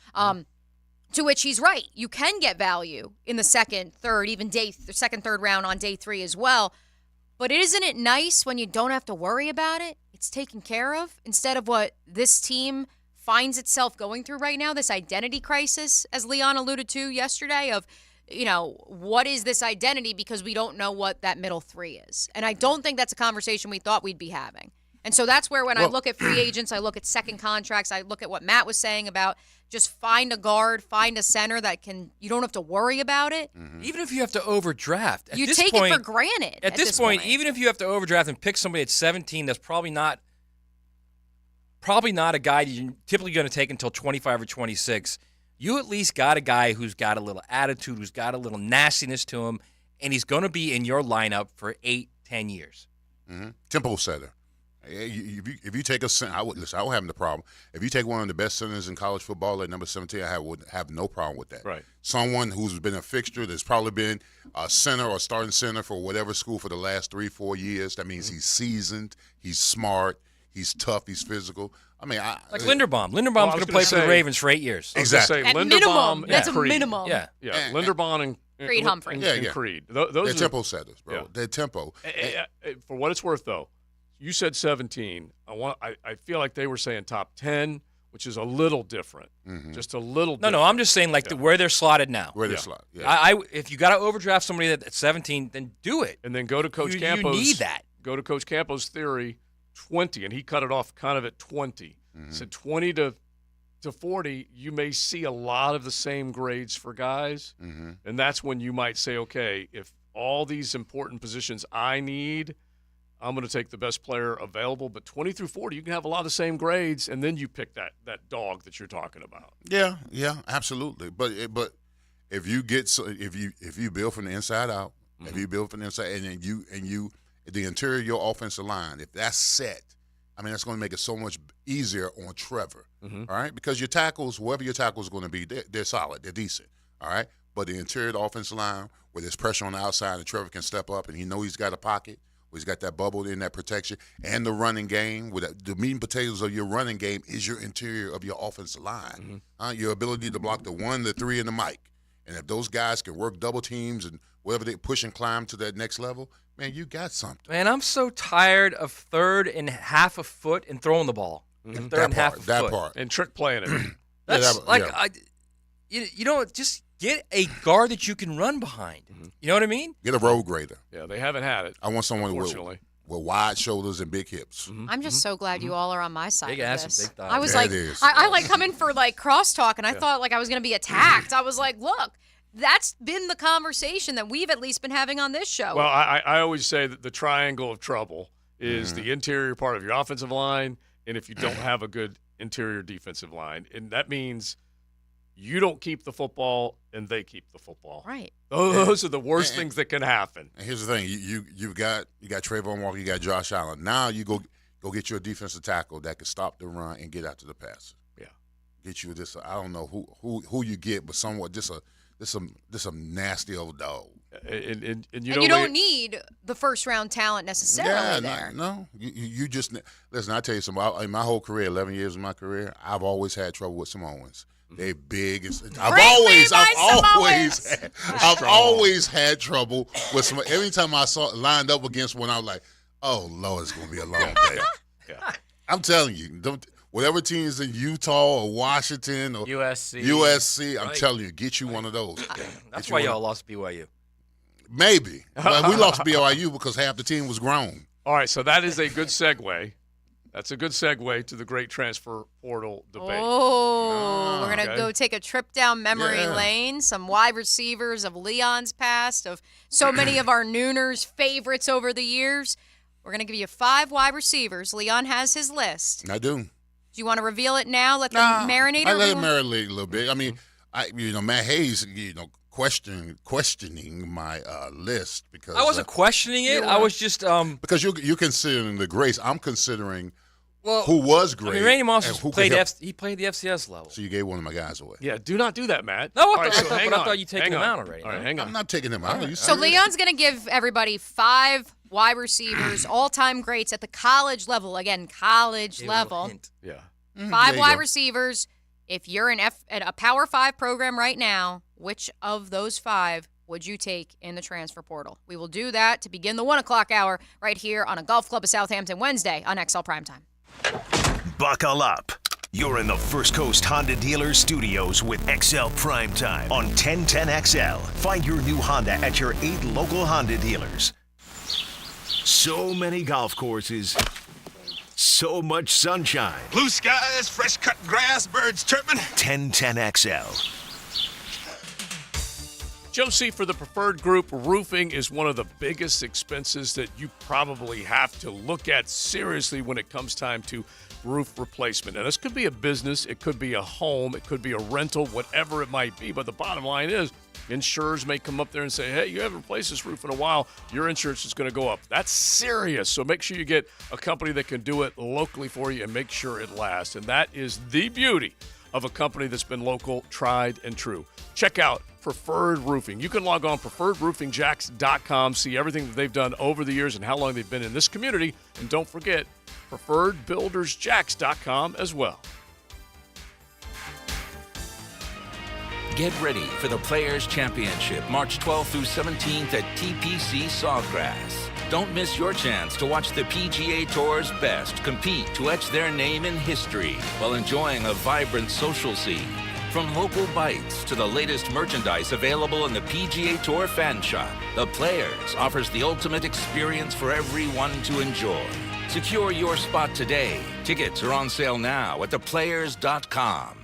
[SPEAKER 3] To which he's right. You can get value in the second, third, even second, third round on day 3 as well. But isn't it nice when you don't have to worry about it? It's taken care of instead of what this team finds itself going through right now, this identity crisis, as Leon alluded to yesterday, of, what is this identity because we don't know what that middle 3 is. And I don't think that's a conversation we thought we'd be having. And so that's where when I look at free agents, I look at second contracts, I look at what Matt was saying about just find a guard, find a center that you don't have to worry about it.
[SPEAKER 5] Mm-hmm. Even if you have to overdraft.
[SPEAKER 3] You take it for granted.
[SPEAKER 5] At this point, even if you have to overdraft and pick somebody at 17 that's probably not a guy you're typically going to take until 25 or 26, you at least got a guy who's got a little attitude, who's got a little nastiness to him, and he's going to be in your lineup for 8-10 years.
[SPEAKER 4] Mm-hmm. Tempo setter. If you take a center, I would have the problem. If you take one of the best centers in college football at number 17, would have no problem with that.
[SPEAKER 2] Right.
[SPEAKER 4] Someone who's been a fixture, that's probably been a center or starting center for whatever school for the last 3-4 years. That means he's seasoned, he's smart, he's tough, he's physical. I mean,
[SPEAKER 5] like Linderbaum. Linderbaum's going to play for the Ravens for 8 years.
[SPEAKER 4] Exactly.
[SPEAKER 3] At minimum. That's a minimum.
[SPEAKER 5] Yeah.
[SPEAKER 2] Linderbaum and
[SPEAKER 3] Creed Humphrey.
[SPEAKER 2] and Creed. Those
[SPEAKER 4] they're
[SPEAKER 2] are
[SPEAKER 4] tempo setters, bro.
[SPEAKER 2] Yeah.
[SPEAKER 4] They're tempo.
[SPEAKER 2] For what it's worth, though, you said 17. I feel like they were saying top 10, which is a little different.
[SPEAKER 4] Mm-hmm.
[SPEAKER 2] Just a little different.
[SPEAKER 5] No, I'm just saying where they're slotted now.
[SPEAKER 4] Where they're slotted, yeah.
[SPEAKER 5] If you got to overdraft somebody at 17, then do it.
[SPEAKER 2] And then go to Coach Campos.
[SPEAKER 5] You need that.
[SPEAKER 2] Go to Coach Campos' theory, 20, and he cut it off kind of at 20.
[SPEAKER 4] Mm-hmm.
[SPEAKER 2] Said 20 to 40, you may see a lot of the same grades for guys.
[SPEAKER 4] Mm-hmm.
[SPEAKER 2] And that's when you might say, okay, if all these important positions I need, I'm going to take the best player available. But 20 through 40, you can have a lot of the same grades, and then you pick that dog that you're talking about.
[SPEAKER 4] Yeah, absolutely. But if you if you build from the inside out,
[SPEAKER 2] mm-hmm.
[SPEAKER 4] if you build from the inside, and then you the interior of your offensive line, if that's set, I mean that's going to make it so much easier on Trevor.
[SPEAKER 2] Mm-hmm.
[SPEAKER 4] All right, because your tackles, whoever your tackles are going to be, they're solid, they're decent. All right, but the interior of the offensive line, where there's pressure on the outside, and Trevor can step up, and he knows he's got a pocket. He's got that bubble in that protection and the running game. With the meat and potatoes of your running game is your interior of your offensive line.
[SPEAKER 2] Mm-hmm.
[SPEAKER 4] Your ability to block the 1, the 3, and the Mike. And if those guys can work double teams and whatever they push and climb to that next level, man, you got something.
[SPEAKER 5] Man, I'm so tired of third and half a foot and throwing the ball.
[SPEAKER 2] Mm-hmm.
[SPEAKER 5] Third and half a
[SPEAKER 4] that
[SPEAKER 5] foot.
[SPEAKER 4] part.
[SPEAKER 2] And trick playing it.
[SPEAKER 5] That's you don't just get a guard that you can run behind.
[SPEAKER 2] Mm-hmm.
[SPEAKER 5] You know what I mean?
[SPEAKER 4] Get a road grader.
[SPEAKER 2] Yeah, they haven't had it.
[SPEAKER 4] I want someone
[SPEAKER 2] unfortunately.
[SPEAKER 4] with wide shoulders and big hips.
[SPEAKER 3] I'm just so glad you all are on my side
[SPEAKER 5] Big
[SPEAKER 3] of
[SPEAKER 5] ass
[SPEAKER 3] this.
[SPEAKER 5] and big thighs.
[SPEAKER 3] I was
[SPEAKER 4] Yeah,
[SPEAKER 3] like,
[SPEAKER 4] it is.
[SPEAKER 3] I like come in for like crosstalk, and I thought like I was going to be attacked. I was like, look, that's been the conversation that we've at least been having on this show.
[SPEAKER 2] Well, I always say that the triangle of trouble is the interior part of your offensive line, and if you don't have a good interior defensive line, and that means you don't keep the football and they keep the football.
[SPEAKER 3] Right.
[SPEAKER 2] Those are the worst things that can happen.
[SPEAKER 4] And here's the thing: you got Trayvon Walker, you got Josh Allen. Now you go get you a defensive tackle that can stop the run and get after the passer.
[SPEAKER 2] Yeah.
[SPEAKER 4] Get you this. I don't know who you get, but somewhat just a nasty old dog.
[SPEAKER 2] And you
[SPEAKER 3] don't need the first round talent necessarily there.
[SPEAKER 4] No. You just listen. I tell you something. In my whole career, 11 years of my career, I've always had trouble with Samoans. They big. I've always had trouble with some. Every time I lined up against one, I was like, "Oh Lord, it's gonna be a long day."
[SPEAKER 2] Yeah.
[SPEAKER 4] I'm telling you, whatever team is in Utah or Washington or USC, I'm telling you, get you one of those.
[SPEAKER 5] That's why y'all lost BYU.
[SPEAKER 4] Maybe, but we lost BYU because half the team was grown.
[SPEAKER 2] All right, so that is a good segue. That's a good segue to the great transfer portal debate.
[SPEAKER 3] Oh, we're going to go take a trip down memory lane. Some wide receivers of Leon's past, of so many of our Nooners' favorites over the years. We're going to give you 5 wide receivers. Leon has his list.
[SPEAKER 4] I do.
[SPEAKER 3] Do you want to reveal it now? Let them marinate?
[SPEAKER 4] I let it marinate a little bit. I mean, Matt Hayes, questioning my list because
[SPEAKER 5] I wasn't questioning it. I was just
[SPEAKER 4] because you're considering the greats. I'm considering who was great.
[SPEAKER 5] I mean, Randy Moss played the FCS level.
[SPEAKER 4] So you gave one of my guys away.
[SPEAKER 2] Yeah, do not do that, Matt.
[SPEAKER 5] No,
[SPEAKER 2] I
[SPEAKER 5] thought you taken him out already.
[SPEAKER 2] All right, hang on.
[SPEAKER 4] I'm not taking him out.
[SPEAKER 3] So Leon's going to give everybody 5 wide receivers, all-time greats at the college level. Again, college level.
[SPEAKER 2] Yeah.
[SPEAKER 3] 5 wide receivers. If you're at a Power 5 program right now, which of those 5 would you take in the transfer portal? We will do that to begin the 1 o'clock hour right here on a Golf Club of Southampton Wednesday on XL Primetime.
[SPEAKER 1] Buckle up. You're in the First Coast Honda Dealer Studios with XL Primetime on 1010XL. Find your new Honda at your 8 local Honda dealers. So many golf courses. So much sunshine.
[SPEAKER 18] Blue skies, fresh cut grass, birds chirping.
[SPEAKER 1] 1010XL.
[SPEAKER 2] Josie, for the Preferred Group, roofing is one of the biggest expenses that you probably have to look at seriously when it comes time to roof replacement. Now, this could be a business, it could be a home, it could be a rental, whatever it might be. But the bottom line is, insurers may come up there and say, hey, you haven't replaced this roof in a while, your insurance is going to go up. That's serious. So make sure you get a company that can do it locally for you and make sure it lasts. And that is the beauty of a company that's been local, tried, and true. Check out Preferred Roofing. You can log on preferredroofingjacks.com, see everything that they've done over the years and how long they've been in this community. And don't forget, preferredbuildersjacks.com as well.
[SPEAKER 19] Get ready for the Players' Championship, March 12th through 17th at TPC Sawgrass. Don't miss your chance to watch the PGA Tour's best compete to etch their name in history while enjoying a vibrant social scene. From local bites to the latest merchandise available in the PGA Tour fan shop, the Players offers the ultimate experience for everyone to enjoy. Secure your spot today. Tickets are on sale now at theplayers.com.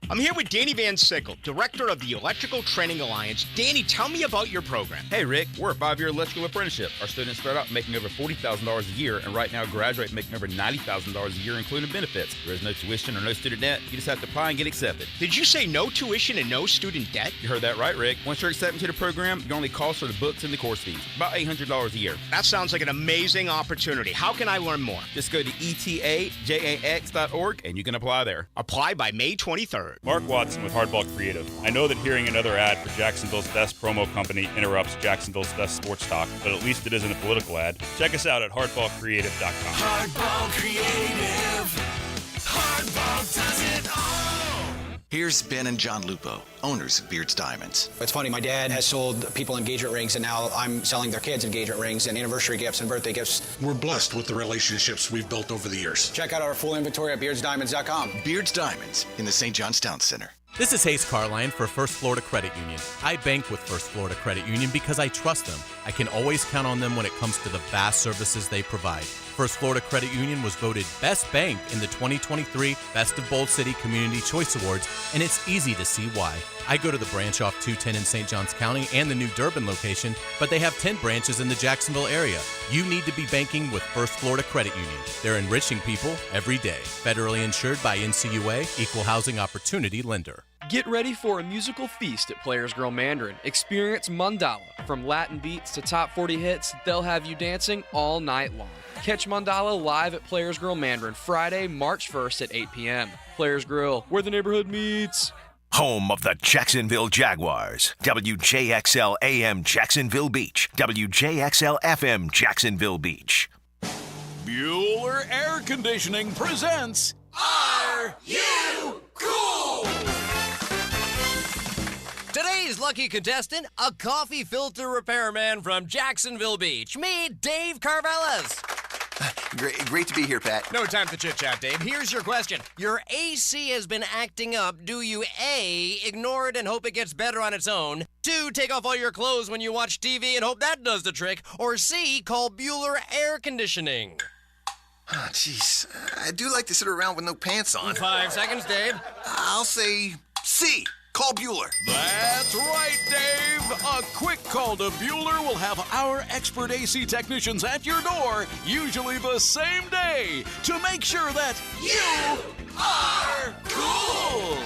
[SPEAKER 20] I'm here with Danny Van Sickle, Director of the Electrical Training Alliance. Danny, tell me about your program.
[SPEAKER 21] Hey, Rick, we're a 5-year electrical apprenticeship. Our students start out making over $40,000 a year, and right now graduate making over $90,000 a year, including benefits. There is no tuition or no student debt. You just have to apply and get accepted.
[SPEAKER 20] Did you say no tuition and no student debt?
[SPEAKER 21] You heard that right, Rick. Once you're accepted to the program, your only cost are the books and the course fees. About $800 a year.
[SPEAKER 20] That sounds like an amazing opportunity. How can I learn more?
[SPEAKER 21] Just go to etajax.org, and you can apply there.
[SPEAKER 20] Apply by May 23rd.
[SPEAKER 22] Mark Watson with Hardball Creative. I know that hearing another ad for Jacksonville's best promo company interrupts Jacksonville's best sports talk, but at least it isn't a political ad. Check us out at hardballcreative.com.
[SPEAKER 11] Hardball Creative. Hardball does it all.
[SPEAKER 23] Here's Ben and John Lupo, owners of Beards Diamonds.
[SPEAKER 24] It's funny, my dad has sold people engagement rings, and now I'm selling their kids engagement rings and anniversary gifts and birthday gifts.
[SPEAKER 25] We're blessed with the relationships we've built over the years.
[SPEAKER 24] Check out our full inventory at beardsdiamonds.com.
[SPEAKER 23] Beards Diamonds in the St. John's Town Center.
[SPEAKER 7] This is Hayes Carline for First Florida Credit Union. I bank with First Florida Credit Union because I trust them. I can always count on them when it comes to the vast services they provide. First Florida Credit Union was voted Best Bank in the 2023 Best of Bold City Community Choice Awards, and it's easy to see why. I go to the branch off 210 in St. Johns County and the new Durbin location, but they have 10 branches in the Jacksonville area. You need to be banking with First Florida Credit Union. They're enriching people every day. Federally insured by NCUA, Equal Housing Opportunity Lender.
[SPEAKER 8] Get ready for a musical feast at Players Grill Mandarin. Experience Mandala. From Latin beats to top 40 hits, they'll have you dancing all night long. Catch Mandala live at Players Grill Mandarin Friday, March 1st at 8 p.m. Players Grill, where the neighborhood meets.
[SPEAKER 1] Home of the Jacksonville Jaguars. WJXL AM Jacksonville Beach. WJXL FM Jacksonville Beach.
[SPEAKER 9] Bueller Air Conditioning presents Are You Cool?
[SPEAKER 10] Today's lucky contestant, a coffee filter repairman from Jacksonville Beach. Meet Dave Carvelis.
[SPEAKER 12] Great to be here, Pat.
[SPEAKER 10] No time to chit-chat, Dave. Here's your question. Your AC has been acting up. Do you A, ignore it and hope it gets better on its own? 2, take off all your clothes when you watch TV and hope that does the trick? Or C, call Bueller Air Conditioning?
[SPEAKER 12] Oh, jeez. I do like to sit around with no pants on.
[SPEAKER 10] 5 seconds, Dave.
[SPEAKER 12] I'll say C. Call Bueller.
[SPEAKER 9] That's right, Dave. A quick call to Bueller will have our expert AC technicians at your door, usually the same day, to make sure that you are cool.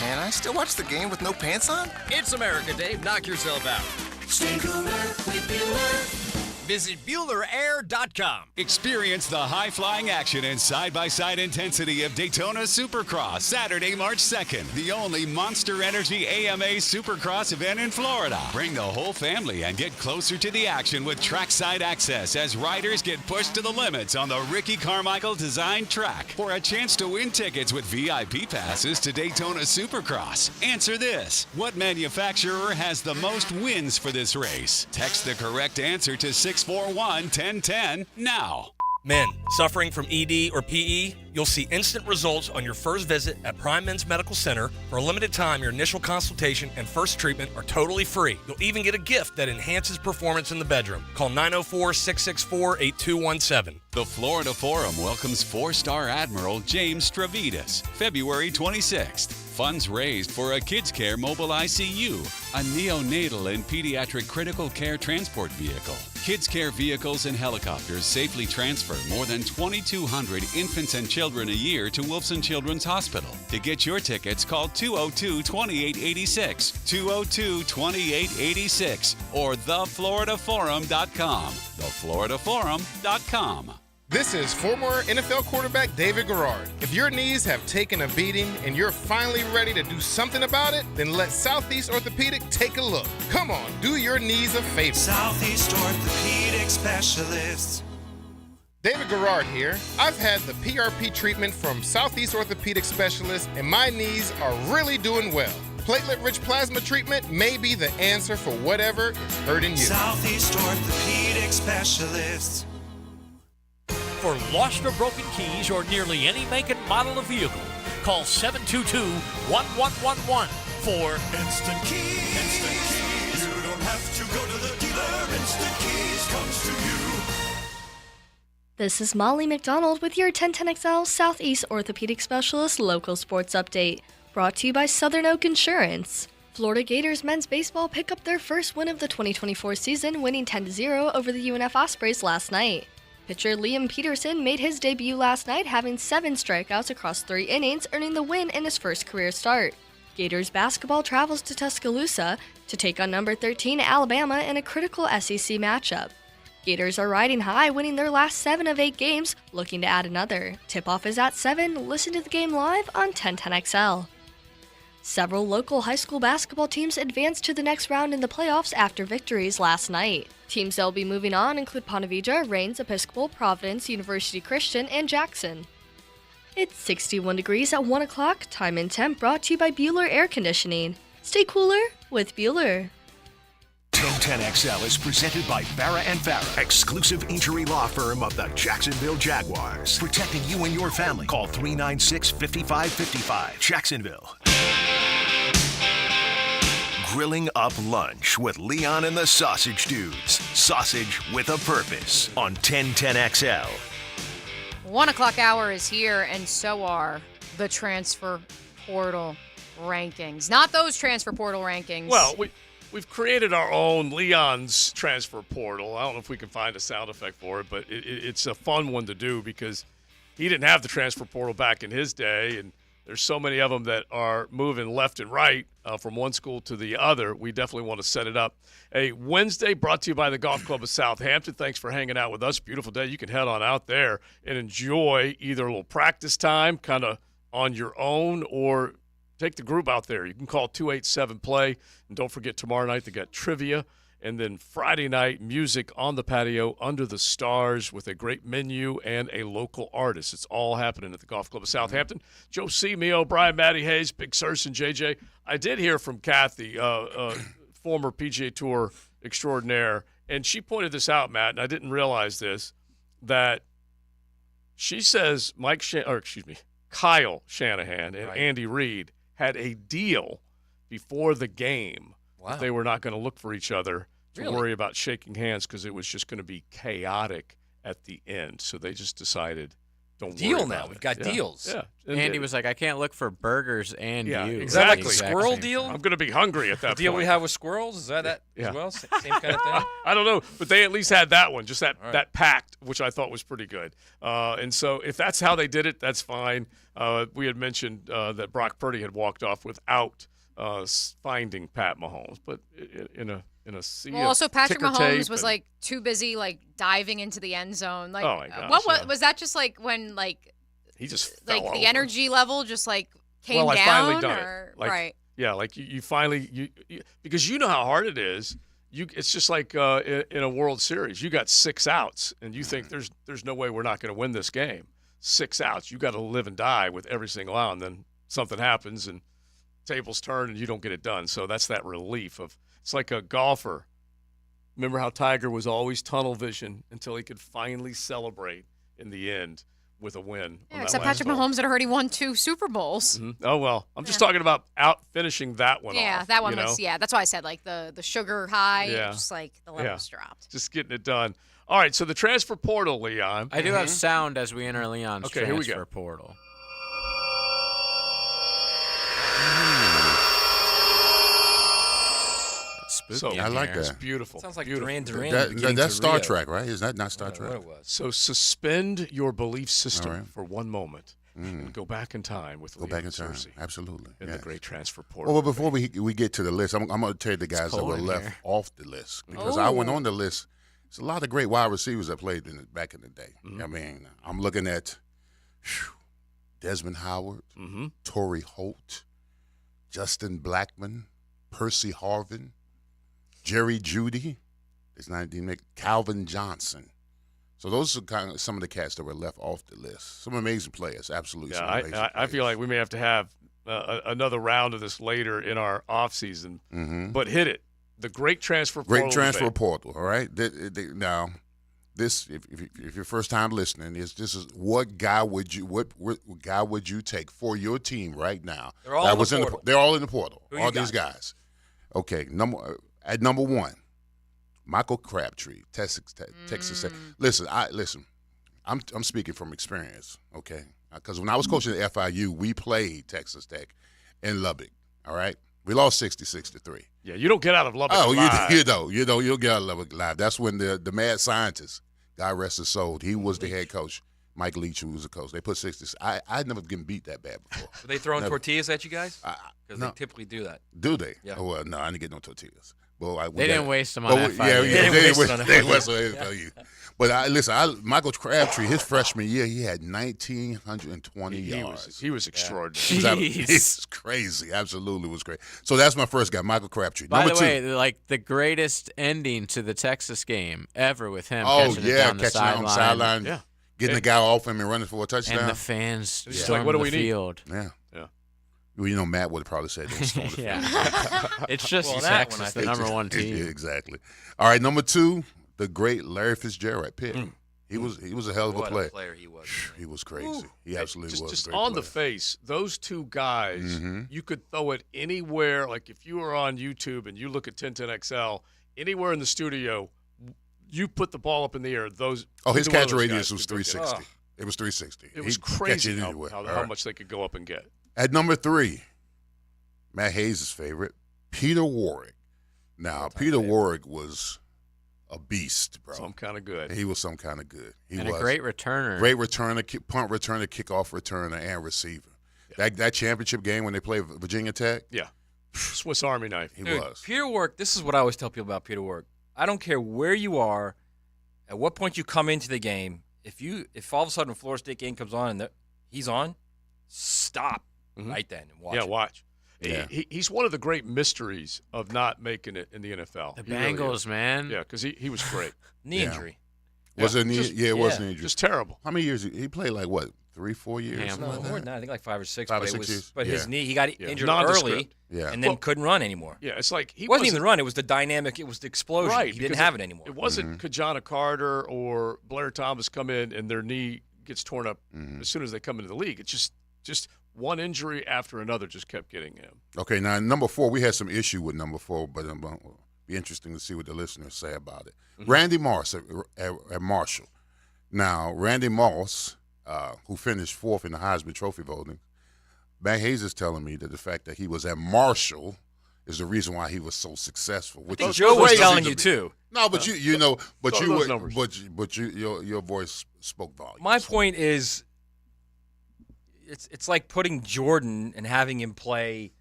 [SPEAKER 12] Can I still watch the game with no pants on?
[SPEAKER 10] It's America, Dave. Knock yourself out.
[SPEAKER 9] Stay cooler with Bueller.
[SPEAKER 10] Visit BuellerAir.com.
[SPEAKER 26] Experience the high-flying action and side-by-side intensity of Daytona Supercross, Saturday, March 2nd. The only Monster Energy AMA Supercross event in Florida. Bring the whole family and get closer to the action with trackside access as riders get pushed to the limits on the Ricky Carmichael designed track. For a chance to win tickets with VIP passes to Daytona Supercross. Answer this. What manufacturer has the most wins for this race? Text the correct answer to 641-1010 now.
[SPEAKER 27] Men suffering from ED or PE, you'll see instant results on your first visit at Prime Men's Medical Center. For a limited time, your initial consultation and first treatment are totally free. You'll even get a gift that enhances performance in the bedroom. Call 904-664-8217.
[SPEAKER 26] The Florida Forum welcomes 4-star Admiral James Stavridis, February 26th. Funds raised for a Kids Care Mobile ICU, a neonatal and pediatric critical care transport vehicle. Kids Care vehicles and helicopters safely transfer more than 2,200 infants and children a year to Wolfson Children's Hospital. To get your tickets, call 202-2886, 202-2886, or thefloridaforum.com. Thefloridaforum.com.
[SPEAKER 28] This is former NFL quarterback David Garrard. If your knees have taken a beating and you're finally ready to do something about it, then let Southeast Orthopedic take a look. Come on, do your knees a favor.
[SPEAKER 11] Southeast Orthopedic Specialists.
[SPEAKER 28] David Garrard here. I've had the PRP treatment from Southeast Orthopedic Specialists, and my knees are really doing well. Platelet-rich plasma treatment may be the answer for whatever is hurting you.
[SPEAKER 11] Southeast Orthopedic Specialists.
[SPEAKER 29] For lost or broken keys or nearly any make and model of vehicle, call 722-1111 for
[SPEAKER 11] Instant Keys. Instant Keys. You don't have to go to the dealer. Instant Keys comes to you.
[SPEAKER 30] This is Molly McDonald with your 1010XL Southeast Orthopedic Specialist Local Sports Update, brought to you by Southern Oak Insurance. Florida Gators men's baseball pick up their first win of the 2024 season, winning 10-0 over the UNF Ospreys last night. Pitcher Liam Peterson made his debut last night, having 7 strikeouts across 3 innings, earning the win in his first career start. Gators basketball travels to Tuscaloosa to take on number 13 Alabama in a critical SEC matchup. Gators are riding high, winning their last 7 of 8 games, looking to add another. Tip-off is at 7. Listen to the game live on 1010XL. Several local high school basketball teams advanced to the next round in the playoffs after victories last night. Teams that will be moving on include Ponte Vedra, Rains, Episcopal, Providence, University Christian, and Jackson. It's 61 degrees at 1 o'clock. Time and temp brought to you by Bueller Air Conditioning. Stay cooler with Bueller.
[SPEAKER 1] 1010XL is presented by Farah & Farah, exclusive injury law firm of the Jacksonville Jaguars. Protecting you and your family. Call 396-5555. Jacksonville. Grilling Up Lunch with Leon and the Sausage Dudes. Sausage with a purpose on 1010XL.
[SPEAKER 3] 1 o'clock hour is here, and so are the transfer portal rankings. Not those transfer portal rankings.
[SPEAKER 2] Well, we've created our own Leon's transfer portal. I don't know if we can find a sound effect for it, but it's a fun one to do because he didn't have the transfer portal back in his day, and there's so many of them that are moving left and right from one school to the other. We definitely want to set it up. A Wednesday brought to you by the Golf Club of Southampton. Thanks for hanging out with us. Beautiful day. You can head on out there and enjoy either a little practice time kind of on your own or take the group out there. You can call 287-PLAY. And don't forget, tomorrow night they got trivia. And then Friday night, music on the patio under the stars with a great menu and a local artist. It's all happening at the Golf Club of Southampton. Joe C., me, O'Brien, Matty Hayes, Big Searcy, and JJ. I did hear from Kathy, former PGA Tour extraordinaire, and she pointed this out, Matt, and I didn't realize this, that she says Kyle Shanahan and Andy Reid had a deal before the game. Wow. They were not going to look for each other to worry about shaking hands because it was just going to be chaotic at the end. So they just decided, don't worry about it.
[SPEAKER 4] We've got deals.
[SPEAKER 2] Yeah.
[SPEAKER 5] Andy was like, I can't look for burgers and you.
[SPEAKER 2] Exactly.
[SPEAKER 4] Squirrel deal?
[SPEAKER 2] I'm going to be hungry at that point.
[SPEAKER 4] The deal we have with squirrels? Is that as well? Same kind of thing?
[SPEAKER 2] I don't know, but they at least had that one, just that pact, which I thought was pretty good. And so if that's how they did it, that's fine. We had mentioned that Brock Purdy had walked off without finding Pat Mahomes, but in a sea
[SPEAKER 3] well, also Patrick
[SPEAKER 2] ticker
[SPEAKER 3] Mahomes
[SPEAKER 2] tape
[SPEAKER 3] was like too busy like diving into the end zone. Like,
[SPEAKER 2] oh my gosh,
[SPEAKER 3] what was that? Just like when like
[SPEAKER 2] he just
[SPEAKER 3] like
[SPEAKER 2] fell
[SPEAKER 3] the
[SPEAKER 2] over.
[SPEAKER 3] energy level just like came
[SPEAKER 2] well,
[SPEAKER 3] down.
[SPEAKER 2] I finally done
[SPEAKER 3] or,
[SPEAKER 2] it. Like,
[SPEAKER 3] right.
[SPEAKER 2] Yeah, like you finally because you know how hard it is. It's just like in a World Series, you got 6 outs, and you think there's no way we're not going to win this game. 6 outs, you got to live and die with every single out, and then something happens and tables turn and you don't get it done. So that's that relief of it's like a golfer. Remember how Tiger was always tunnel vision until he could finally celebrate in the end with a win.
[SPEAKER 3] Yeah, except Patrick Mahomes had already won 2 Super Bowls.
[SPEAKER 2] Mm-hmm. Oh well, I'm just talking about finishing that one.
[SPEAKER 3] Yeah,
[SPEAKER 2] off,
[SPEAKER 3] that one was. Yeah, that's why I said like the sugar high.
[SPEAKER 2] Yeah.
[SPEAKER 3] Just like the levels dropped.
[SPEAKER 2] Just getting it done. All right, so the transfer portal, Leon.
[SPEAKER 5] I do have sound as we enter Leon's
[SPEAKER 2] here we
[SPEAKER 5] transfer
[SPEAKER 2] go.
[SPEAKER 5] portal.
[SPEAKER 2] So
[SPEAKER 6] I like that.
[SPEAKER 2] It's beautiful.
[SPEAKER 4] Sounds like
[SPEAKER 2] beautiful.
[SPEAKER 4] Duran.
[SPEAKER 6] That's Star Trek, right? Is that not Star Trek?
[SPEAKER 4] What it was.
[SPEAKER 2] So suspend your belief system for one moment and go back in time with Leon Searcy.
[SPEAKER 6] Absolutely.
[SPEAKER 2] In the great transfer portal.
[SPEAKER 6] Well, before we get to the list, I'm going to tell you the guys that were left off the list because I went on the list. There's a lot of great wide receivers that played back in the day.
[SPEAKER 2] Mm-hmm.
[SPEAKER 6] I mean, I'm looking at Desmond Howard, Torrey Holt, Justin Blackmon, Percy Harvin, Jerry Jeudy, Calvin Johnson. So those are some of the cats that were left off the list. Some amazing players, absolutely.
[SPEAKER 2] Yeah, I feel like we may have to have another round of this later in our offseason. But hit it. The great transfer portal.
[SPEAKER 6] Great transfer portal, all right? Now, this, if you're first time listening, this is what guy would you take for your team right now?
[SPEAKER 4] They're all in the portal.
[SPEAKER 6] They're all in the portal.
[SPEAKER 4] Who
[SPEAKER 6] all
[SPEAKER 4] you
[SPEAKER 6] these
[SPEAKER 4] got?
[SPEAKER 6] guys. Okay, at number 1, Michael Crabtree, Texas Tech. Listen. I'm speaking from experience, okay? Because when I was coaching at FIU, we played Texas Tech in Lubbock. All right, we lost 66-3.
[SPEAKER 2] Yeah, you don't get out of Lubbock.
[SPEAKER 6] Oh,
[SPEAKER 2] alive.
[SPEAKER 6] you'll get out of Lubbock live. That's when the mad scientist, God rest his soul, he was the head coach. Mike Leach, who was the coach. They put 60. I'd never been beat that bad before.
[SPEAKER 4] Were they throwing tortillas at you guys? Because
[SPEAKER 6] no.
[SPEAKER 4] they typically do that.
[SPEAKER 6] Do they?
[SPEAKER 4] Yeah.
[SPEAKER 6] Oh, well, no, I didn't get no tortillas. Well,
[SPEAKER 5] they didn't waste them on FIU.
[SPEAKER 6] Yeah,
[SPEAKER 4] they didn't waste on
[SPEAKER 6] FIU. But Michael Crabtree, his freshman year, he had 1,920 yards.
[SPEAKER 2] He was extraordinary.
[SPEAKER 6] It's crazy. Absolutely was great. So that's my first guy, Michael Crabtree.
[SPEAKER 5] By
[SPEAKER 6] Number
[SPEAKER 5] the
[SPEAKER 6] 2.
[SPEAKER 5] way, like the greatest ending to the Texas game ever with him
[SPEAKER 6] catching
[SPEAKER 5] it down the sideline.
[SPEAKER 6] Yeah. Getting the guy off him and running for a touchdown.
[SPEAKER 5] And the fans stormed
[SPEAKER 2] what do we
[SPEAKER 5] the field.
[SPEAKER 6] Yeah. Well, you know, Matt would have probably said they stormed the field.
[SPEAKER 5] It's just Texas, the number 1 team.
[SPEAKER 6] Exactly. All right, number 2, the great Larry Fitzgerald at Pitt. He was a hell of a
[SPEAKER 4] What
[SPEAKER 6] player.
[SPEAKER 4] a player he was.
[SPEAKER 6] He was crazy. He absolutely was.
[SPEAKER 2] Just
[SPEAKER 6] a great
[SPEAKER 2] on
[SPEAKER 6] player.
[SPEAKER 2] the face, those two guys, you could throw it anywhere. Like if you were on YouTube and you look at 1010XL, anywhere in the studio, you put the ball up in the air.
[SPEAKER 6] His catch radius was 360. It was 360.
[SPEAKER 2] It was
[SPEAKER 6] He'd
[SPEAKER 2] crazy
[SPEAKER 6] catch it anywhere.
[SPEAKER 2] how much they could go up and get.
[SPEAKER 6] At number 3, Matt Hayes' favorite, Peter Warrick. Now, Peter Warrick was a beast, bro.
[SPEAKER 2] Some kind of good.
[SPEAKER 6] He was some kind of good. He
[SPEAKER 5] and
[SPEAKER 6] was
[SPEAKER 5] a great returner.
[SPEAKER 6] Great returner, punt returner, kickoff returner, and receiver. Yeah. That championship game when they played Virginia Tech?
[SPEAKER 2] Yeah. Swiss Army knife.
[SPEAKER 6] He was.
[SPEAKER 4] Peter Warrick, this is what I always tell people about Peter Warrick. I don't care where you are, at what point you come into the game, if all of a sudden a Florida State game comes on and he's on, stop right then and watch.
[SPEAKER 2] Yeah,
[SPEAKER 4] it.
[SPEAKER 2] watch.
[SPEAKER 6] Yeah.
[SPEAKER 2] He's one of the great mysteries of not making it in the NFL.
[SPEAKER 5] The Bengals, man.
[SPEAKER 2] Yeah, because he was great.
[SPEAKER 4] Knee injury.
[SPEAKER 6] Was it knee? Yeah, it was knee injury.
[SPEAKER 2] Just terrible.
[SPEAKER 6] How many years? He played like what? 3-4 years?
[SPEAKER 4] No, more than that. I think like 5 or 6.
[SPEAKER 6] 5 or
[SPEAKER 4] but
[SPEAKER 6] 6 years.
[SPEAKER 4] But his knee, he got injured
[SPEAKER 2] Nondescript.
[SPEAKER 4] early and then couldn't run anymore.
[SPEAKER 2] Yeah, it's like
[SPEAKER 4] he wasn't even the run. It was the dynamic. It was the explosion.
[SPEAKER 2] Right,
[SPEAKER 4] he didn't have it anymore.
[SPEAKER 2] It wasn't Kajana Carter or Blair Thomas come in and their knee gets torn up as soon as they come into the league. It's just one injury after another just kept getting him.
[SPEAKER 6] Okay, now number 4, we had some issue with number 4, but it'll be interesting to see what the listeners say about it. Randy Moss at Marshall. Now, Randy Moss, who finished 4th in the Heisman Trophy voting, Matt Hayes is telling me that the fact that he was at Marshall is the reason why he was so successful. Which is
[SPEAKER 4] Joe was
[SPEAKER 6] crazy
[SPEAKER 4] telling
[SPEAKER 6] to
[SPEAKER 4] you
[SPEAKER 6] me.
[SPEAKER 4] too.
[SPEAKER 6] No, but
[SPEAKER 2] those
[SPEAKER 6] your voice spoke volumes.
[SPEAKER 4] My point is, it's like putting Jordan and having him play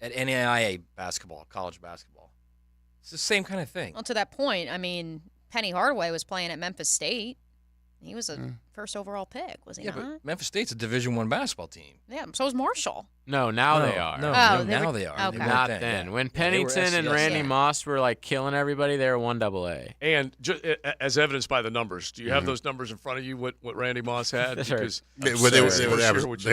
[SPEAKER 4] at NAIA basketball, college basketball. It's the same kind of thing.
[SPEAKER 3] Well, to that point, I mean, Penny Hardaway was playing at Memphis State. He was a first overall pick, was he not?
[SPEAKER 4] But Memphis State's a Division I basketball team.
[SPEAKER 3] Yeah, so is Marshall.
[SPEAKER 5] No, now they are.
[SPEAKER 4] No,
[SPEAKER 3] Oh,
[SPEAKER 4] now they are.
[SPEAKER 3] okay.
[SPEAKER 4] They weren't
[SPEAKER 5] Not
[SPEAKER 4] then.
[SPEAKER 5] then.
[SPEAKER 4] Yeah.
[SPEAKER 5] When
[SPEAKER 4] Yeah, they were
[SPEAKER 5] Pennington and
[SPEAKER 4] SCS.
[SPEAKER 5] Randy
[SPEAKER 3] Yeah.
[SPEAKER 5] Moss were like killing everybody, they were 1AA.
[SPEAKER 2] And as evidenced by the numbers, do you have those numbers in front of you? What Randy Moss had?
[SPEAKER 5] Sure.
[SPEAKER 2] Because
[SPEAKER 6] They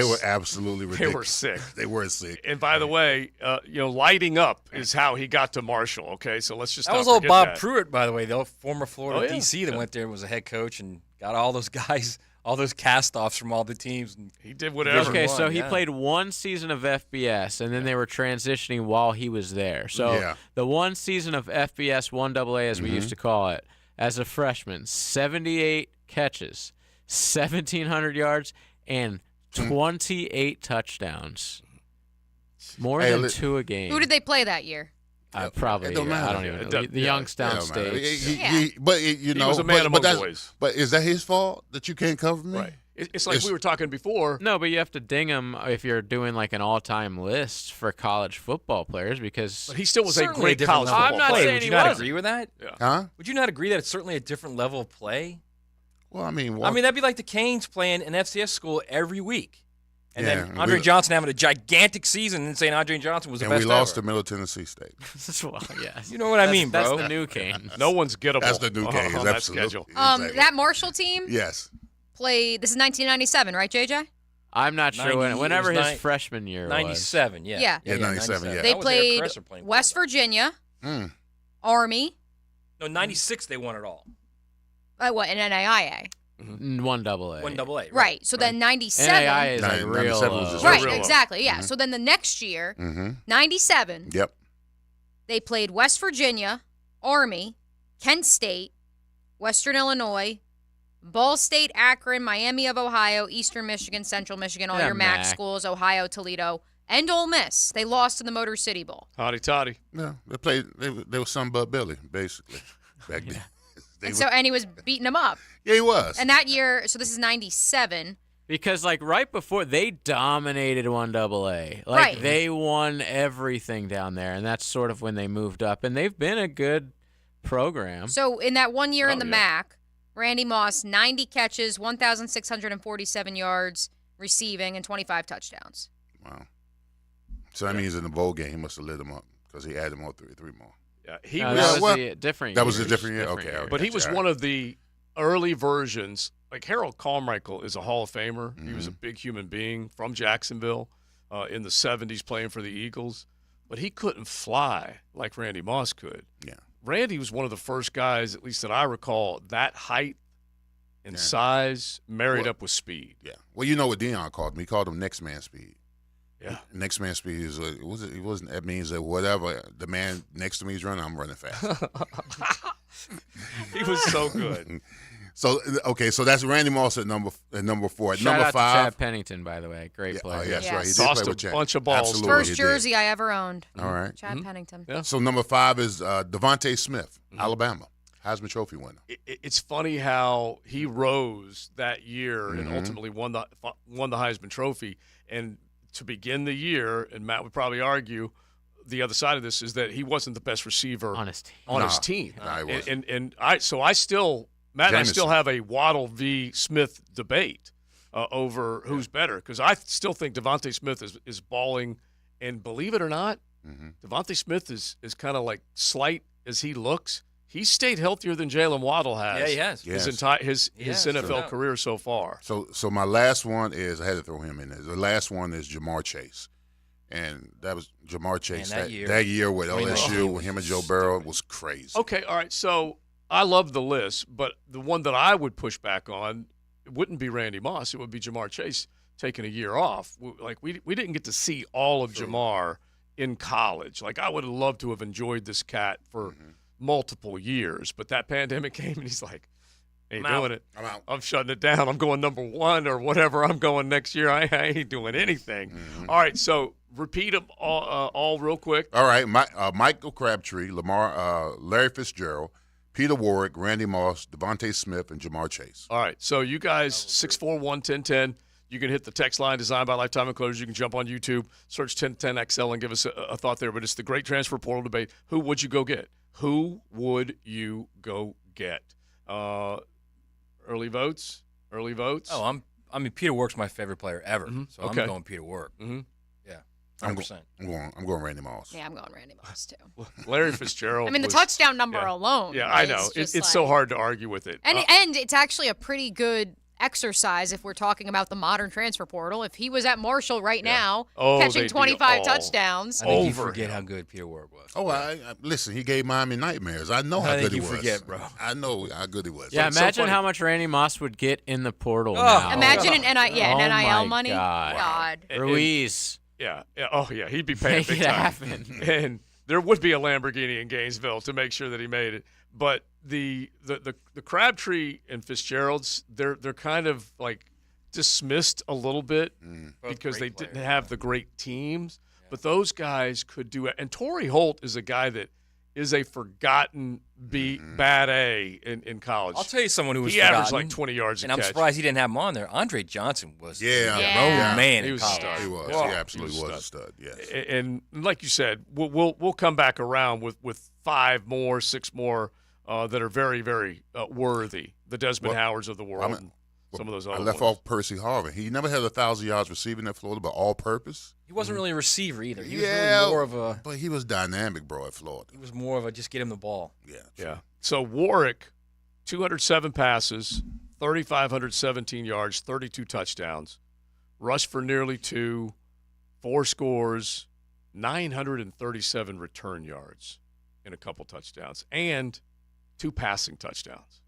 [SPEAKER 6] were absolutely ridiculous.
[SPEAKER 2] They were sick.
[SPEAKER 6] They were sick.
[SPEAKER 2] And by the way, lighting up is how he got to Marshall. Okay, so let's just
[SPEAKER 4] That
[SPEAKER 2] not
[SPEAKER 4] was old
[SPEAKER 2] forget
[SPEAKER 4] Bob
[SPEAKER 2] that.
[SPEAKER 4] Pruitt, by the way, the former Florida
[SPEAKER 2] Oh, yeah.
[SPEAKER 4] DC that went there and was a head coach and got all those guys, all those cast-offs from all the teams. And
[SPEAKER 2] He did whatever.
[SPEAKER 5] Okay,
[SPEAKER 4] won,
[SPEAKER 5] so he
[SPEAKER 4] yeah.
[SPEAKER 5] played one season of FBS, and then they were transitioning while he was there. So the one season of FBS 1AA, as we used to call it, as a freshman, 78 catches, 1,700 yards, and 28 touchdowns. More than 2 a game.
[SPEAKER 3] Who did they play that year?
[SPEAKER 5] Probably.
[SPEAKER 6] It don't matter.
[SPEAKER 5] I don't even know. The Youngstown State.
[SPEAKER 2] He was a man among boys.
[SPEAKER 6] But is that his fault that you can't cover me?
[SPEAKER 2] Right. It's like we were talking before.
[SPEAKER 5] No, but you have to ding him if you're doing like an all-time list for college football players because
[SPEAKER 2] But he still was
[SPEAKER 4] Certainly
[SPEAKER 2] a great
[SPEAKER 4] different
[SPEAKER 2] college
[SPEAKER 4] level
[SPEAKER 2] football
[SPEAKER 5] I'm not
[SPEAKER 2] player.
[SPEAKER 5] saying
[SPEAKER 4] Would
[SPEAKER 5] he
[SPEAKER 4] you not
[SPEAKER 5] wasn't.
[SPEAKER 4] agree with that?
[SPEAKER 2] Yeah.
[SPEAKER 6] Huh?
[SPEAKER 4] Would you not agree that it's certainly a different level of play?
[SPEAKER 6] Well, I mean,
[SPEAKER 4] that'd be like the Canes playing an FCS school every week. And
[SPEAKER 6] Yeah,
[SPEAKER 4] then
[SPEAKER 6] and
[SPEAKER 4] Andre
[SPEAKER 6] we-
[SPEAKER 4] Johnson having a gigantic season and saying Andre Johnson was the
[SPEAKER 6] and
[SPEAKER 4] best
[SPEAKER 6] we lost
[SPEAKER 4] ever.
[SPEAKER 6] to Middle Tennessee State.
[SPEAKER 5] well, yes.
[SPEAKER 4] You know what I mean, bro?
[SPEAKER 5] That's the new Canes.
[SPEAKER 2] No one's gettable.
[SPEAKER 6] That's the new Canes,
[SPEAKER 2] on that
[SPEAKER 6] absolutely.
[SPEAKER 2] schedule.
[SPEAKER 6] Exactly.
[SPEAKER 3] That Marshall team
[SPEAKER 6] Yes.
[SPEAKER 3] played. This is 1997, right, JJ?
[SPEAKER 5] I'm not sure
[SPEAKER 4] 90
[SPEAKER 5] whenever
[SPEAKER 4] it was
[SPEAKER 5] his freshman year
[SPEAKER 4] 97, yeah.
[SPEAKER 3] Yeah.
[SPEAKER 6] Yeah, 97, yeah.
[SPEAKER 3] They
[SPEAKER 4] That was Eric
[SPEAKER 3] played
[SPEAKER 4] Kresser playing
[SPEAKER 3] West
[SPEAKER 4] quarterback.
[SPEAKER 3] Virginia,
[SPEAKER 6] Mm.
[SPEAKER 3] Army.
[SPEAKER 4] No, 96 they won it all.
[SPEAKER 3] What in NAIA?
[SPEAKER 5] 1AA.
[SPEAKER 4] 1AA.
[SPEAKER 3] Right. So then 97.
[SPEAKER 5] NAIA is like
[SPEAKER 6] 97
[SPEAKER 5] real
[SPEAKER 6] was
[SPEAKER 5] low.
[SPEAKER 6] just
[SPEAKER 3] Right.
[SPEAKER 2] real low.
[SPEAKER 3] Exactly. Yeah. So then the next year,
[SPEAKER 6] Mm-hmm.
[SPEAKER 3] 97.
[SPEAKER 6] Yep.
[SPEAKER 3] They played West Virginia, Army, Kent State, Western Illinois, Ball State, Akron, Miami of Ohio, Eastern Michigan, Central Michigan, all
[SPEAKER 5] Yeah,
[SPEAKER 3] your MAC
[SPEAKER 5] Mac.
[SPEAKER 3] schools, Ohio, Toledo, and Ole Miss. They lost in the Motor City Bowl.
[SPEAKER 2] Hotty toddy.
[SPEAKER 6] Yeah, they played. They were some but Billy, basically, back then.
[SPEAKER 3] And he was beating them up.
[SPEAKER 6] Yeah, he was.
[SPEAKER 3] And that year, so this is 97.
[SPEAKER 5] Because like right before they dominated 1AA. Like
[SPEAKER 3] Right.
[SPEAKER 5] they won everything down there, and that's sort of when they moved up, and they've been a good program.
[SPEAKER 3] So in that 1 year in the
[SPEAKER 2] yeah.
[SPEAKER 3] MAC, Randy Moss, 90 catches, 1,647 yards receiving, and 25 touchdowns.
[SPEAKER 6] Wow. So that means in the bowl game he must have lit them up because he added more three more.
[SPEAKER 2] Yeah, he
[SPEAKER 5] No,
[SPEAKER 2] was.
[SPEAKER 5] that was
[SPEAKER 6] well,
[SPEAKER 5] the different.
[SPEAKER 6] that was a
[SPEAKER 5] years,
[SPEAKER 6] different year? Okay,
[SPEAKER 5] years.
[SPEAKER 6] okay.
[SPEAKER 2] But he was
[SPEAKER 6] Gotcha.
[SPEAKER 2] one of the early versions. Like Harold Carmichael is a Hall of Famer. He was a big human being from Jacksonville in the 70s playing for the Eagles. But he couldn't fly like Randy Moss could.
[SPEAKER 6] Yeah.
[SPEAKER 2] Randy was one of the first guys, at least that I recall, that height and size married up with speed.
[SPEAKER 6] Yeah. Well, you know what Dion called him? He called him next man speed.
[SPEAKER 2] Yeah.
[SPEAKER 6] Next man speed is that means that whatever the man next to me is running, I'm running fast.
[SPEAKER 2] He was so good.
[SPEAKER 6] So that's Randy Moss at number 4. At
[SPEAKER 5] Shout
[SPEAKER 6] number
[SPEAKER 5] out
[SPEAKER 6] 5,
[SPEAKER 5] to Chad Pennington, by the way, great player.
[SPEAKER 6] That's right. He did
[SPEAKER 2] Tossed
[SPEAKER 6] play with
[SPEAKER 2] a
[SPEAKER 6] Chad.
[SPEAKER 2] bunch of balls.
[SPEAKER 6] Absolutely,
[SPEAKER 3] First
[SPEAKER 6] he
[SPEAKER 3] jersey
[SPEAKER 6] did.
[SPEAKER 3] I ever owned.
[SPEAKER 6] All right.
[SPEAKER 3] Chad Pennington.
[SPEAKER 2] Yeah.
[SPEAKER 6] So number 5 is Devontae Smith, Alabama, Heisman Trophy winner.
[SPEAKER 2] It's funny how he rose that year and ultimately won the Heisman Trophy. And to begin the year, and Matt would probably argue, the other side of this is that he wasn't the best receiver
[SPEAKER 5] on his team.
[SPEAKER 6] No, he wasn't.
[SPEAKER 2] And I still have a Waddle v. Smith debate over who's better, because I still think Devontae Smith is balling, and believe it or not, Devontae Smith is kind of like slight as he looks. He's stayed healthier than Jalen Waddle has.
[SPEAKER 4] Yeah, he has.
[SPEAKER 2] His NFL career so far.
[SPEAKER 6] So my last one is, I had to throw him in there. The last one is Jamar Chase. And that was Jamar Chase.
[SPEAKER 4] Man,
[SPEAKER 6] that year with LSU, with him and Joe Burrow, was crazy.
[SPEAKER 2] Okay, all right. So I love the list, but the one that I would push back on, it wouldn't be Randy Moss. It would be Jamar Chase taking a year off. We didn't get to see all of Jamar in college. Like, I would have loved to have enjoyed this cat for multiple years, but that pandemic came and he's like, ain't doing it.
[SPEAKER 6] I'm out.
[SPEAKER 2] I'm shutting it down. I'm going number 1 or whatever I'm going next year. I ain't doing anything. All right, so repeat them all real quick.
[SPEAKER 6] All right, Michael Crabtree, Larry Fitzgerald, Peter Warrick, Randy Moss, Devontae Smith, and Jamar Chase.
[SPEAKER 2] All right, so you guys, 641-1010. You can hit the text line designed by Lifetime Enclosures. You can jump on YouTube, search 1010XL, and give us a thought there. But it's the great transfer portal debate. Who would you go get? Who would you go get? Early votes?
[SPEAKER 4] Oh, Peter Work's my favorite player ever. So
[SPEAKER 2] Okay.
[SPEAKER 4] I'm going Peter Work. Yeah, 100%.
[SPEAKER 6] I'm going Randy Moss.
[SPEAKER 3] Yeah, I'm going Randy Moss, too.
[SPEAKER 2] Larry Fitzgerald.
[SPEAKER 3] I mean, the touchdown number alone.
[SPEAKER 2] Yeah, I know. It's so hard to argue with it.
[SPEAKER 3] And it's actually a pretty good exercise if we're talking about the modern transfer portal. If he was at Marshall right now, catching 25 touchdowns.
[SPEAKER 4] I think you forget how good Peter Work was.
[SPEAKER 6] Oh, I listen, he gave Miami nightmares. I know how good he was.
[SPEAKER 4] Forget, bro.
[SPEAKER 6] I know how good he was.
[SPEAKER 5] Yeah, imagine how much Randy Moss would get in the portal now.
[SPEAKER 3] Imagine an NIL money.
[SPEAKER 5] God. Ruiz.
[SPEAKER 2] Yeah. Oh, yeah. He'd be paying
[SPEAKER 5] Make
[SPEAKER 2] big
[SPEAKER 5] it
[SPEAKER 2] time.
[SPEAKER 5] happen.
[SPEAKER 2] And there would be a Lamborghini in Gainesville to make sure that he made it. But the Crabtree and Fitzgerald's, they're kind of like dismissed a little bit because they didn't have the great teams. Yeah. But those guys could do it. And Torrey Holt is a guy that is a forgotten bad A in college.
[SPEAKER 4] I'll tell you someone who was
[SPEAKER 2] forgotten. Averaged like 20 yards a
[SPEAKER 4] catch. And I'm surprised he didn't have him on there. Andre Johnson was man
[SPEAKER 2] he was a stud.
[SPEAKER 6] He was. He absolutely was a stud, yes.
[SPEAKER 2] And like you said, we'll come back around with 5 more, 6 more that are very, very worthy. The Desmond Howards of the world. Some of those other
[SPEAKER 6] I left off Percy Harvin. He never had 1,000 yards receiving at Florida, but all-purpose.
[SPEAKER 4] He wasn't really a receiver either. He was really more of a.
[SPEAKER 6] But he was dynamic, bro, at Florida.
[SPEAKER 4] He was more of a just get him the ball.
[SPEAKER 2] Yeah. So Warwick, 207 passes, 3,517 yards, 32 touchdowns, rushed for nearly 2, 4 scores, 937 return yards, and a couple touchdowns, and 2 passing touchdowns.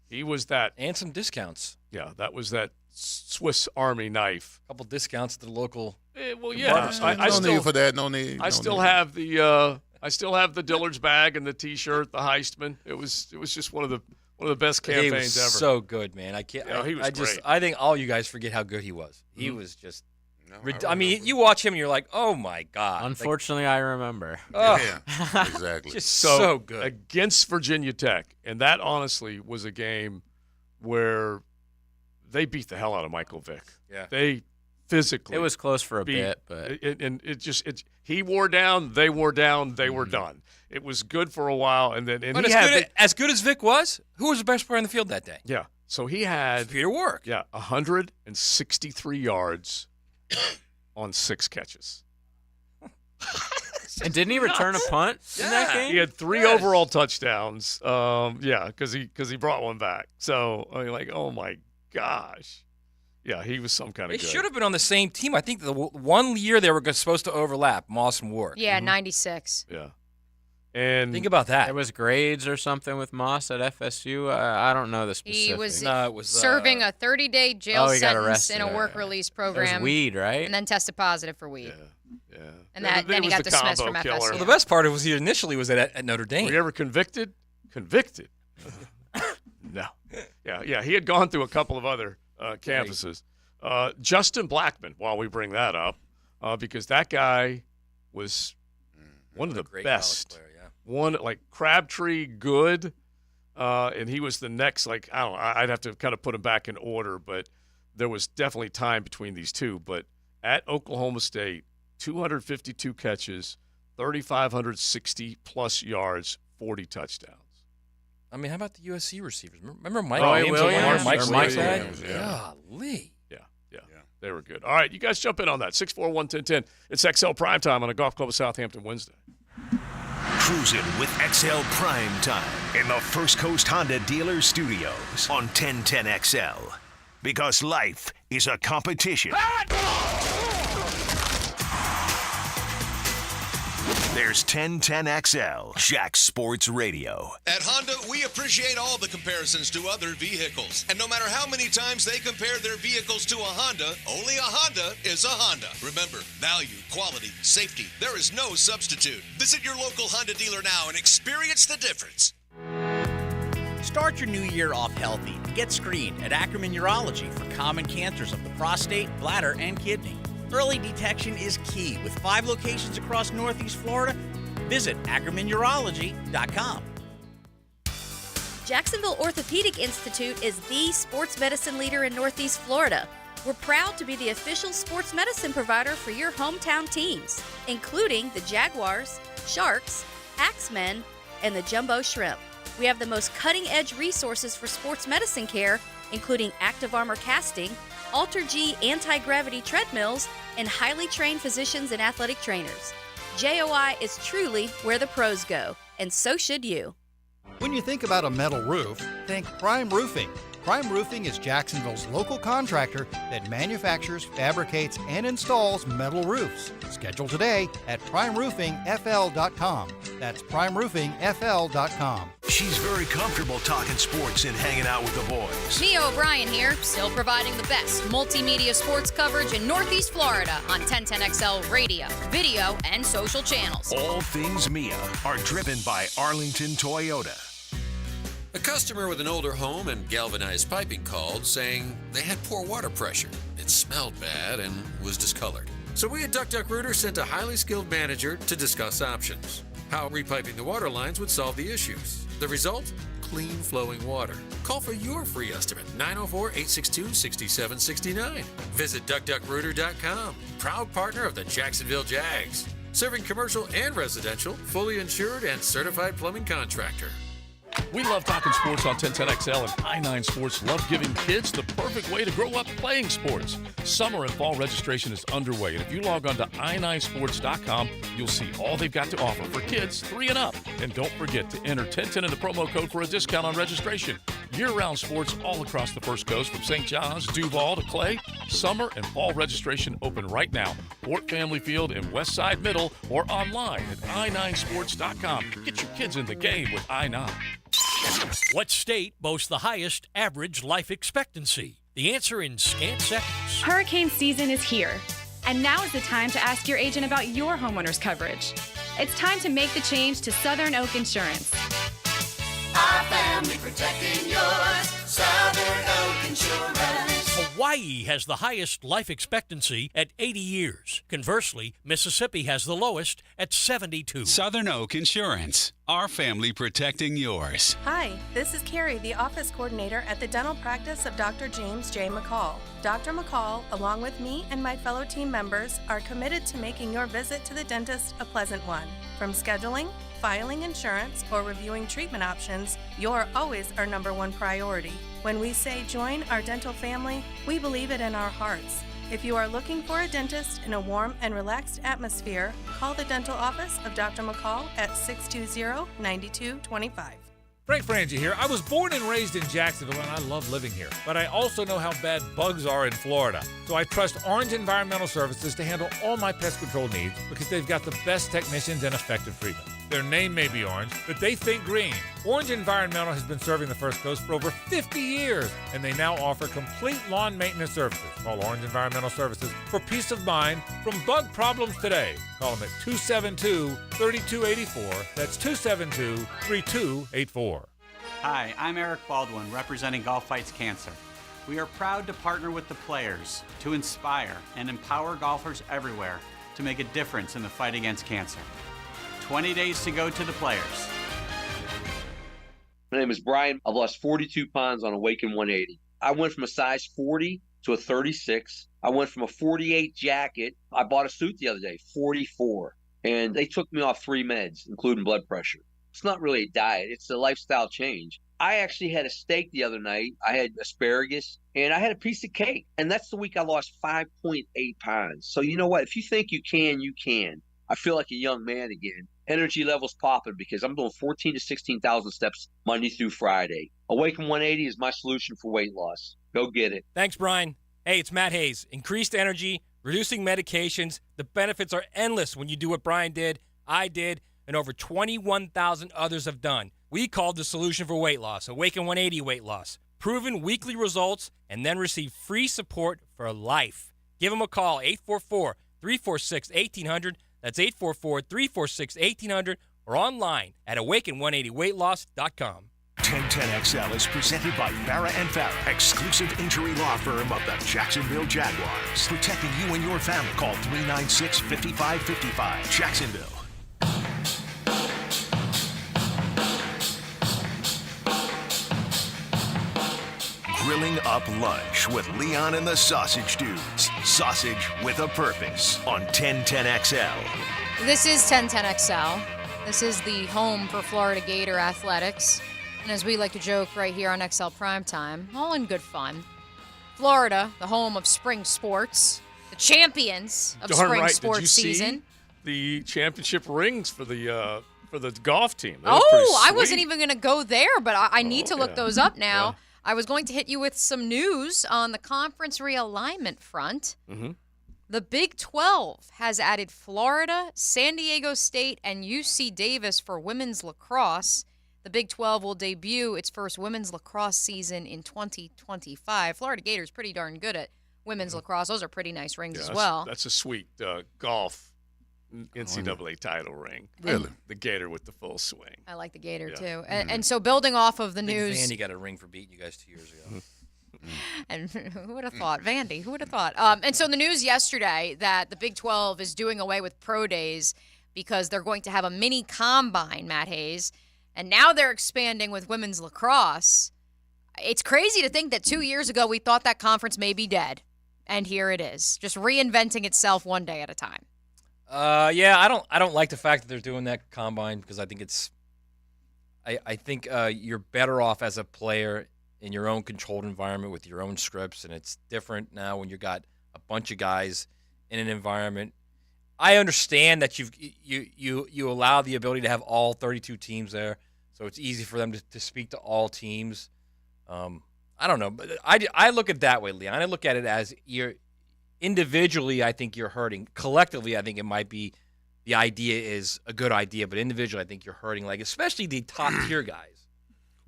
[SPEAKER 2] He was that.
[SPEAKER 4] And some discounts.
[SPEAKER 2] Yeah, that was that Swiss Army knife.
[SPEAKER 4] A couple discounts to the local.
[SPEAKER 2] Well, yeah.
[SPEAKER 6] No need for that. No need.
[SPEAKER 2] I still have the Dillard's bag and the T-shirt, the Heistman. It was just one of the best campaigns ever.
[SPEAKER 4] He was so good, man. I can't.
[SPEAKER 2] Yeah, he was great.
[SPEAKER 4] I think all you guys forget how good he was. He was just. I mean, you watch him and you're like, oh my God.
[SPEAKER 5] Unfortunately, I remember.
[SPEAKER 6] Yeah, exactly.
[SPEAKER 4] Just so good.
[SPEAKER 2] Against Virginia Tech. And that honestly was a game where they beat the hell out of Michael Vick.
[SPEAKER 4] Yeah.
[SPEAKER 2] They physically.
[SPEAKER 5] It was close for a bit, but.
[SPEAKER 2] He wore down, they wore down, they were done. It was good for a while. And then.
[SPEAKER 4] But as good as Vick was, who was the best player on the field that day?
[SPEAKER 2] Yeah. So he had.
[SPEAKER 4] Peter Work.
[SPEAKER 2] Yeah. 163 yards. On 6 catches.
[SPEAKER 5] And didn't he return a punt in that game?
[SPEAKER 2] He had 3 overall touchdowns. Because he brought one back. So I mean, like, oh my gosh. Yeah, he was some kind of.
[SPEAKER 4] They should have been on the same team. I think the one year they were supposed to overlap, Moss and Ward.
[SPEAKER 3] Yeah, 96.
[SPEAKER 2] Yeah. And
[SPEAKER 4] think about that.
[SPEAKER 5] It was grades or something with Moss at FSU. I don't know the specifics.
[SPEAKER 3] He was serving a 30-day jail
[SPEAKER 5] he got
[SPEAKER 3] sentence
[SPEAKER 5] arrested.
[SPEAKER 3] in a work release program.
[SPEAKER 5] It was weed, right?
[SPEAKER 3] And then tested positive for weed.
[SPEAKER 2] Yeah.
[SPEAKER 3] And then he got dismissed from FSU.
[SPEAKER 4] Well, the best part was he initially was at Notre Dame.
[SPEAKER 2] Were you ever convicted? Convicted? No. Yeah. He had gone through a couple of other campuses. Justin Blackman, while we bring that up, because that guy was one of the best.
[SPEAKER 4] Player, yeah.
[SPEAKER 2] One like Crabtree, good, and he was the next. Like I don't know, I'd have to kind of put him back in order, but there was definitely time between these two. But at Oklahoma State, 252 catches, 3,560 plus yards, 40 touchdowns.
[SPEAKER 4] I mean, how about the USC receivers? Remember Mike
[SPEAKER 5] Williams?
[SPEAKER 4] Mike
[SPEAKER 2] Williams.
[SPEAKER 4] Golly.
[SPEAKER 2] Yeah. They were good. All right, you guys jump in on that. 641-1010. It's XL Primetime on a Golf Club of Southampton Wednesday.
[SPEAKER 1] Cruising with XL Primetime in the First Coast Honda Dealer Studios on 1010XL. Because life is a competition. There's 1010XL, Jack Sports Radio.
[SPEAKER 13] At Honda, we appreciate all the comparisons to other vehicles. And no matter how many times they compare their vehicles to a Honda, only a Honda is a Honda. Remember, value, quality, safety, there is no substitute. Visit your local Honda dealer now and experience the difference.
[SPEAKER 14] Start your new year off healthy. Get screened at Ackerman Urology for common cancers of the prostate, bladder, and kidney. Early detection is key. With 5 locations across Northeast Florida, visit AckermanUrology.com.
[SPEAKER 15] Jacksonville Orthopedic Institute is the sports medicine leader in Northeast Florida. We're proud to be the official sports medicine provider for your hometown teams, including the Jaguars, Sharks, Axemen, and the Jumbo Shrimp. We have the most cutting-edge resources for sports medicine care, including Active Armor Casting, Alter-G anti-gravity treadmills, and highly trained physicians and athletic trainers. JOI is truly where the pros go, and so should you.
[SPEAKER 16] When you think about a metal roof, think Prime Roofing. Prime Roofing is Jacksonville's local contractor that manufactures, fabricates, and installs metal roofs. Schedule today at primeroofingfl.com. That's primeroofingfl.com.
[SPEAKER 1] She's very comfortable talking sports and hanging out with the boys.
[SPEAKER 3] Mia O'Brien here, still providing the best multimedia sports coverage in Northeast Florida on 1010XL radio, video, and social channels.
[SPEAKER 1] All things Mia are driven by Arlington Toyota.
[SPEAKER 17] A customer with an older home and galvanized piping called saying they had poor water pressure. It smelled bad and was discolored. So we at Duck Duck Rooter sent a highly skilled manager to discuss options. How repiping the water lines would solve the issues. The result? Clean flowing water. Call for your free estimate, 904-862-6769. Visit DuckDuckRooter.com. Proud partner of the Jacksonville Jags. Serving commercial and residential, fully insured and certified plumbing contractor.
[SPEAKER 2] We love talking sports on 1010XL, and I9 Sports love giving kids the perfect way to grow up playing sports. Summer and fall registration is underway, and if you log on to i9sports.com, you'll see all they've got to offer for kids 3 and up. And don't forget to enter 1010 in the promo code for a discount on registration. Year-round sports all across the First Coast, from St. John's, Duval to Clay. Summer and fall registration open right now. Fort Family Field in Westside Middle, or online at i9sports.com. Get your kids in the game with I9.
[SPEAKER 29] What state boasts the highest average life expectancy? The answer in scant seconds.
[SPEAKER 18] Hurricane season is here, and now is the time to ask your agent about your homeowner's coverage. It's time to make the change to Southern Oak Insurance.
[SPEAKER 11] Our family protecting yours. Southern Oak Insurance.
[SPEAKER 29] Hawaii has the highest life expectancy at 80 years. Conversely, Mississippi has the lowest at 72.
[SPEAKER 26] Southern Oak Insurance. Our family protecting yours.
[SPEAKER 19] Hi, this is Carrie, the office coordinator at the dental practice of Dr. James J. McCall. Dr. McCall, along with me and my fellow team members, are committed to making your visit to the dentist a pleasant one. From scheduling, filing insurance, or reviewing treatment options, you're always our number one priority. When we say join our dental family, we believe it in our hearts. If you are looking for a dentist in a warm and relaxed atmosphere, call the dental office of Dr. McCall at 620-9225.
[SPEAKER 20] Frank Frangie here. I was born and raised in Jacksonville, and I love living here. But I also know how bad bugs are in Florida. So I trust Orange Environmental Services to handle all my pest control needs because they've got the best technicians and effective treatment. Their name may be orange, but they think green. Orange Environmental has been serving the First Coast for over 50 years, and they now offer complete lawn maintenance services. Call Orange Environmental Services for peace of mind from bug problems today. Call them at 272-3284. That's 272-3284.
[SPEAKER 7] Hi, I'm Eric Baldwin, representing Golf Fights Cancer. We are proud to partner with the players to inspire and empower golfers everywhere to make a difference in the fight against cancer. 20 days to go to the players.
[SPEAKER 8] My name is Brian. I've lost 42 pounds on Awaken 180. I went from a size 40 to a 36. I went from a 48 jacket. I bought a suit the other day, 44. And they took me off 3 meds, including blood pressure. It's not really a diet. It's a lifestyle change. I actually had a steak the other night. I had asparagus, and I had a piece of cake. And that's the week I lost 5.8 pounds. So you know what? If you think you can, you can. I feel like a young man again. Energy levels popping because I'm doing 14 to 16,000 steps Monday through Friday. Awaken 180 is my solution for weight loss. Go get it.
[SPEAKER 9] Thanks, Brian. Hey, it's Matt Hayes. Increased energy, reducing medications. The benefits are endless when you do what Brian did, I did, and over 21,000 others have done. We called the solution for weight loss, Awaken 180 weight loss. Proven weekly results, and then receive free support for life. Give them a call, 844-346-1800. That's 844-346-1800, or online at awaken180weightloss.com.
[SPEAKER 1] 1010XL is presented by Farah & Farah, exclusive injury law firm of the Jacksonville Jaguars. Protecting you and your family. Call 396-5555. Jacksonville. Grilling up lunch with Leon and the Sausage Dudes. Sausage with a purpose on 1010XL.
[SPEAKER 3] This is 1010XL. This is the home for Florida Gator athletics. And as we like to joke right here on XL Primetime, all in good fun. Florida, the home of spring sports, the champions of
[SPEAKER 2] Darn
[SPEAKER 3] spring
[SPEAKER 2] right.
[SPEAKER 3] sports
[SPEAKER 2] Did you
[SPEAKER 3] season.
[SPEAKER 2] See the championship rings for the golf team?
[SPEAKER 3] I wasn't even going to go there, but I need to look those up now.
[SPEAKER 2] Yeah.
[SPEAKER 3] I was going to hit you with some news on the conference realignment front.
[SPEAKER 2] Mm-hmm.
[SPEAKER 3] The Big 12 has added Florida, San Diego State, and UC Davis for women's lacrosse. The Big 12 will debut its first women's lacrosse season in 2025. Florida Gators pretty darn good at women's lacrosse. Those are pretty nice rings as well.
[SPEAKER 2] That's a sweet golf NCAA title ring.
[SPEAKER 6] Really?
[SPEAKER 2] The Gator with the full swing.
[SPEAKER 3] I like the Gator, too. And so building off of the news.
[SPEAKER 4] Vandy got a ring for beating you guys 2 years ago.
[SPEAKER 3] And who would have thought? Vandy, who would have thought? And so the news yesterday that the Big 12 is doing away with pro days because they're going to have a mini combine, Matt Hayes. And now they're expanding with women's lacrosse. It's crazy to think that 2 years ago we thought that conference may be dead. And here it is, just reinventing itself one day at a time.
[SPEAKER 4] Yeah, I don't like the fact that they're doing that combine because I think I think you're better off as a player in your own controlled environment with your own scripts, and it's different now when you got a bunch of guys in an environment. I understand that you allow the ability to have all 32 teams there, so it's easy for them to speak to all teams. I don't know, but I look at it that way, Leon. I look at it as you're individually, I think you're hurting. Collectively, I think it might be the idea is a good idea, but individually, I think you're hurting, like especially the top tier guys.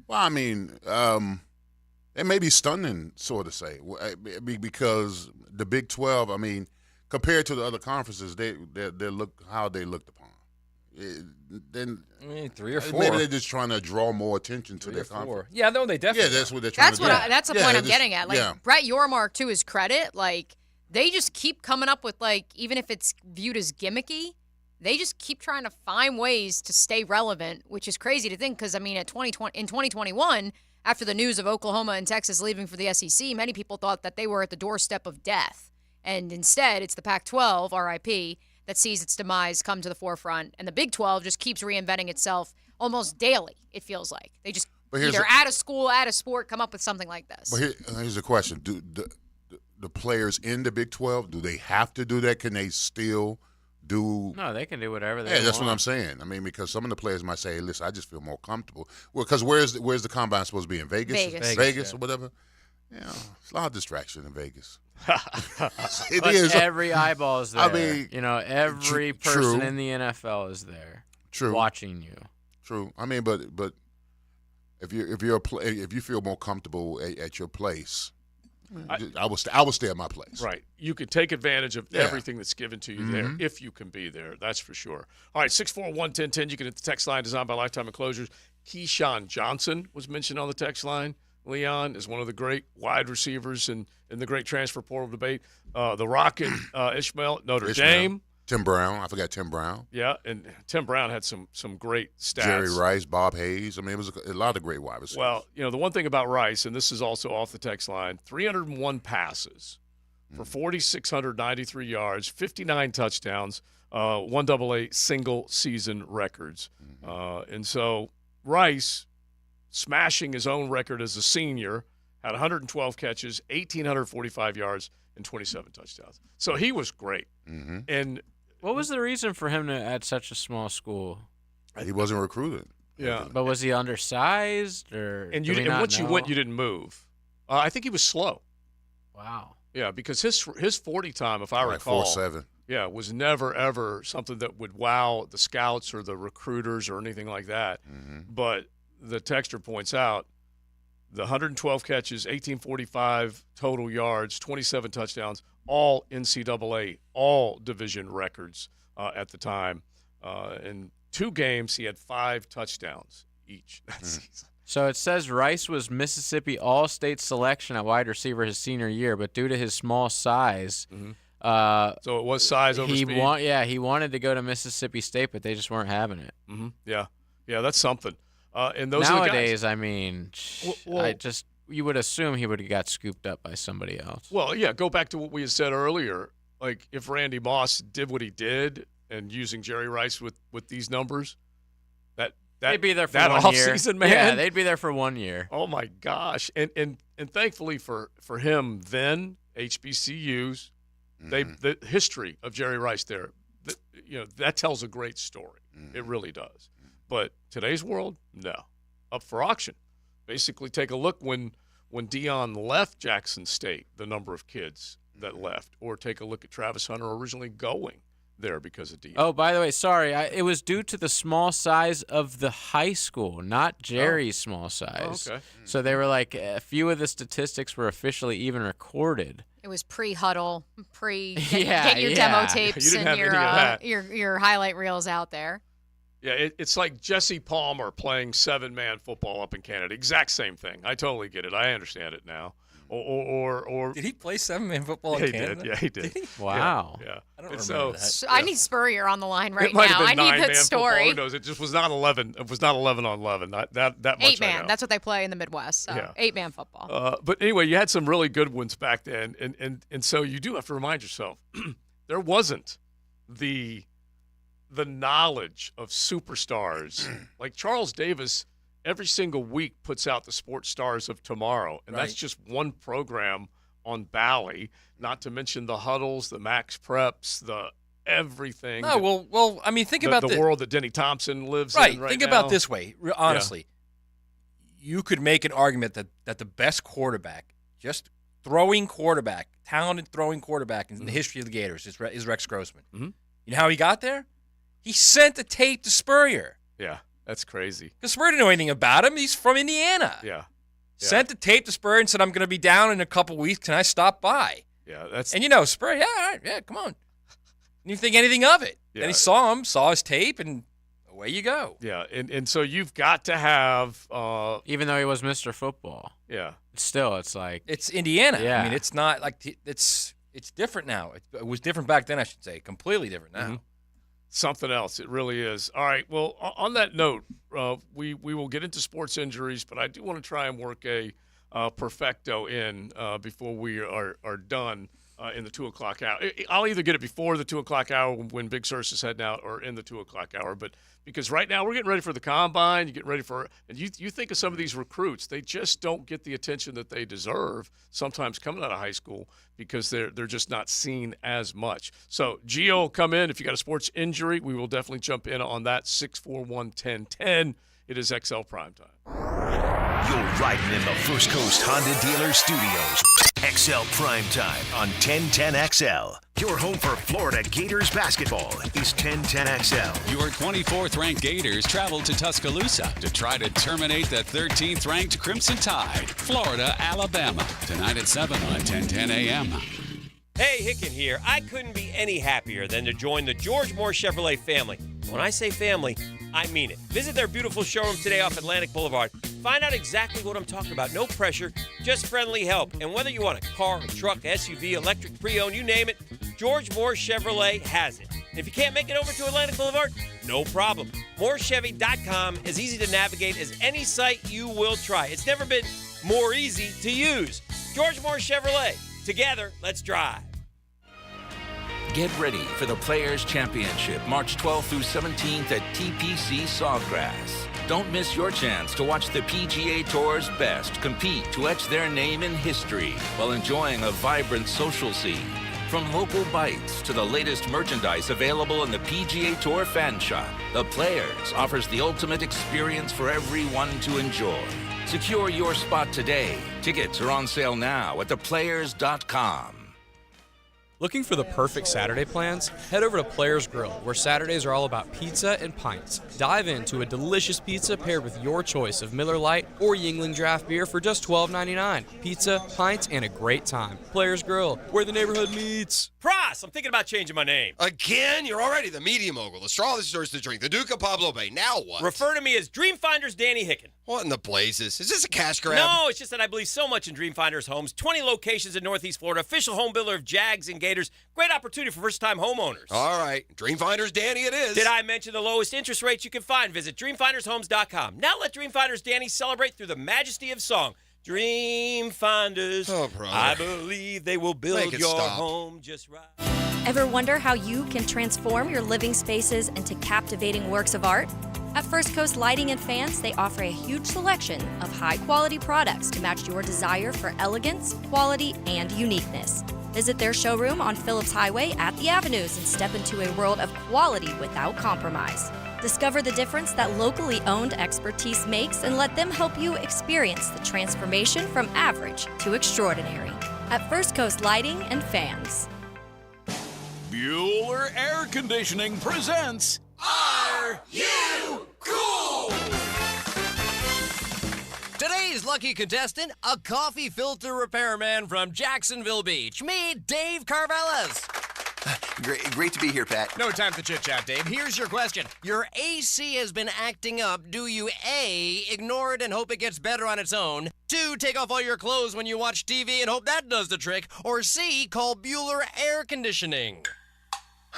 [SPEAKER 6] Well, I mean, it may be stunning, so to say, because the Big 12. I mean, compared to the other conferences, they look how they looked upon. Then
[SPEAKER 4] 3 or 4.
[SPEAKER 6] Maybe they're just trying to draw more attention to their conference.
[SPEAKER 4] Yeah, no, they definitely.
[SPEAKER 6] Yeah, that's what they're trying to do.
[SPEAKER 3] That's the point I'm getting at. Like Brett Yormark, to his credit, like they just keep coming up with even if it's viewed as gimmicky, they just keep trying to find ways to stay relevant, which is crazy to think because I mean in 2021, after the news of Oklahoma and Texas leaving for the SEC, many people thought that they were at the doorstep of death, and instead it's the Pac-12, RIP, that sees its demise come to the forefront, and the Big 12 just keeps reinventing itself almost daily, it feels like. They just either out of school, out of sport, come up with something like this.
[SPEAKER 6] But here's the question. Do the players in the Big 12, do they have to do that? Can they still do?
[SPEAKER 5] No, they can do whatever they
[SPEAKER 6] want. Yeah, that's
[SPEAKER 5] want.
[SPEAKER 6] what I'm saying. I mean, because some of the players might say, hey, listen, I just feel more comfortable. Well, because where's the combine supposed to be? In Vegas? Vegas or whatever? You know, it's a lot of distraction in Vegas.
[SPEAKER 5] It is. Every eyeball is there.
[SPEAKER 6] I mean,
[SPEAKER 5] every person in the NFL is there. watching you.
[SPEAKER 6] True. I mean, but if you feel more comfortable at your place, I will stay at my place.
[SPEAKER 2] Right. You could take advantage of everything that's given to you there if you can be there. That's for sure. All right, 641-1010. You can hit the text line designed by Lifetime Enclosures. Keyshawn Johnson was mentioned on the text line. Leon is one of the great wide receivers in the great transfer portal debate. The Rocket, Ishmael, Notre Dame.
[SPEAKER 6] Tim Brown. I forgot Tim Brown.
[SPEAKER 2] Yeah, and Tim Brown had some great stats.
[SPEAKER 6] Jerry Rice, Bob Hayes. I mean, it was a lot of great wide receivers.
[SPEAKER 2] Well, the one thing about Rice, and this is also off the text line, 301 passes for 4,693 yards, 59 touchdowns, 1 AA single-season records. And so Rice, smashing his own record as a senior, had 112 catches, 1,845 yards, and 27 touchdowns. So he was great. And
[SPEAKER 5] what was the reason for him to at such a small school?
[SPEAKER 6] He wasn't recruited.
[SPEAKER 2] Yeah,
[SPEAKER 5] but was he undersized or?
[SPEAKER 2] And once you went, you didn't move. I think he was slow.
[SPEAKER 5] Wow.
[SPEAKER 2] Yeah, because his 40 time, if I recall,
[SPEAKER 6] 4.7.
[SPEAKER 2] Yeah, was never ever something that would wow the scouts or the recruiters or anything like that. But the texter points out the 112 catches, 1,845 total yards, 27 touchdowns, all NCAA, all division records at the time. In 2 games, he had 5 touchdowns each that season.
[SPEAKER 5] So it says Rice was Mississippi All-State selection at wide receiver his senior year, but due to his small size,
[SPEAKER 2] so it was size over speed.
[SPEAKER 5] He wanted to go to Mississippi State, but they just weren't having it.
[SPEAKER 2] Yeah, that's something. And those
[SPEAKER 5] nowadays,
[SPEAKER 2] are the guys.
[SPEAKER 5] I mean, you would assume he would have got scooped up by somebody else.
[SPEAKER 2] Well, yeah, go back to what we had said earlier. Like if Randy Moss did what he did and using Jerry Rice with these numbers,
[SPEAKER 5] they'd be there for
[SPEAKER 2] that
[SPEAKER 5] 1 year.
[SPEAKER 2] Offseason, man.
[SPEAKER 5] Yeah, they'd be there for 1 year.
[SPEAKER 2] Oh my gosh! And thankfully for him, then HBCUs, the history of Jerry Rice there, that tells a great story. It really does. But today's world, no, up for auction. Basically, take a look when Deion left Jackson State, the number of kids that left, or take a look at Travis Hunter originally going there because of Deion.
[SPEAKER 5] Oh, by the way, sorry, it was due to the small size of the high school, not Jerry's small size.
[SPEAKER 2] Oh, okay.
[SPEAKER 5] So they were like, a few of the statistics were officially even recorded.
[SPEAKER 3] It was pre-huddle,
[SPEAKER 5] get
[SPEAKER 3] your demo tapes
[SPEAKER 2] you didn't
[SPEAKER 3] and
[SPEAKER 2] have
[SPEAKER 3] your highlight reels out there.
[SPEAKER 2] Yeah, it's like Jesse Palmer playing 7-man football up in Canada. Exact same thing. I totally get it. I understand it now. Or
[SPEAKER 4] did he play 7-man football in Canada?
[SPEAKER 2] Yeah, he did.
[SPEAKER 5] Wow.
[SPEAKER 2] Yeah.
[SPEAKER 4] I don't remember that.
[SPEAKER 3] So I need Spurrier on the line right
[SPEAKER 2] it might
[SPEAKER 3] now.
[SPEAKER 2] Have been
[SPEAKER 3] I need that
[SPEAKER 2] 9-man
[SPEAKER 3] story.
[SPEAKER 2] Football. Who knows? It just was not 11. It was not 11 on 11. That much
[SPEAKER 3] 8-man.
[SPEAKER 2] I know.
[SPEAKER 3] That's what they play in the Midwest. So 8-man football.
[SPEAKER 2] But anyway, you had some really good ones back then, and so you do have to remind yourself there wasn't the knowledge of superstars like Charles Davis. Every single week puts out the Sports Stars of Tomorrow, and that's just one program on Bally, not to mention the huddles, the max preps, the everything.
[SPEAKER 4] No, well, I mean, think about
[SPEAKER 2] the world that Denny Thompson lives in right
[SPEAKER 4] Think
[SPEAKER 2] now.
[SPEAKER 4] about this way, honestly. You could make an argument that the best quarterback, just talented throwing quarterback in the history of the Gators is Rex Grossman. You know how he got there? He sent the tape to Spurrier.
[SPEAKER 2] Yeah, that's crazy.
[SPEAKER 4] Because Spurrier didn't know anything about him. He's from Indiana.
[SPEAKER 2] Yeah.
[SPEAKER 4] Sent the tape to Spurrier and said, I'm going to be down in a couple weeks. Can I stop by?
[SPEAKER 2] Yeah, that's.
[SPEAKER 4] And Spurrier, come on. Didn't think anything of it.
[SPEAKER 2] Yeah.
[SPEAKER 4] Then he saw him, saw his tape, and away you go.
[SPEAKER 2] Yeah, and so you've got to have.
[SPEAKER 5] Even though he was Mr. Football.
[SPEAKER 2] Yeah.
[SPEAKER 5] Still, it's like.
[SPEAKER 4] It's Indiana.
[SPEAKER 5] Yeah.
[SPEAKER 4] I mean, it's not like it's different now. It was different back then, I should say. Completely different now.
[SPEAKER 2] Something else. It really is. All right. Well, on that note, we will get into sports injuries, but I do want to try and work a perfecto in before we are done in the 2 o'clock hour. I'll either get it before the 2 o'clock hour when Big Searcy is heading out, or in the 2 o'clock hour. But because right now we're getting ready for the combine, you get ready for, and you think of some of these recruits, they just don't get the attention that they deserve sometimes coming out of high school because they're just not seen as much. So Gio will come in. If you got a sports injury, we will definitely jump in on that. 641-1010. It is XL Primetime.
[SPEAKER 1] You're riding in the First Coast Honda Dealer Studios. XL Primetime on 1010XL. Your home for Florida Gators basketball is 1010XL.
[SPEAKER 26] Your 24th ranked Gators travel to Tuscaloosa to try to terminate the 13th ranked Crimson Tide. Florida, Alabama. Tonight at 7 on 1010 a.m.
[SPEAKER 10] Hey, Hicken here. I couldn't be any happier than to join the George Moore Chevrolet family. When I say family, I mean it. Visit their beautiful showroom today off Atlantic Boulevard. Find out exactly what I'm talking about. No pressure, just friendly help. And whether you want a car, a truck, SUV, electric, pre-owned, you name it, George Moore Chevrolet has it. And if you can't make it over to Atlantic Boulevard, no problem. MooreChevy.com is easy to navigate as any site you will try. It's never been more easy to use. George Moore Chevrolet. Together, let's drive.
[SPEAKER 12] Get ready for the Players' Championship, March 12th through 17th at TPC Sawgrass. Don't miss your chance to watch the PGA Tour's best compete to etch their name in history while enjoying a vibrant social scene. From local bites to the latest merchandise available in the PGA Tour fan shop, the Players offers the ultimate experience for everyone to enjoy. Secure your spot today. Tickets are on sale now at theplayers.com.
[SPEAKER 21] Looking for the perfect Saturday plans? Head over to Players Grill, where Saturdays are all about pizza and pints. Dive into a delicious pizza paired with your choice of Miller Lite or Yuengling draft beer for just $12.99. Pizza, pints, and a great time. Players Grill, where the neighborhood meets.
[SPEAKER 10] Pras, I'm thinking about changing my name.
[SPEAKER 22] Again? You're already the media mogul, the straw that stirs the drink, the Duke of Pablo Bay. Now what?
[SPEAKER 10] Refer to me as Dreamfinders Danny Hicken.
[SPEAKER 22] What in the blazes? Is this a cash grab?
[SPEAKER 10] No, it's just that I believe so much in Dreamfinders Homes. 20 locations in Northeast Florida, official home builder of Jags and Gators. Great opportunity for first-time homeowners.
[SPEAKER 22] All right. Dreamfinders Danny it is.
[SPEAKER 10] Did I mention the lowest interest rates you can find? Visit DreamfindersHomes.com. Now let Dreamfinders Danny celebrate through the majesty of song. Dreamfinders, I believe they will build your home just right.
[SPEAKER 15] Ever wonder how you can transform your living spaces into captivating works of art? At First Coast Lighting and Fans, they offer a huge selection of high-quality products to match your desire for elegance, quality, and uniqueness. Visit their showroom on Phillips Highway at the Avenues and step into a world of quality without compromise. Discover the difference that locally owned expertise makes and let them help you experience the transformation from average to extraordinary. At First Coast Lighting and Fans.
[SPEAKER 11] Bueller Air Conditioning presents Are You Cool?
[SPEAKER 23] Today's lucky contestant, a coffee filter repairman from Jacksonville Beach. Meet Dave Carvelis.
[SPEAKER 24] Great to be here, Pat.
[SPEAKER 23] No time to chit-chat, Dave. Here's your question. Your AC has been acting up. Do you A, ignore it and hope it gets better on its own? 2, take off all your clothes when you watch TV and hope that does the trick? Or C, call Bueller Air Conditioning?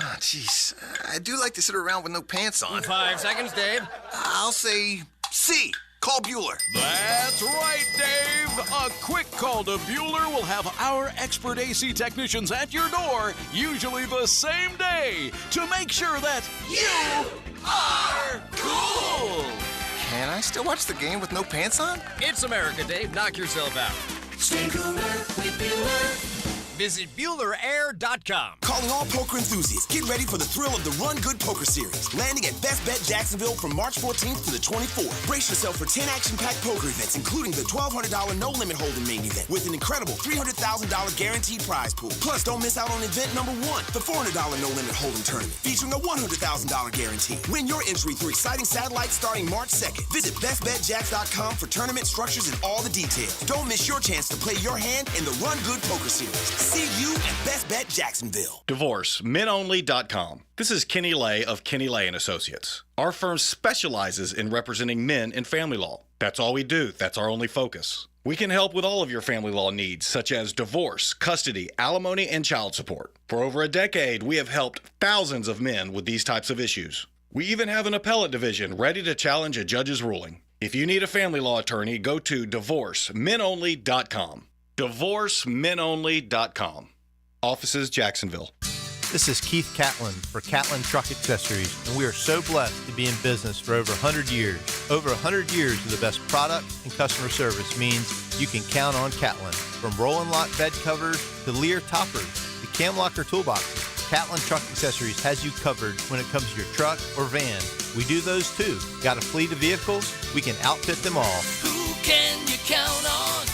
[SPEAKER 24] Oh, jeez. I do like to sit around with no pants on.
[SPEAKER 23] 5 seconds, Dave.
[SPEAKER 24] I'll say C. Call Bueller.
[SPEAKER 11] That's right, Dave. A quick call to Bueller will have our expert AC technicians at your door, usually the same day, to make sure that you are cool.
[SPEAKER 24] Can I still watch the game with no pants on?
[SPEAKER 23] It's America, Dave. Knock yourself out.
[SPEAKER 11] Stay cooler with Bueller.
[SPEAKER 23] Visit BuellerAir.com.
[SPEAKER 25] Calling all poker enthusiasts. Get ready for the thrill of the Run Good Poker Series. Landing at Best Bet Jacksonville from March 14th to the 24th. Brace yourself for 10 action-packed poker events, including the $1,200 no-limit hold'em main event with an incredible $300,000 guaranteed prize pool. Plus, don't miss out on event number 1, the $400 no-limit hold'em tournament, featuring a $100,000 guarantee. Win your entry through exciting satellites starting March 2nd. Visit BestBetJacks.com for tournament structures and all the details. Don't miss your chance to play your hand in the Run Good Poker Series. See you at Best Bet Jacksonville.
[SPEAKER 27] Divorce, menonly.com. This is Kenny Lay of Kenny Lay & Associates. Our firm specializes in representing men in family law. That's all we do. That's our only focus. We can help with all of your family law needs, such as divorce, custody, alimony, and child support. For over a decade, we have helped thousands of men with these types of issues. We even have an appellate division ready to challenge a judge's ruling. If you need a family law attorney, go to divorcemenonly.com. DivorceMenOnly.com. Offices, Jacksonville.
[SPEAKER 28] This is Keith Catlin for Catlin Truck Accessories, and we are so blessed to be in business for over 100 years. Over 100 years of the best product and customer service means you can count on Catlin. From Roll-and Lock bed covers to Lear toppers to cam locker toolboxes, Catlin Truck Accessories has you covered when it comes to your truck or van. We do those too. Got a fleet of vehicles? We can outfit them all.
[SPEAKER 11] Who
[SPEAKER 7] can you count on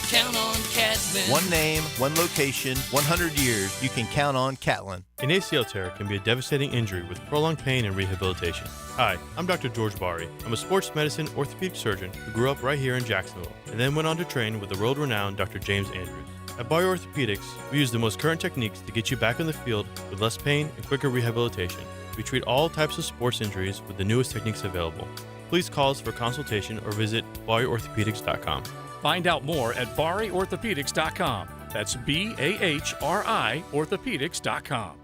[SPEAKER 7] Catlin?
[SPEAKER 28] One name, one location, 100 years, you can count on Catlin.
[SPEAKER 13] An ACL tear can be a devastating injury with prolonged pain and rehabilitation. Hi, I'm Dr. George Bari. I'm a sports medicine orthopedic surgeon who grew up right here in Jacksonville and then went on to train with the world-renowned Dr. James Andrews. At Bari Orthopedics, we use the most current techniques to get you back on the field with less pain and quicker rehabilitation. We treat all types of sports injuries with the newest techniques available. Please call us for consultation or visit BariOrthopedics.com.
[SPEAKER 2] Find out more at BariOrthopedics.com. That's BAHRI Orthopedics.com.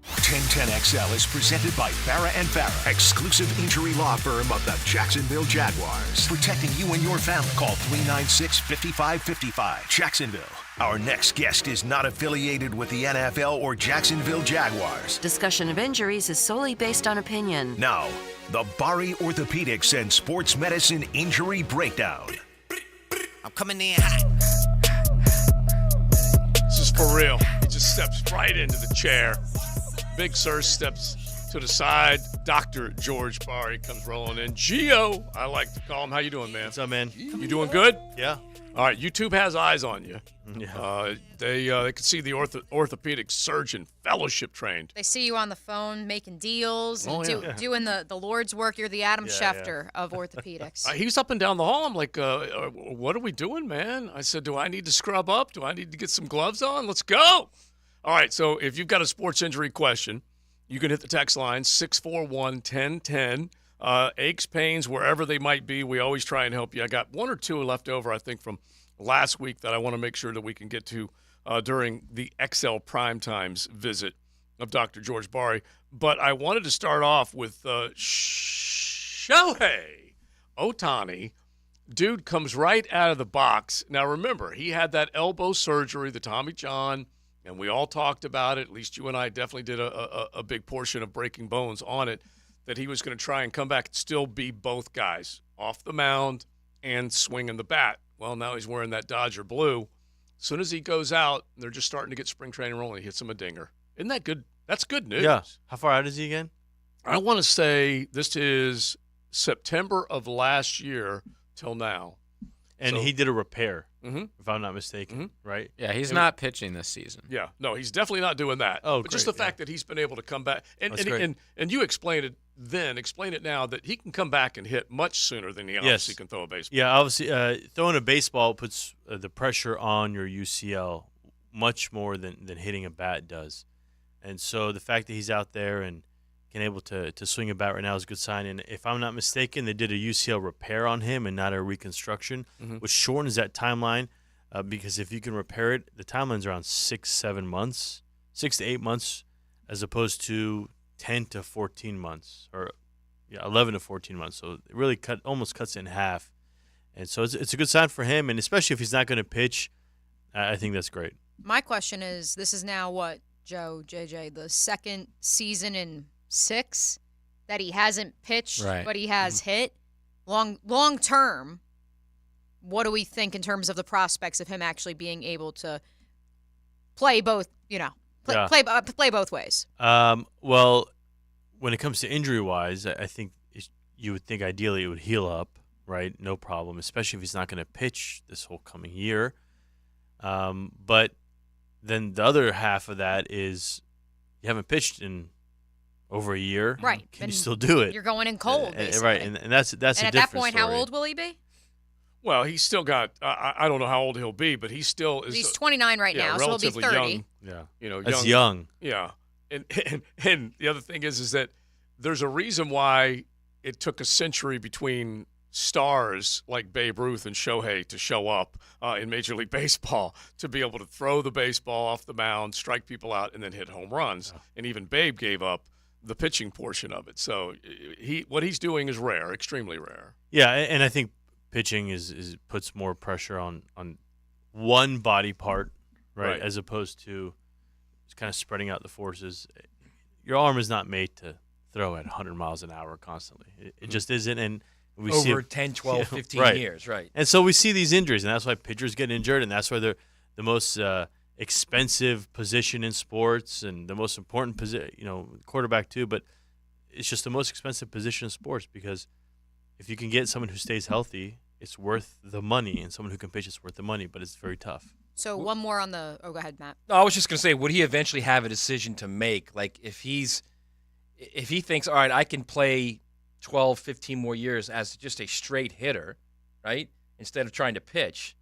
[SPEAKER 1] 1010XL is presented by Farrah & Farrah, exclusive injury law firm of the Jacksonville Jaguars. Protecting you and your family. Call 396-5555. Jacksonville. Our next guest is not affiliated with the NFL or Jacksonville Jaguars.
[SPEAKER 14] Discussion of injuries is solely based on opinion.
[SPEAKER 1] Now, the Bari Orthopedics and Sports Medicine Injury Breakdown.
[SPEAKER 7] I'm coming in hot.
[SPEAKER 2] This is for real. He just steps right into the chair. Big Sir steps to the side. Dr. George Bari comes rolling in. Gio, I like to call him. How you doing, man?
[SPEAKER 13] What's up, man?
[SPEAKER 2] You doing good?
[SPEAKER 13] Yeah.
[SPEAKER 2] All right, YouTube has eyes on you.
[SPEAKER 13] Yeah.
[SPEAKER 2] They can see the orthopedic surgeon fellowship trained.
[SPEAKER 3] They see you on the phone making deals and
[SPEAKER 2] yeah.
[SPEAKER 3] doing the Lord's work. You're the Adam Schefter of orthopedics.
[SPEAKER 2] He was up and down the hall. I'm like, what are we doing, man? I said, do I need to scrub up? Do I need to get some gloves on? Let's go. All right, so if you've got a sports injury question, you can hit the text line 641-1010. Aches, pains, wherever they might be, we always try and help you. I got one or two left over, I think, from last week that I want to make sure that we can get to during the XL Primetime's visit of Dr. George Bari. But I wanted to start off with Shohei Ohtani. Dude comes right out of the box. Now, remember, he had that elbow surgery, the Tommy John, and we all talked about it. At least you and I definitely did a big portion of Breaking Bones on it, that he was going to try and come back and still be both guys, off the mound and swinging the bat. Well, now he's wearing that Dodger blue. As soon as he goes out, they're just starting to get spring training rolling. He hits him a dinger. Isn't that good? That's good news.
[SPEAKER 13] Yeah. How far out is he again?
[SPEAKER 2] I want to say this is September of last year till now.
[SPEAKER 13] And he did a repair,
[SPEAKER 2] if
[SPEAKER 13] I'm not mistaken, right?
[SPEAKER 5] Yeah, he's not pitching this season.
[SPEAKER 2] Yeah, no, he's definitely not doing that.
[SPEAKER 13] Oh,
[SPEAKER 2] but just the fact that he's been able to come back. And you explained it then, explain it now, that he can come back and hit much sooner than he obviously can throw a baseball.
[SPEAKER 13] Yeah, obviously throwing a baseball puts the pressure on your UCL much more than hitting a bat does. And so the fact that he's out there and can able to swing a bat right now is a good sign. And if I'm not mistaken, they did a UCL repair on him and not a reconstruction, which shortens that timeline because if you can repair it, the timeline's around 6-7 months, 6 to 8 months, as opposed to 10 to 14 months or 11 to 14 months. So it really almost cuts it in half. And so it's a good sign for him, and especially if he's not going to pitch, I think that's great.
[SPEAKER 3] My question is, this is now what, Joe, JJ, the second season in 6 that he hasn't pitched, but he has hit. Long term, what do we think in terms of the prospects of him actually being able to play both, play both ways?
[SPEAKER 13] Well, when it comes to injury-wise, I think you would think ideally it would heal up, right? No problem, especially if he's not going to pitch this whole coming year. But then the other half of that is you haven't pitched in over a year.
[SPEAKER 3] Right.
[SPEAKER 13] Can you still do it?
[SPEAKER 3] You're going in cold, basically.
[SPEAKER 13] Right, and that's
[SPEAKER 3] and
[SPEAKER 13] a
[SPEAKER 3] at
[SPEAKER 13] different
[SPEAKER 3] that point,
[SPEAKER 13] story.
[SPEAKER 3] how old will he be?
[SPEAKER 2] Well, he's still got I don't know how old he'll be, but he still is.
[SPEAKER 3] He's 29 right now, so he'll be 30.
[SPEAKER 13] Young.
[SPEAKER 2] Yeah.
[SPEAKER 13] That's young.
[SPEAKER 2] Yeah. And the other thing is that there's a reason why it took a century between stars like Babe Ruth and Shohei to show up in Major League Baseball to be able to throw the baseball off the mound, strike people out, and then hit home runs. Oh. And even Babe gave up the pitching portion of it. So what he's doing is rare, extremely rare.
[SPEAKER 13] Yeah, and I think pitching is puts more pressure on one body part, right, as opposed to just kind of spreading out the forces. Your arm is not made to throw at 100 miles an hour constantly. It just isn't, and we see
[SPEAKER 4] over 10, 12, 15 years, right.
[SPEAKER 13] And so we see these injuries, and that's why pitchers get injured, and that's why they're the most expensive position in sports and the most important position, quarterback too, but it's just the most expensive position in sports because if you can get someone who stays healthy, it's worth the money, and someone who can pitch is worth the money, but it's very tough.
[SPEAKER 3] So one more on the – oh, go ahead, Matt.
[SPEAKER 4] No, I was just going to say, would he eventually have a decision to make? Like if he thinks, all right, I can play 12, 15 more years as just a straight hitter, right, instead of trying to pitch,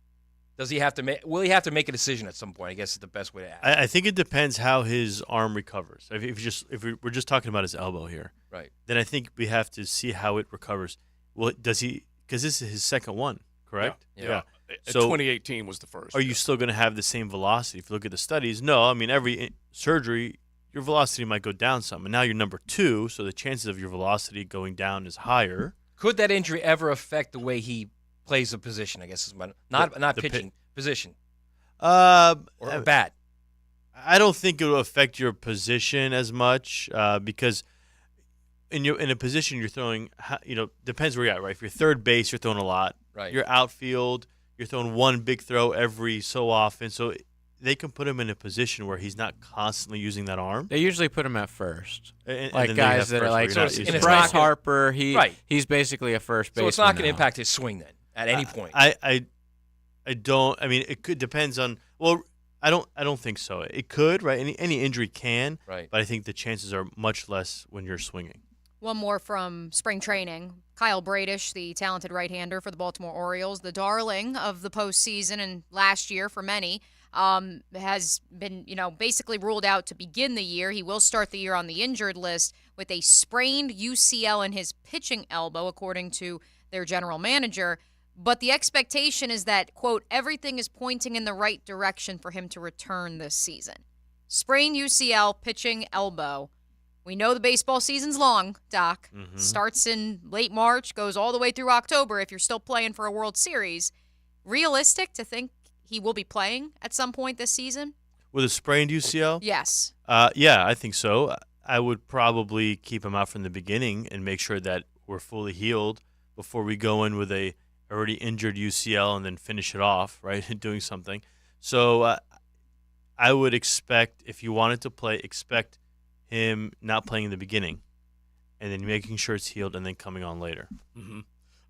[SPEAKER 4] does he have to make? Will he have to make a decision at some point? I guess is the best way to ask.
[SPEAKER 13] I think it depends how his arm recovers. If we're just talking about his elbow here,
[SPEAKER 4] right?
[SPEAKER 13] Then I think we have to see how it recovers. Well, does he? Because this is his second one, correct?
[SPEAKER 2] Yeah.
[SPEAKER 13] So
[SPEAKER 2] 2018 was the first.
[SPEAKER 13] Are you still going to have the same velocity? If you look at the studies, no. I mean, every surgery, your velocity might go down some, and now you're number 2, so the chances of your velocity going down is higher.
[SPEAKER 4] Could that injury ever affect the way he plays a position? I guess is not pitching position. Or bat.
[SPEAKER 13] I don't think it will affect your position as much because in a position you're throwing, depends where you're at, right? If you're third base, you're throwing a lot.
[SPEAKER 4] Right.
[SPEAKER 13] You're outfield, you're throwing one big throw every so often, so they can put him in a position where he's not constantly using that arm.
[SPEAKER 5] They usually put him at first.
[SPEAKER 13] And
[SPEAKER 5] guys that are like Bryce Harper, he's basically a first baseman.
[SPEAKER 4] So it's not going to impact his swing then at any point.
[SPEAKER 13] I don't. I mean, it could depends on. Well, I don't think so. It could, right? Any injury can,
[SPEAKER 4] right?
[SPEAKER 13] But I think the chances are much less when you're swinging.
[SPEAKER 3] One more from spring training. Kyle Bradish, the talented right-hander for the Baltimore Orioles, the darling of the postseason and last year for many, has been, basically ruled out to begin the year. He will start the year on the injured list with a sprained UCL in his pitching elbow, according to their general manager. But the expectation is that, quote, everything is pointing in the right direction for him to return this season. Sprained UCL, pitching elbow. We know the baseball season's long, Doc.
[SPEAKER 13] Mm-hmm.
[SPEAKER 3] Starts in late March, goes all the way through October if you're still playing for a World Series. Realistic to think he will be playing at some point this season?
[SPEAKER 13] With a sprained UCL?
[SPEAKER 3] Yes.
[SPEAKER 13] Yeah, I think so. I would probably keep him out from the beginning and make sure that we're fully healed before we go in with a already injured UCL and then finish it off, right, and doing something. So I would expect, if you wanted to play, expect him not playing in the beginning and then making sure it's healed and then coming on later.
[SPEAKER 2] Mm-hmm.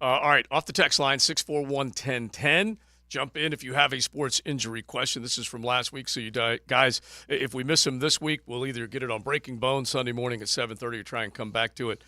[SPEAKER 2] All right, off the text line, 641-1010. Jump in if you have a sports injury question. This is from last week, so you guys, if we miss him this week, we'll either get it on Breaking Bones Sunday morning at 7:30 or try and come back to it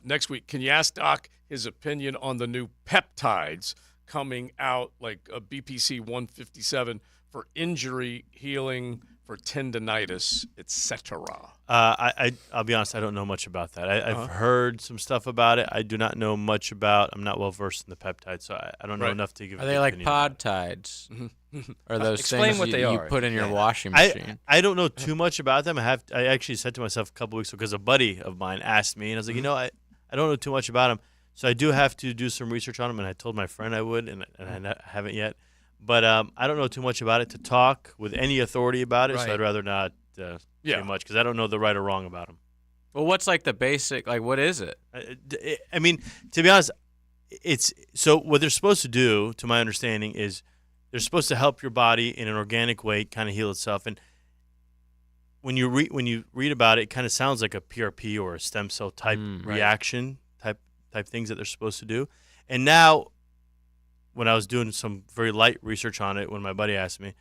[SPEAKER 2] next week. Can you ask Doc his opinion on the new peptides coming out, like a BPC 157 for injury healing, for tendonitis, etc.?
[SPEAKER 13] I'll be honest, I don't know much about that. I've heard some stuff about it. I do not know much about. I'm not well versed in the peptides, so I don't know enough to give.
[SPEAKER 5] Are they like pod tides? Or those
[SPEAKER 4] Explain
[SPEAKER 5] things
[SPEAKER 4] what they
[SPEAKER 5] you
[SPEAKER 4] are.
[SPEAKER 5] put in your washing machine?
[SPEAKER 13] I don't know too much about them. I actually said to myself a couple weeks ago, because a buddy of mine asked me, and I was like, I don't know too much about them, so I do have to do some research on them. And I told my friend I would, and I haven't yet. But I don't know too much about it to talk with any authority about it, so I'd rather not say much because I don't know the right or wrong about them.
[SPEAKER 5] Well, what's like the basic, like what is it?
[SPEAKER 13] I mean, to be honest, it's so what they're supposed to do, to my understanding, is they're supposed to help your body in an organic way kind of heal itself. And when you read about it, it kind of sounds like a PRP or a stem cell type reaction type things that they're supposed to do. And now, when I was doing some very light research on it, when my buddy asked me,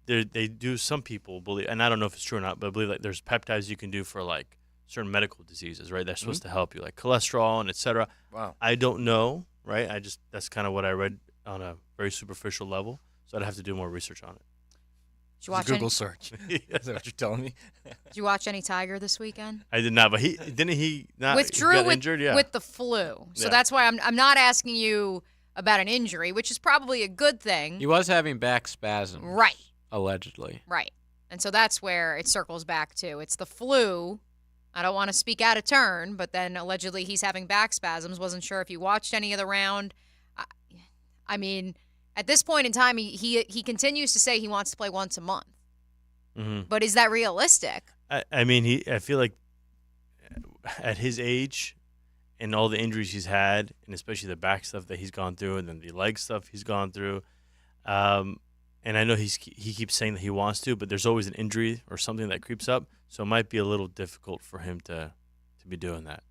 [SPEAKER 13] they do, some people believe, and I don't know if it's true or not, but I believe like there's peptides you can do for like certain medical diseases, right? They're supposed to help you, like cholesterol and et cetera.
[SPEAKER 4] Wow.
[SPEAKER 13] I don't know, right? That's kind of what I read on a very superficial level, so I'd have to do more research on it.
[SPEAKER 3] Did you watch
[SPEAKER 4] Google search. Is that what you're telling me?
[SPEAKER 3] Did you watch any Tiger this weekend?
[SPEAKER 13] I did not, but he not
[SPEAKER 3] withdrew
[SPEAKER 13] got injured,
[SPEAKER 3] with the flu. So that's why I'm not asking you about an injury, which is probably a good thing.
[SPEAKER 5] He was having back spasms.
[SPEAKER 3] Right.
[SPEAKER 5] Allegedly.
[SPEAKER 3] Right. And so that's where it circles back to. It's the flu. I don't want to speak out of turn, but then allegedly he's having back spasms. Wasn't sure if you watched any of the round. I mean, at this point in time, he continues to say he wants to play once a month.
[SPEAKER 13] Mm-hmm.
[SPEAKER 3] But is that realistic?
[SPEAKER 13] I mean, I feel like at his age and all the injuries he's had, and especially the back stuff that he's gone through, and then the leg stuff he's gone through, and I know he keeps saying that he wants to, but there's always an injury or something that creeps up, so it might be a little difficult for him to be doing that.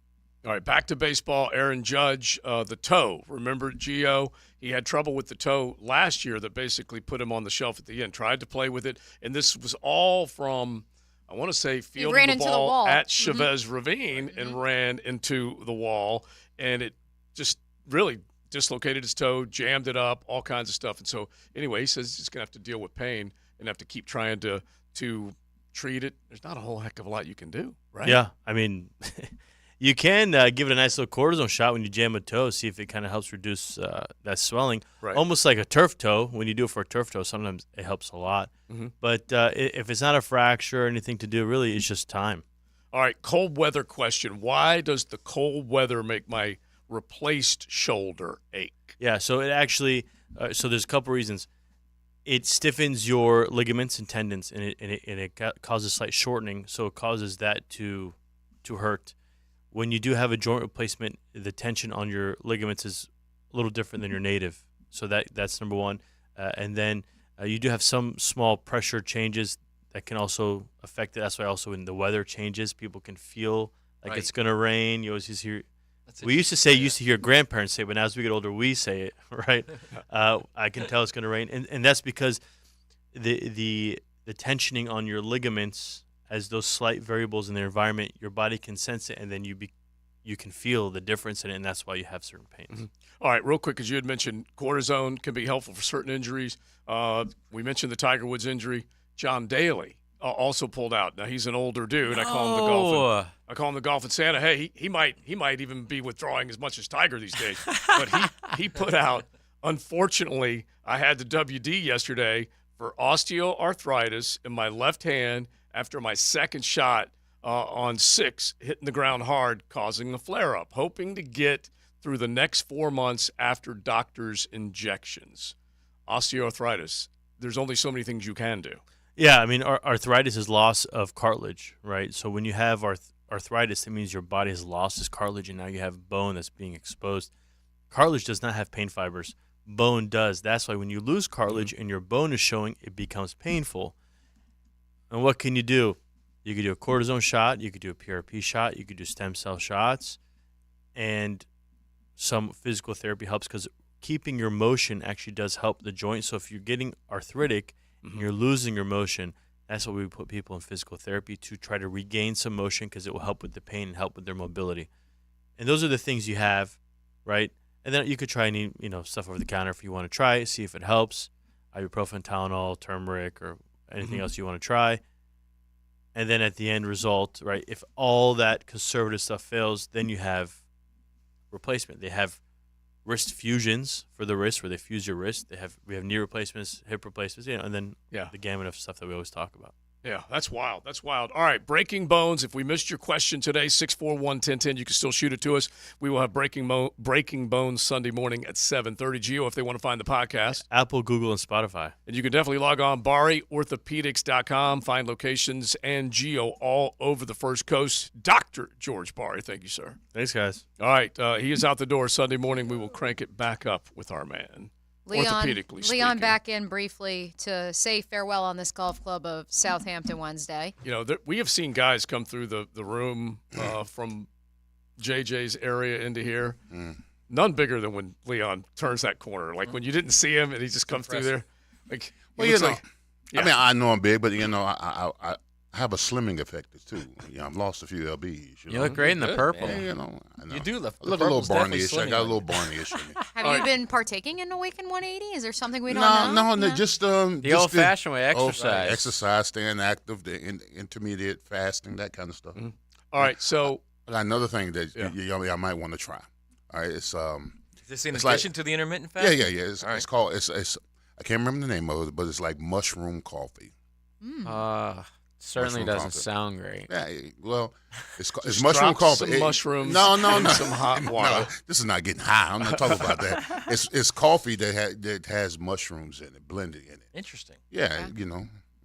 [SPEAKER 2] All right, back to baseball. Aaron Judge, the toe. Remember Gio? He had trouble with the toe last year that basically put him on the shelf at the end. Tried to play with it, and this was all from, I want to say, fielding the ball at Chavez Ravine and ran into the wall, and it just really dislocated his toe, jammed it up, all kinds of stuff. And so anyway, he says he's going to have to deal with pain and have to keep trying to treat it. There's not a whole heck of a lot you can do, right?
[SPEAKER 13] Yeah, I mean, you can give it a nice little cortisone shot when you jam a toe, see if it kind of helps reduce that swelling.
[SPEAKER 2] Right.
[SPEAKER 13] Almost like a turf toe. When you do it for a turf toe, sometimes it helps a lot.
[SPEAKER 2] Mm-hmm.
[SPEAKER 13] But if it's not a fracture or anything to do, really, it's just time.
[SPEAKER 2] All right, cold weather question. Why does the cold weather make my replaced shoulder ache?
[SPEAKER 13] Yeah, so it actually so there's a couple reasons. It stiffens your ligaments and tendons, and it causes slight shortening, so it causes that to hurt. When you do have a joint replacement, the tension on your ligaments is a little different than your native, so that's number one. And then you do have some small pressure changes that can also affect it. That's why also when the weather changes, people can feel like it's going to rain. You always hear. We used to hear grandparents say, but now as we get older, we say it, right? I can tell it's going to rain. And that's because the tensioning on your ligaments, as those slight variables in the environment, your body can sense it, and then you can feel the difference in it, and that's why you have certain pains.
[SPEAKER 2] Mm-hmm. All right, real quick, as you had mentioned, cortisone can be helpful for certain injuries. We mentioned the Tiger Woods injury. John Daly also pulled out. Now he's an older dude. I call him the golfing Santa. Hey, he might even be withdrawing as much as Tiger these days. But he put out. Unfortunately, I had the WD yesterday for osteoarthritis in my left hand after my second shot on 6, hitting the ground hard, causing a flare-up. Hoping to get through the next 4 months after doctor's injections. Osteoarthritis. There's only so many things you can do.
[SPEAKER 13] Yeah, I mean, arthritis is loss of cartilage, right? So when you have arthritis, it means your body has lost its cartilage, and now you have bone that's being exposed. Cartilage does not have pain fibers. Bone does. That's why when you lose cartilage and your bone is showing, it becomes painful. And what can you do? You could do a cortisone shot. You could do a PRP shot. You could do stem cell shots. And some physical therapy helps because keeping your motion actually does help the joint. So if you're getting arthritic, and you're losing your motion, that's what we put people in physical therapy to try to regain some motion because it will help with the pain and help with their mobility. And those are the things you have, right? And then you could try any stuff over the counter if you want to try it, see if it helps. Ibuprofen, Tylenol, turmeric, or anything else you want to try. And then at the end result, right, if all that conservative stuff fails, then you have replacement. They have wrist fusions for the wrist, where they fuse your wrist. We have knee replacements, hip replacements, and then the gamut of stuff that we always talk about.
[SPEAKER 2] Yeah, that's wild. That's wild. All right, Breaking Bones. If we missed your question today, 641-1010, you can still shoot it to us. We will have Breaking Bones Sunday morning at 7:30. Gio, if they want to find the podcast.
[SPEAKER 13] Apple, Google, and Spotify. And
[SPEAKER 2] you can definitely log on, BariOrthopedics.com, find locations and Gio all over the First Coast. Dr. George Bari, thank you, sir.
[SPEAKER 13] Thanks, guys.
[SPEAKER 2] All right, he is out the door Sunday morning. We will crank it back up with our man.
[SPEAKER 3] Leon back in briefly to say farewell on this golf club of Southampton Wednesday.
[SPEAKER 2] We have seen guys come through the room from JJ's area into here. None bigger than when Leon turns that corner. Like when you didn't see him and he just comes through there. Like,
[SPEAKER 6] I mean, I know I'm big, but I have a slimming effect too. I've lost a few lbs.
[SPEAKER 5] You look great in the purple.
[SPEAKER 6] Yeah, I know.
[SPEAKER 4] You do look
[SPEAKER 6] a little Barney-ish. I got a little Barney-ish in me.
[SPEAKER 3] Have you been partaking in Awaken 180? Is there something we don't know?
[SPEAKER 6] No, just
[SPEAKER 5] the old-fashioned way, exercise.
[SPEAKER 6] Exercise, staying active, the intermediate fasting, that kind of stuff.
[SPEAKER 2] Mm-hmm. All right, so
[SPEAKER 6] another thing that I might want to try. All right, it's
[SPEAKER 4] is this in addition to the intermittent fasting?
[SPEAKER 6] Yeah. It's called I can't remember the name of it, but it's like mushroom coffee.
[SPEAKER 5] Certainly doesn't sound great.
[SPEAKER 6] Yeah, well, it's mushroom coffee.
[SPEAKER 2] Some mushrooms.
[SPEAKER 6] No.
[SPEAKER 2] Some hot water.
[SPEAKER 6] No, this is not getting high. I'm not talking about that. It's coffee that has mushrooms in it, blended in it.
[SPEAKER 4] Interesting.
[SPEAKER 6] Yeah,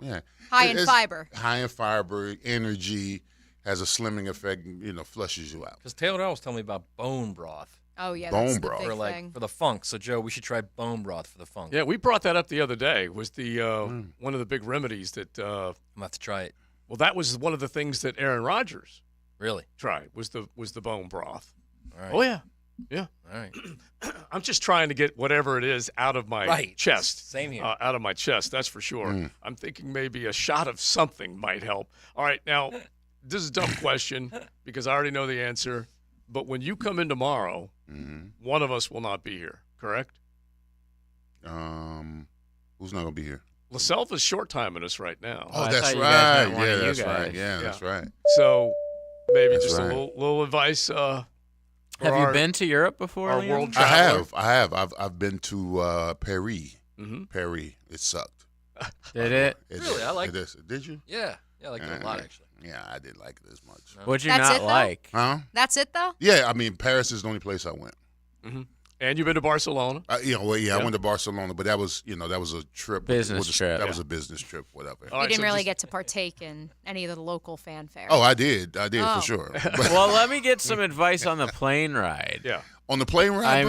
[SPEAKER 6] yeah.
[SPEAKER 3] High in fiber.
[SPEAKER 6] High in fiber, energy, has a slimming effect. Flushes you out.
[SPEAKER 4] Because Taylor always told me about bone broth.
[SPEAKER 3] Oh, yeah,
[SPEAKER 6] bone
[SPEAKER 3] that's
[SPEAKER 6] broth.
[SPEAKER 3] the big thing.
[SPEAKER 4] For the funk. So, Joe, we should try bone broth for the funk.
[SPEAKER 2] Yeah, we brought that up the other day. Was the one of the big remedies that I'm
[SPEAKER 4] going to have to try it.
[SPEAKER 2] Well, that was one of the things that Aaron Rodgers
[SPEAKER 4] Really?
[SPEAKER 2] tried was the bone broth.
[SPEAKER 4] All right.
[SPEAKER 2] Oh yeah, yeah.
[SPEAKER 4] All right.
[SPEAKER 2] I'm just trying to get whatever it is out of my chest.
[SPEAKER 4] Same here.
[SPEAKER 2] Out of my chest, that's for sure. I'm thinking maybe a shot of something might help. All right, now this is a dumb question because I already know the answer. But when you come in tomorrow, one of us will not be here. Correct?
[SPEAKER 6] Who's not gonna be here?
[SPEAKER 2] LaSelva's short-timing us right now.
[SPEAKER 6] Oh, that's right. Yeah, that's right. Yeah, that's right.
[SPEAKER 2] So maybe
[SPEAKER 6] That's
[SPEAKER 2] just
[SPEAKER 6] right.
[SPEAKER 2] a little advice.
[SPEAKER 5] Have you been to Europe before,
[SPEAKER 2] our
[SPEAKER 5] Leon?
[SPEAKER 2] world traveler?
[SPEAKER 6] I have. I've been to Paris. Paris. It sucked.
[SPEAKER 5] Did it?
[SPEAKER 4] Really? I liked
[SPEAKER 6] it. Did you?
[SPEAKER 4] Yeah. Yeah, I liked it a lot, actually.
[SPEAKER 6] Yeah, I didn't like it as much.
[SPEAKER 5] What'd you
[SPEAKER 3] That's
[SPEAKER 5] not
[SPEAKER 3] it, though?
[SPEAKER 5] like?
[SPEAKER 6] Huh?
[SPEAKER 3] That's it, though?
[SPEAKER 6] Yeah, I mean, Paris is the only place I went.
[SPEAKER 2] And you've been to Barcelona?
[SPEAKER 6] I went to Barcelona, but that was a trip.
[SPEAKER 5] Business trip.
[SPEAKER 6] That was a business trip, whatever.
[SPEAKER 3] You didn't really get to partake in any of the local fanfare.
[SPEAKER 6] Oh, I did
[SPEAKER 3] Oh.
[SPEAKER 6] for sure.
[SPEAKER 5] Well, let me get some advice on the plane ride.
[SPEAKER 2] Yeah.
[SPEAKER 6] On the plane ride,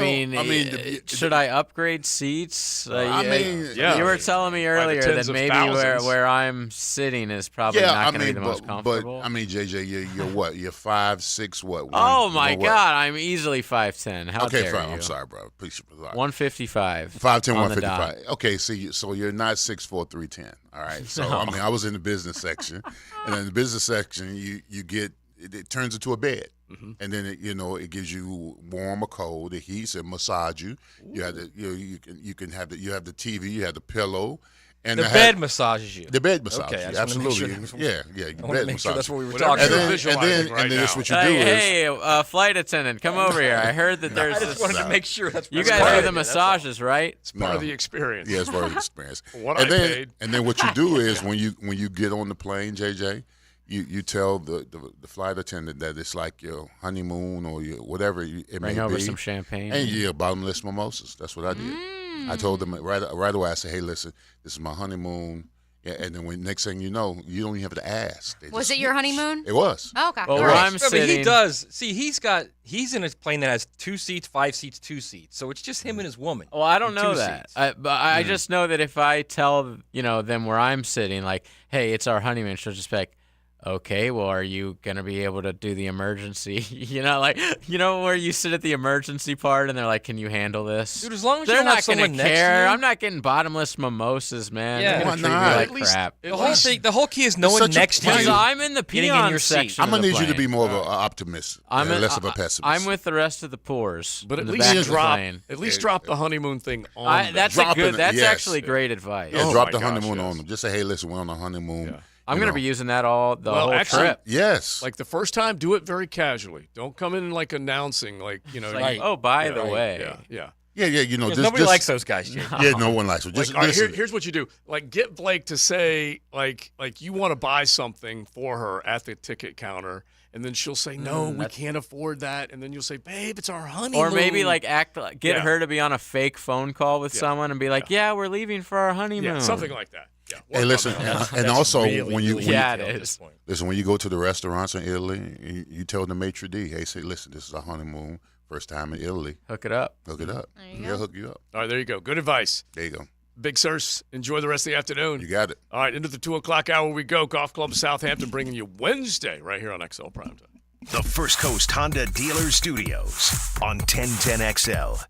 [SPEAKER 5] should I upgrade seats?
[SPEAKER 6] You
[SPEAKER 5] were telling me earlier that maybe where I'm sitting is probably not going to be the most comfortable.
[SPEAKER 6] But I mean, JJ, you're what? You're 5'6", what?
[SPEAKER 5] Oh my God, I'm easily 5'10". How dare
[SPEAKER 6] fine.
[SPEAKER 5] you?
[SPEAKER 6] I'm sorry, bro. Please,
[SPEAKER 5] 155.
[SPEAKER 6] 5'10",
[SPEAKER 5] on the
[SPEAKER 6] 155. Okay, so you're not 6'4", 310. All right. So
[SPEAKER 5] No.
[SPEAKER 6] I mean, I was in the business section, and in the business section, you get it turns into a bed. And then it gives you warm or cold. It heats and massage you. You have you can have you have the TV. You have the pillow, and
[SPEAKER 4] the bed massages you.
[SPEAKER 6] The bed massages
[SPEAKER 4] okay,
[SPEAKER 6] you. Absolutely. Yeah.
[SPEAKER 4] I want to make sure that's what we were talking
[SPEAKER 6] about.
[SPEAKER 2] And
[SPEAKER 6] then that's what you do
[SPEAKER 5] Hey, flight attendant, come over here. I heard that there's.
[SPEAKER 4] I just wanted to make sure that's.
[SPEAKER 5] You guys do the massages, right?
[SPEAKER 2] It's part of the experience.
[SPEAKER 6] Yeah, it's part of the experience.
[SPEAKER 2] Paid.
[SPEAKER 6] And then what you do is when you get on the plane, JJ. You tell the flight attendant that it's like your honeymoon or your whatever it may be.
[SPEAKER 5] Bring over some champagne.
[SPEAKER 6] And you get bottomless mimosas. That's what I did. I told them right away. I said, "Hey, listen, this is my honeymoon." Yeah, and then next thing you know, you don't even have to ask.
[SPEAKER 3] Was it your honeymoon?
[SPEAKER 6] It was.
[SPEAKER 3] Oh, okay.
[SPEAKER 5] Well, where I'm
[SPEAKER 4] but
[SPEAKER 5] sitting,
[SPEAKER 4] he does. See, he's in a plane that has 2 seats, 5 seats, 2 seats. So it's just him and his woman.
[SPEAKER 5] Well, I don't
[SPEAKER 4] in
[SPEAKER 5] know
[SPEAKER 4] 2
[SPEAKER 5] that.
[SPEAKER 4] seats.
[SPEAKER 5] But I just know that if I tell them where I'm sitting, like, hey, it's our honeymoon, she'll just be like, okay, well, are you going to be able to do the emergency? Where you sit at the emergency part and they're like, can you handle this?
[SPEAKER 4] Dude, as long as
[SPEAKER 5] they're
[SPEAKER 4] you don't
[SPEAKER 5] not
[SPEAKER 4] have someone
[SPEAKER 5] gonna
[SPEAKER 4] next
[SPEAKER 5] care.
[SPEAKER 4] to you.
[SPEAKER 5] I'm not getting bottomless mimosas, man.
[SPEAKER 4] Yeah.
[SPEAKER 5] They're
[SPEAKER 6] Why
[SPEAKER 5] gonna treat me
[SPEAKER 6] not?
[SPEAKER 5] like
[SPEAKER 6] At least-
[SPEAKER 5] crap.
[SPEAKER 4] The whole key is no one next to
[SPEAKER 5] Because
[SPEAKER 4] you.
[SPEAKER 5] I'm in the
[SPEAKER 4] getting in
[SPEAKER 5] peon
[SPEAKER 4] your
[SPEAKER 5] section.
[SPEAKER 4] seat.
[SPEAKER 6] I'm gonna
[SPEAKER 5] of the
[SPEAKER 6] need you to be
[SPEAKER 5] plane.
[SPEAKER 6] more of an optimist and less of a pessimist.
[SPEAKER 5] I'm with the rest of the poors.
[SPEAKER 2] But
[SPEAKER 5] in
[SPEAKER 2] at
[SPEAKER 5] the
[SPEAKER 2] least
[SPEAKER 5] back of the
[SPEAKER 2] drop
[SPEAKER 5] plane.
[SPEAKER 2] drop the honeymoon thing on.
[SPEAKER 5] That's actually great advice.
[SPEAKER 6] Yeah, drop the honeymoon on them. Just say, hey, listen, we're on a honeymoon.
[SPEAKER 2] Yeah.
[SPEAKER 5] I'm going to be using that the whole
[SPEAKER 2] actually,
[SPEAKER 5] trip.
[SPEAKER 6] Yes.
[SPEAKER 2] Like the first time, do it very casually. Don't come in like announcing, like
[SPEAKER 5] Right. Oh, by the way.
[SPEAKER 2] Yeah.
[SPEAKER 6] Yeah.
[SPEAKER 4] Nobody likes those guys, Jay.
[SPEAKER 6] Yeah, no one likes them. Just
[SPEAKER 2] all right,
[SPEAKER 6] listen.
[SPEAKER 2] here's what you do. Like, get Blake to say, like you want to buy something for her at the ticket counter, and then she'll say, no, we can't afford that. And then you'll say, babe, it's our honeymoon.
[SPEAKER 5] Or maybe get her to be on a fake phone call with someone and be like, yeah, we're leaving for our honeymoon.
[SPEAKER 2] Yeah, something like that. Yeah.
[SPEAKER 6] Hey, listen, and also
[SPEAKER 4] really,
[SPEAKER 6] when you
[SPEAKER 4] really
[SPEAKER 5] it is.
[SPEAKER 6] Listen, when you go to the restaurants in Italy, you tell the maitre d', hey, say, listen, this is our honeymoon, first time in Italy.
[SPEAKER 5] Hook it up.
[SPEAKER 6] Hook it up.
[SPEAKER 3] There you go.
[SPEAKER 6] Hook you up.
[SPEAKER 2] All right, there you go. Good advice.
[SPEAKER 6] There you go.
[SPEAKER 2] Big Sirs, enjoy the rest of the afternoon.
[SPEAKER 6] You got it.
[SPEAKER 2] All right, into the 2 o'clock hour we go. Golf Club Southampton bringing you Wednesday right here on XL Primetime.
[SPEAKER 1] The First Coast Honda Dealer Studios on 1010XL.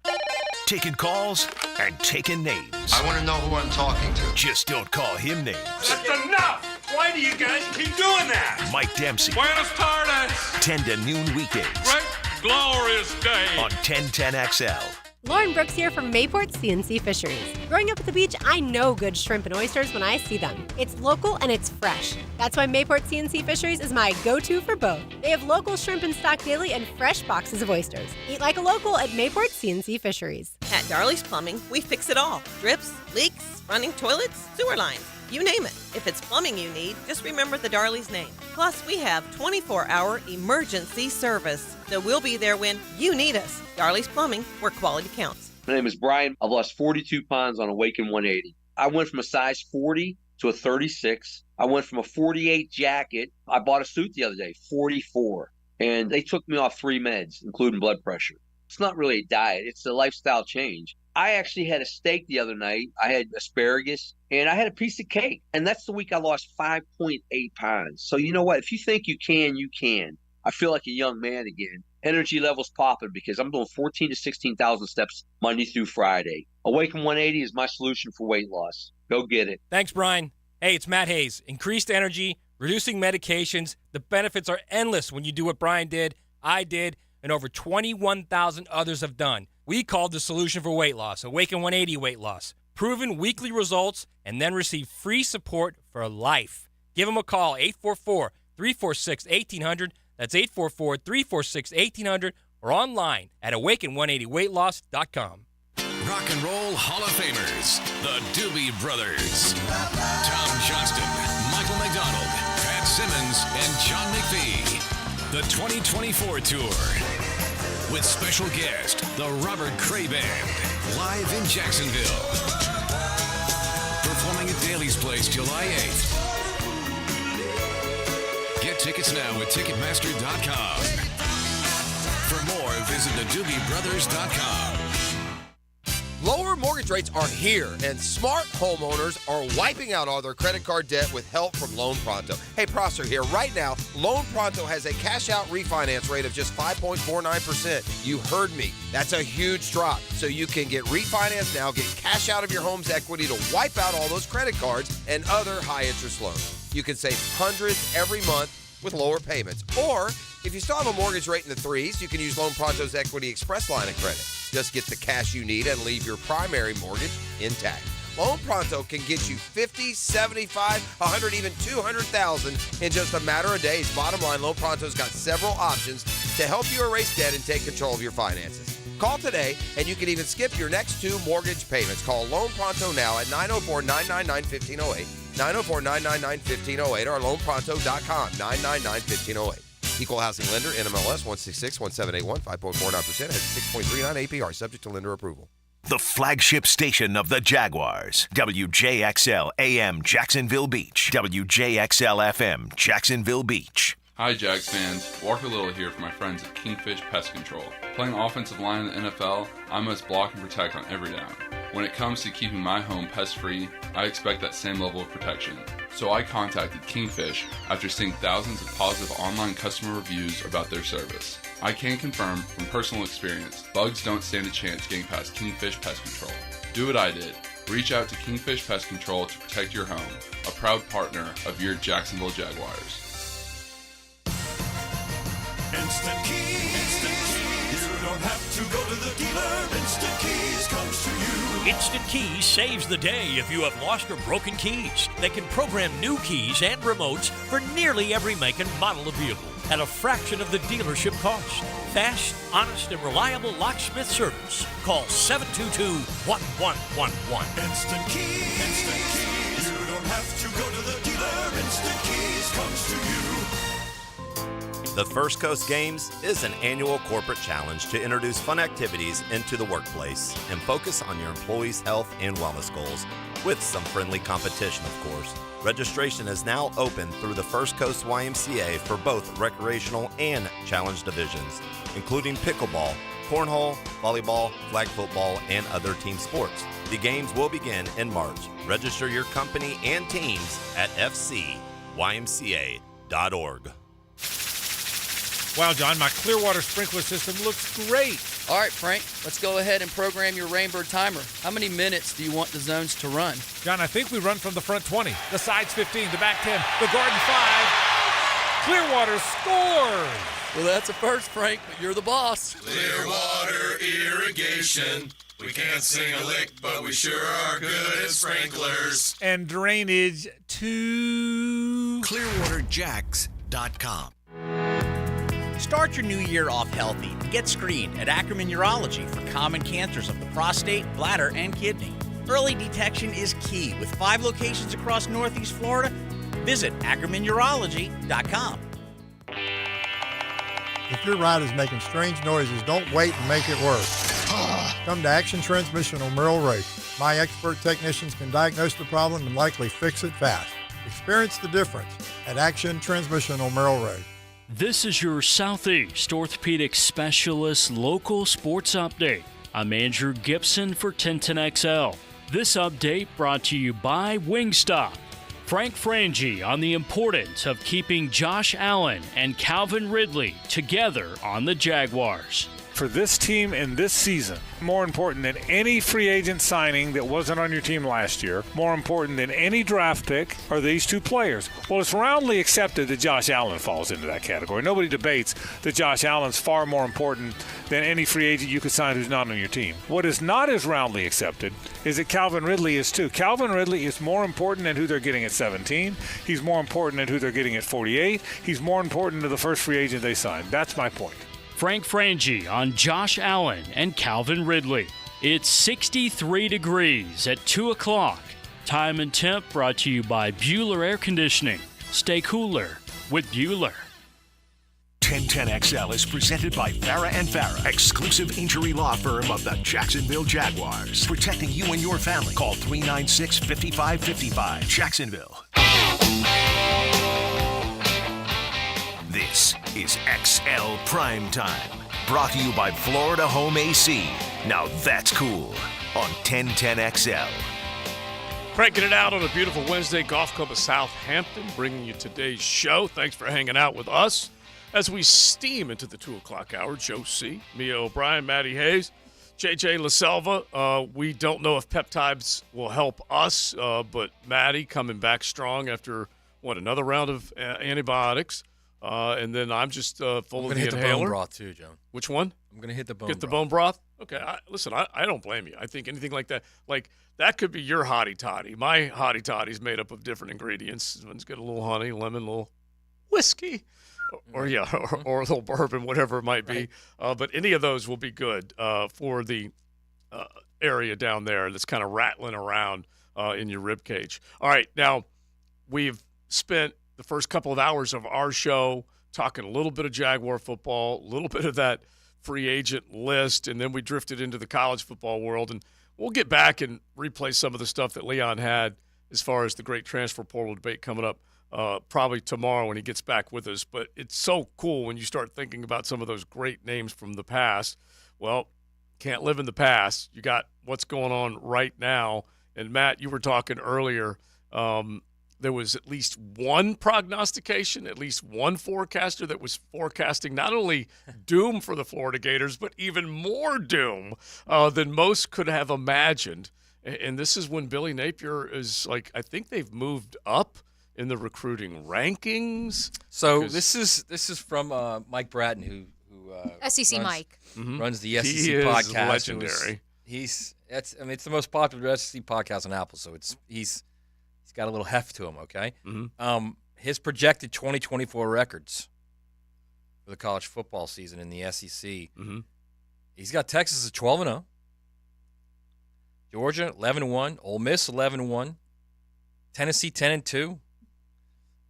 [SPEAKER 1] Taking calls and taking names.
[SPEAKER 24] I want to know who I'm talking to.
[SPEAKER 1] Just don't call him names.
[SPEAKER 8] That's enough! Why do you guys keep doing that?
[SPEAKER 1] Mike Dempsey.
[SPEAKER 8] Buenos tardes.
[SPEAKER 1] 10 to noon weekdays.
[SPEAKER 8] Great glorious day.
[SPEAKER 1] On 1010XL.
[SPEAKER 9] Lauren Brooks here from Mayport CNC Fisheries. Growing up at the beach, I know good shrimp and oysters when I see them. It's local and it's fresh. That's why Mayport CNC Fisheries is my go-to for both. They have local shrimp in stock daily and fresh boxes of oysters. Eat like a local at Mayport CNC Fisheries.
[SPEAKER 16] At Darley's Plumbing, we fix it all. Drips, leaks, running toilets, sewer lines. You name it. If it's plumbing you need, just remember the Darley's name. Plus, we have 24-hour emergency service. So we'll be there when you need us. Darley's Plumbing, where quality counts.
[SPEAKER 17] My name is Brian. I've lost 42 pounds on Awaken 180. I went from a size 40 to a 36. I went from a 48 jacket. I bought a suit the other day, 44. And they took me off 3 meds, including blood pressure. It's not really a diet. It's a lifestyle change. I actually had a steak the other night. I had asparagus, and I had a piece of cake. And that's the week I lost 5.8 pounds. So you know what? If you think you can, you can. I feel like a young man again. Energy levels popping because I'm doing 14 to 16,000 steps Monday through Friday. Awaken 180 is my solution for weight loss. Go get it.
[SPEAKER 10] Thanks, Brian. Hey, it's Matt Hayes. Increased energy, reducing medications. The benefits are endless when you do what Brian did, I did, and over 21,000 others have done. We called the solution for weight loss, Awaken 180 weight loss. Proven weekly results, and then receive free support for life. Give them a call, 844-346-1800. That's 844-346-1800, or online at awaken180weightloss.com.
[SPEAKER 11] Rock and Roll Hall of Famers, the Doobie Brothers. Tom Johnston, Michael McDonald, Pat Simmons, and John McPhee. The 2024 Tour. With special guest, the Robert Cray Band, live in Jacksonville. Performing at Daly's Place July 8th. Get tickets now at Ticketmaster.com. For more, visit theDoobieBrothers.com.
[SPEAKER 12] Lower mortgage rates are here, and smart homeowners are wiping out all their credit card debt with help from Loan Pronto. Hey, Prosser here. Right now, Loan Pronto has a cash-out refinance rate of just 5.49%. You heard me. That's a huge drop. So you can get refinanced now, get cash out of your home's equity to wipe out all those credit cards and other high-interest loans. You can save hundreds every month with lower payments. Or, if you still have a mortgage rate in the threes, you can use Loan Pronto's Equity Express line of credit. Just get the cash you need and leave your primary mortgage intact. Loan Pronto can get you $50, $75, $100, even $200,000 in just a matter of days. Bottom line, Loan Pronto's got several options to help you erase debt and take control of your finances. Call today, and you can even skip your next 2 mortgage payments. Call Loan Pronto now at 904-999-1508, 904-999-1508, or loanpronto.com, 999-1508. Equal housing lender, NMLS 1661781, 5.49%, has 6.39 APR, subject to lender approval.
[SPEAKER 1] The flagship station of the Jaguars, WJXL AM Jacksonville Beach, WJXL FM Jacksonville Beach.
[SPEAKER 18] Hi, Jags fans. Walker Little here for my friends at Kingfish Pest Control. Playing offensive line in the NFL, I must block and protect on every down. When it comes to keeping my home pest-free, I expect that same level of protection. So I contacted Kingfish after seeing thousands of positive online customer reviews about their service. I can confirm from personal experience, bugs don't stand a chance getting past Kingfish Pest Control. Do what I did. Reach out to Kingfish Pest Control to protect your home, a proud partner of your Jacksonville Jaguars.
[SPEAKER 11] Instant Keys. Instant Keys. You don't have to go to the dealer. Instant Keys comes to you.
[SPEAKER 19] Instant Keys saves the day if you have lost or broken keys. They can program new keys and remotes for nearly every make and model of vehicle at a fraction of the dealership cost. Fast, honest, and reliable locksmith service. Call 722-1111.
[SPEAKER 11] Instant Keys. Instant Keys. You don't have to go to the dealer. Instant Keys comes to you.
[SPEAKER 20] The First Coast Games is an annual corporate challenge to introduce fun activities into the workplace and focus on your employees' health and wellness goals, with some friendly competition, of course. Registration is now open through the First Coast YMCA for both recreational and challenge divisions, including pickleball, cornhole, volleyball, flag football, and other team sports. The games will begin in March. Register your company and teams at fcymca.org.
[SPEAKER 21] Wow, John, my Clearwater sprinkler system looks great.
[SPEAKER 22] All right, Frank, let's go ahead and program your Rainbird timer. How many minutes do you want the zones to run?
[SPEAKER 21] John, I think we run from the front 20, the sides 15, the back 10, the garden 5. Clearwater scores!
[SPEAKER 22] Well, that's a first, Frank, but you're the boss.
[SPEAKER 11] Clearwater Irrigation. We can't sing a lick, but we sure are good at sprinklers.
[SPEAKER 21] And drainage to
[SPEAKER 11] ClearwaterJacks.com.
[SPEAKER 26] Start your new year off healthy. Get screened at Ackerman Urology for common cancers of the prostate, bladder, and kidney. Early detection is key with 5 locations across Northeast Florida. Visit AckermanUrology.com.
[SPEAKER 29] If your ride is making strange noises, don't wait and make it worse. Come to Action Transmission on Merrill Road. My expert technicians can diagnose the problem and likely fix it fast. Experience the difference at Action Transmission on Merrill Road.
[SPEAKER 30] This is your Southeast Orthopedic Specialist Local Sports Update. I'm Andrew Gibson for 1010XL. This update brought to you by Wingstop. Frank Frangie on the importance of keeping Josh Allen and Calvin Ridley together on the Jaguars.
[SPEAKER 4] For this team in this season, more important than any free agent signing that wasn't on your team last year, more important than any draft pick, are these two players. Well, it's roundly accepted that Josh Allen falls into that category. Nobody debates that Josh Allen's far more important than any free agent you could sign who's not on your team. What is not as roundly accepted is that Calvin Ridley is too. Calvin Ridley is more important than who they're getting at 17. He's more important than who they're getting at 48. He's more important to the first free agent they signed. That's my point.
[SPEAKER 30] Frank Frangie on Josh Allen and Calvin Ridley. It's 63 degrees at 2 o'clock. Time and temp brought to you by Bueller Air Conditioning. Stay cooler with Bueller.
[SPEAKER 1] 1010XL is presented by Farah & Farah, exclusive injury law firm of the Jacksonville Jaguars. Protecting you and your family. Call 396-5555. Jacksonville. This is XL Primetime, brought to you by Florida Home AC. Now that's cool on 1010XL.
[SPEAKER 2] Cranking it out on a beautiful Wednesday. Golf Club of Southampton bringing you today's show. Thanks for hanging out with us as we steam into the 2 o'clock hour. Joe C., Mia O'Brien, Matty Hayes, JJ LaSelva. We don't know if peptides will help us, but Matty coming back strong after, another round of antibiotics. And then I'm just full of the inhaler.
[SPEAKER 10] I'm going to hit the bone broth too, Joan.
[SPEAKER 2] Which one?
[SPEAKER 10] I'm going to hit the bone
[SPEAKER 2] broth. Get the
[SPEAKER 10] broth.
[SPEAKER 2] bone broth? Okay. Listen, I don't blame you. I think anything like that could be your hottie toddy. My hottie toddy is made up of different ingredients. One's got a little honey, lemon, a little whiskey, or a little bourbon, whatever it might be. Right. But any of those will be good for the area down there that's kind of rattling around in your rib cage. All right. Now, we've spent the first couple of hours of our show talking a little bit of Jaguar football, a little bit of that free agent list, and then we drifted into the college football world. And we'll get back and replay some of the stuff that Leon had as far as the great transfer portal debate coming up probably tomorrow when he gets back with us. But it's so cool when you start thinking about some of those great names from the past. Well, can't live in the past. You got what's going on right now. And, Matt, you were talking earlier there was at least one prognostication, at least one forecaster that was forecasting not only doom for the Florida Gators, but even more doom than most could have imagined. And this is when Billy Napier is I think they've moved up in the recruiting rankings.
[SPEAKER 10] So this is from Mike Bratton, who
[SPEAKER 3] SEC Mike
[SPEAKER 10] runs the SEC
[SPEAKER 2] he
[SPEAKER 10] podcast.
[SPEAKER 2] Is legendary.
[SPEAKER 10] It's the most popular SEC podcast on Apple, so he's got a little heft to him, okay?
[SPEAKER 2] Mm-hmm.
[SPEAKER 10] His projected 2024 records for the college football season in the SEC.
[SPEAKER 2] Mm-hmm.
[SPEAKER 10] He's got Texas at 12-0, Georgia 11-1, Ole Miss 11-1, Tennessee 10-2,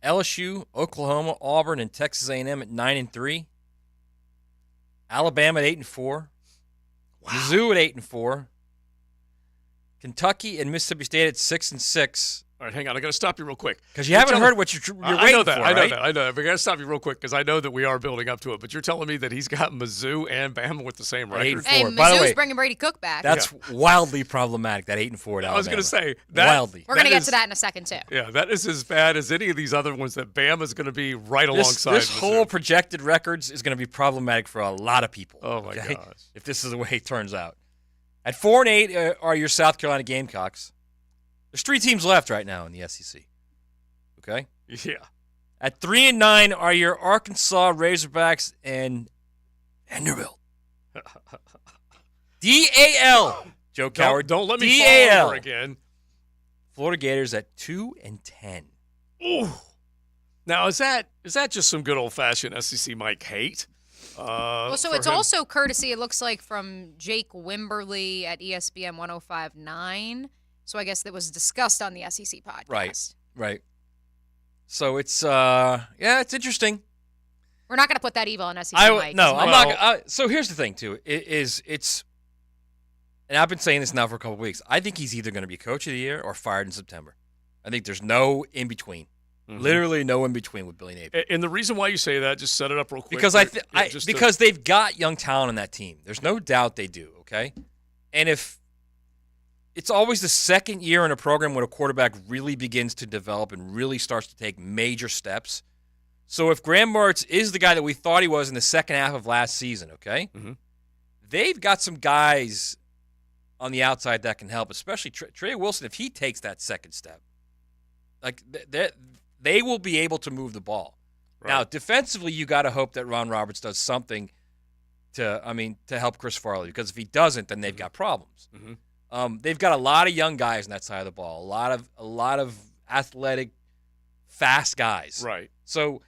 [SPEAKER 10] LSU, Oklahoma, Auburn, and Texas A&M at 9-3, Alabama at 8-4, Mizzou at 8-4, Kentucky and Mississippi State at 6-6.
[SPEAKER 2] All right, hang on. I got to stop you real quick.
[SPEAKER 10] Because you haven't heard what you're waiting
[SPEAKER 2] I know that.
[SPEAKER 10] for,
[SPEAKER 2] I know
[SPEAKER 10] right?
[SPEAKER 2] that. I know that. But I got to stop you real quick because I know that we are building up to it. But you're telling me that he's got Mizzou and Bama with the same record.
[SPEAKER 10] 8-4.
[SPEAKER 3] Hey,
[SPEAKER 10] By the
[SPEAKER 3] Mizzou's
[SPEAKER 10] way,
[SPEAKER 3] bringing Brady Cook back.
[SPEAKER 10] That's wildly problematic, that 8-4 at
[SPEAKER 2] I was going to say.
[SPEAKER 10] Wildly.
[SPEAKER 3] We're going to get to that in a second, too.
[SPEAKER 2] Yeah, that is as bad as any of these other ones that Bama's going to be right alongside.
[SPEAKER 10] This whole projected records is going to be problematic for a lot of people.
[SPEAKER 2] Oh, my gosh.
[SPEAKER 10] If this is the way it turns out. At 4-8 are your South Carolina Gamecocks. There's 3 teams left right now in the SEC. Okay?
[SPEAKER 2] Yeah.
[SPEAKER 10] At 3-9 are your Arkansas Razorbacks and Vanderbilt. DAL. Joe Cowart.
[SPEAKER 2] Don't let me
[SPEAKER 10] DAL.
[SPEAKER 2] fall over again.
[SPEAKER 10] Florida Gators at 2-10.
[SPEAKER 2] Ooh. Now, is that just some good old-fashioned SEC Mike hate?
[SPEAKER 3] Well, so it's also courtesy, it looks like, from Jake Wimberly at ESPN 105.9. So I guess that was discussed on the SEC podcast.
[SPEAKER 10] Right. So it's it's interesting.
[SPEAKER 3] We're not going to put that evil on SEC Mike.
[SPEAKER 10] No, I'm not. So here's the thing, too. It's and I've been saying this now for a couple of weeks. I think he's either going to be Coach of the Year or fired in September. I think there's no in between. Mm-hmm. Literally no in between with Billy Napier.
[SPEAKER 2] And the reason why you say that, just set it up real quick.
[SPEAKER 10] Because they've got young talent on that team. There's no doubt they do. Okay, and if it's always the second year in a program when a quarterback really begins to develop and really starts to take major steps. So if Graham Mertz is the guy that we thought he was in the second half of last season, okay, they've got some guys on the outside that can help, especially Trey Wilson. If he takes that second step, like they will be able to move the ball. Right. Now, defensively, you got to hope that Ron Roberts does something to help Chris Farley, because if he doesn't, then they've got problems. They've got a lot of young guys on that side of the ball, a lot of athletic, fast guys.
[SPEAKER 2] Right.
[SPEAKER 10] So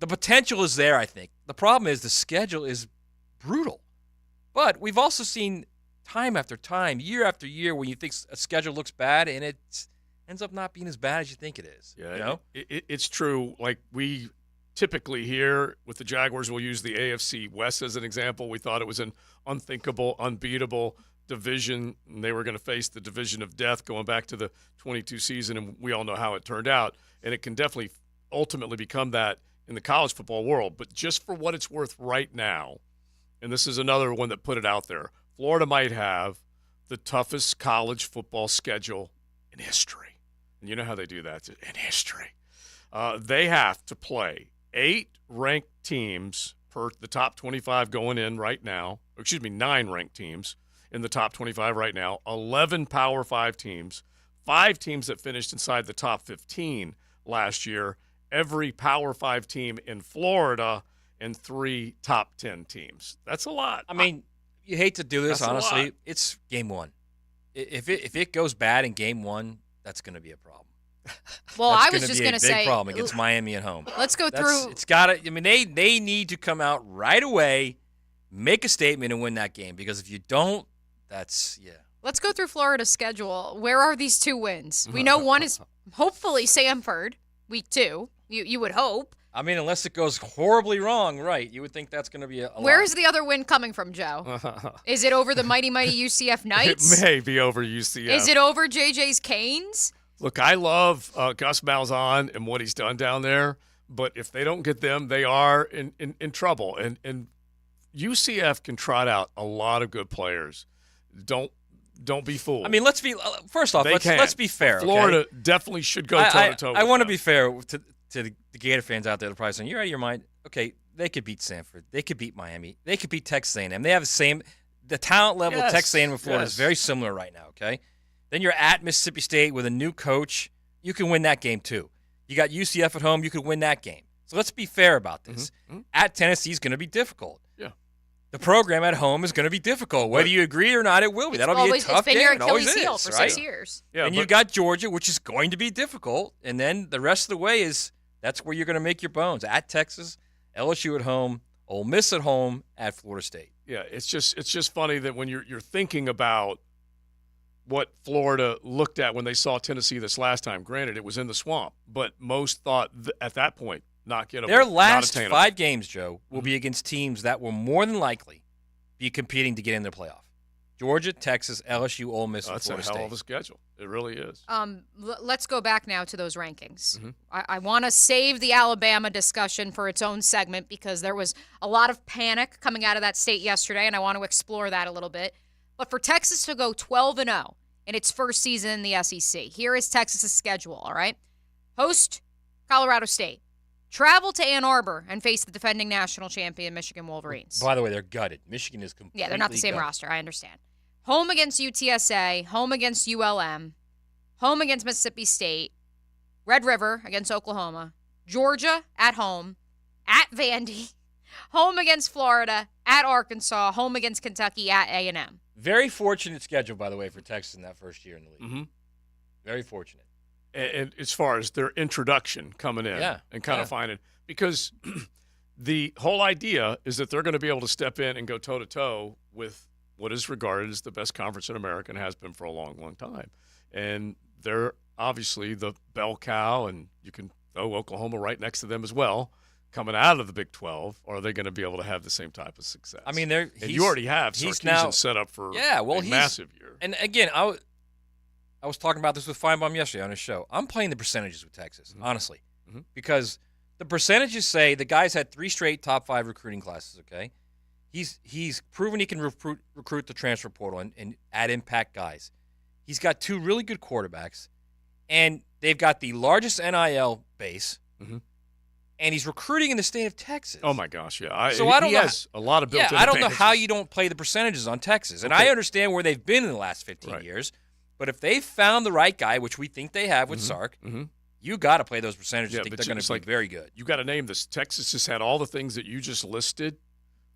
[SPEAKER 10] the potential is there, I think. The problem is the schedule is brutal. But we've also seen time after time, year after year, when you think a schedule looks bad and it ends up not being as bad as you think it is.
[SPEAKER 2] Yeah,
[SPEAKER 10] you know?
[SPEAKER 2] It's true. Like we typically here with the Jaguars, we'll use the AFC West as an example. We thought it was an unthinkable, unbeatable division, and they were going to face the division of death going back to the 22 season, and we all know how it turned out. And it can definitely ultimately become that in the college football world. But just for what it's worth right now, and this is another one that put it out there, Florida might have the toughest college football schedule in history. And you know how they do that in history. They have to play 8 ranked teams per the top 25 going in right now. 9 ranked teams in the top 25 right now, 11 Power 5 teams, 5 teams that finished inside the top 15 last year, every Power 5 team in Florida, and 3 top 10 teams. That's a lot.
[SPEAKER 10] I mean, you hate to do this, honestly. It's game one. If it goes bad in game one, that's going to be a problem.
[SPEAKER 3] Well, I was just going to say,
[SPEAKER 10] big problem against Miami at home.
[SPEAKER 3] Let's go through.
[SPEAKER 10] It's got to. I mean, they need to come out right away, make a statement, and win that game. Because if you don't,
[SPEAKER 3] Let's go through Florida's schedule. Where are these 2 wins? We know one is hopefully Samford, week 2. You would hope.
[SPEAKER 10] I mean, unless it goes horribly wrong, right? You would think that's going to be a
[SPEAKER 3] Where
[SPEAKER 10] lot.
[SPEAKER 3] is the other win coming from, Joe? Is it over the mighty UCF Knights?
[SPEAKER 2] It may be over UCF.
[SPEAKER 3] Is it over JJ's Canes?
[SPEAKER 2] Look, I love Gus Malzahn and what he's done down there, but if they don't get them, they are in trouble. And UCF can trot out a lot of good players. Don't be fooled.
[SPEAKER 10] I mean, let's be be fair.
[SPEAKER 2] Florida
[SPEAKER 10] okay?
[SPEAKER 2] definitely should go toe-to-toe with
[SPEAKER 10] I want to
[SPEAKER 2] them.
[SPEAKER 10] be fair to the Gator fans out there. They're probably saying, you're out of your mind. Okay, they could beat Samford. They could beat Miami. They could beat Texas A&M. They have the talent level of Texas A&M and Florida is very similar right now, okay? Then you're at Mississippi State with a new coach. You can win that game too. You got UCF at home. You could win that game. So let's be fair about this. At Tennessee is going to to be difficult.
[SPEAKER 2] Yeah.
[SPEAKER 10] The program at home is going to be difficult. Whether you agree or not, it will be. That'll be a tough game.
[SPEAKER 3] It's been your
[SPEAKER 10] It
[SPEAKER 3] Achilles heel
[SPEAKER 10] always
[SPEAKER 3] for
[SPEAKER 10] is, right?
[SPEAKER 3] 6 years.
[SPEAKER 2] Yeah,
[SPEAKER 10] and you got Georgia, which is going to be difficult. And then the rest of the way that's where you're going to make your bones. At Texas, LSU at home, Ole Miss at home, at Florida State.
[SPEAKER 2] Yeah, it's just funny that when you're thinking about what Florida looked at when they saw Tennessee this last time. Granted, it was in the swamp, but most thought at that point not gettable.
[SPEAKER 10] Their last 5 games, Joe, will be against teams that will more than likely be competing to get in their playoff. Georgia, Texas, LSU, Ole Miss, and Florida State.
[SPEAKER 2] That's a hell of a schedule. It really is.
[SPEAKER 3] Let's go back now to those rankings. I want to save the Alabama discussion for its own segment because there was a lot of panic coming out of that state yesterday, and I want to explore that a little bit. But for Texas to go 12-0 in its first season in the SEC, here is Texas's schedule, all right? Host Colorado State. Travel to Ann Arbor and face the defending national champion Michigan Wolverines.
[SPEAKER 10] By the way, they're gutted. Michigan is completely
[SPEAKER 3] Yeah, they're not the same
[SPEAKER 10] gutted.
[SPEAKER 3] roster. I understand. Home against UTSA, home against ULM, home against Mississippi State, Red River against Oklahoma, Georgia at home, at Vandy, home against Florida, at Arkansas, home against Kentucky, at A&M.
[SPEAKER 10] Very fortunate schedule, by the way, for Texas in that first year in the league. Very fortunate.
[SPEAKER 2] And as far as their introduction coming in and kind of finding – because the whole idea is that they're going to be able to step in and go toe-to-toe with what is regarded as the best conference in America and has been for a long, long time. And they're obviously the bell cow, and you can throw Oklahoma right next to them as well. Coming out of the Big 12, are they going to be able to have the same type of success?
[SPEAKER 10] I mean,
[SPEAKER 2] you already have Sarkisian set up for a massive year.
[SPEAKER 10] And again, I was talking about this with Feinbaum yesterday on his show. I'm playing the percentages with Texas, honestly, because the percentages say the guy's had 3 straight top 5 recruiting classes. Okay, he's proven he can recruit the transfer portal and add impact guys. He's got two really good quarterbacks, and they've got the largest NIL base, and he's recruiting in the state of Texas.
[SPEAKER 2] Oh, my gosh, yeah.
[SPEAKER 10] I don't know.
[SPEAKER 2] He has a lot of built-in
[SPEAKER 10] I don't know
[SPEAKER 2] advantages.
[SPEAKER 10] how you don't play the percentages on Texas. And I understand where they've been in the last 15 years, but if they've found the right guy, which we think they have with Sark, you got to play those percentages. I think they're going to be very good.
[SPEAKER 2] You got to name this. Texas has had all the things that you just listed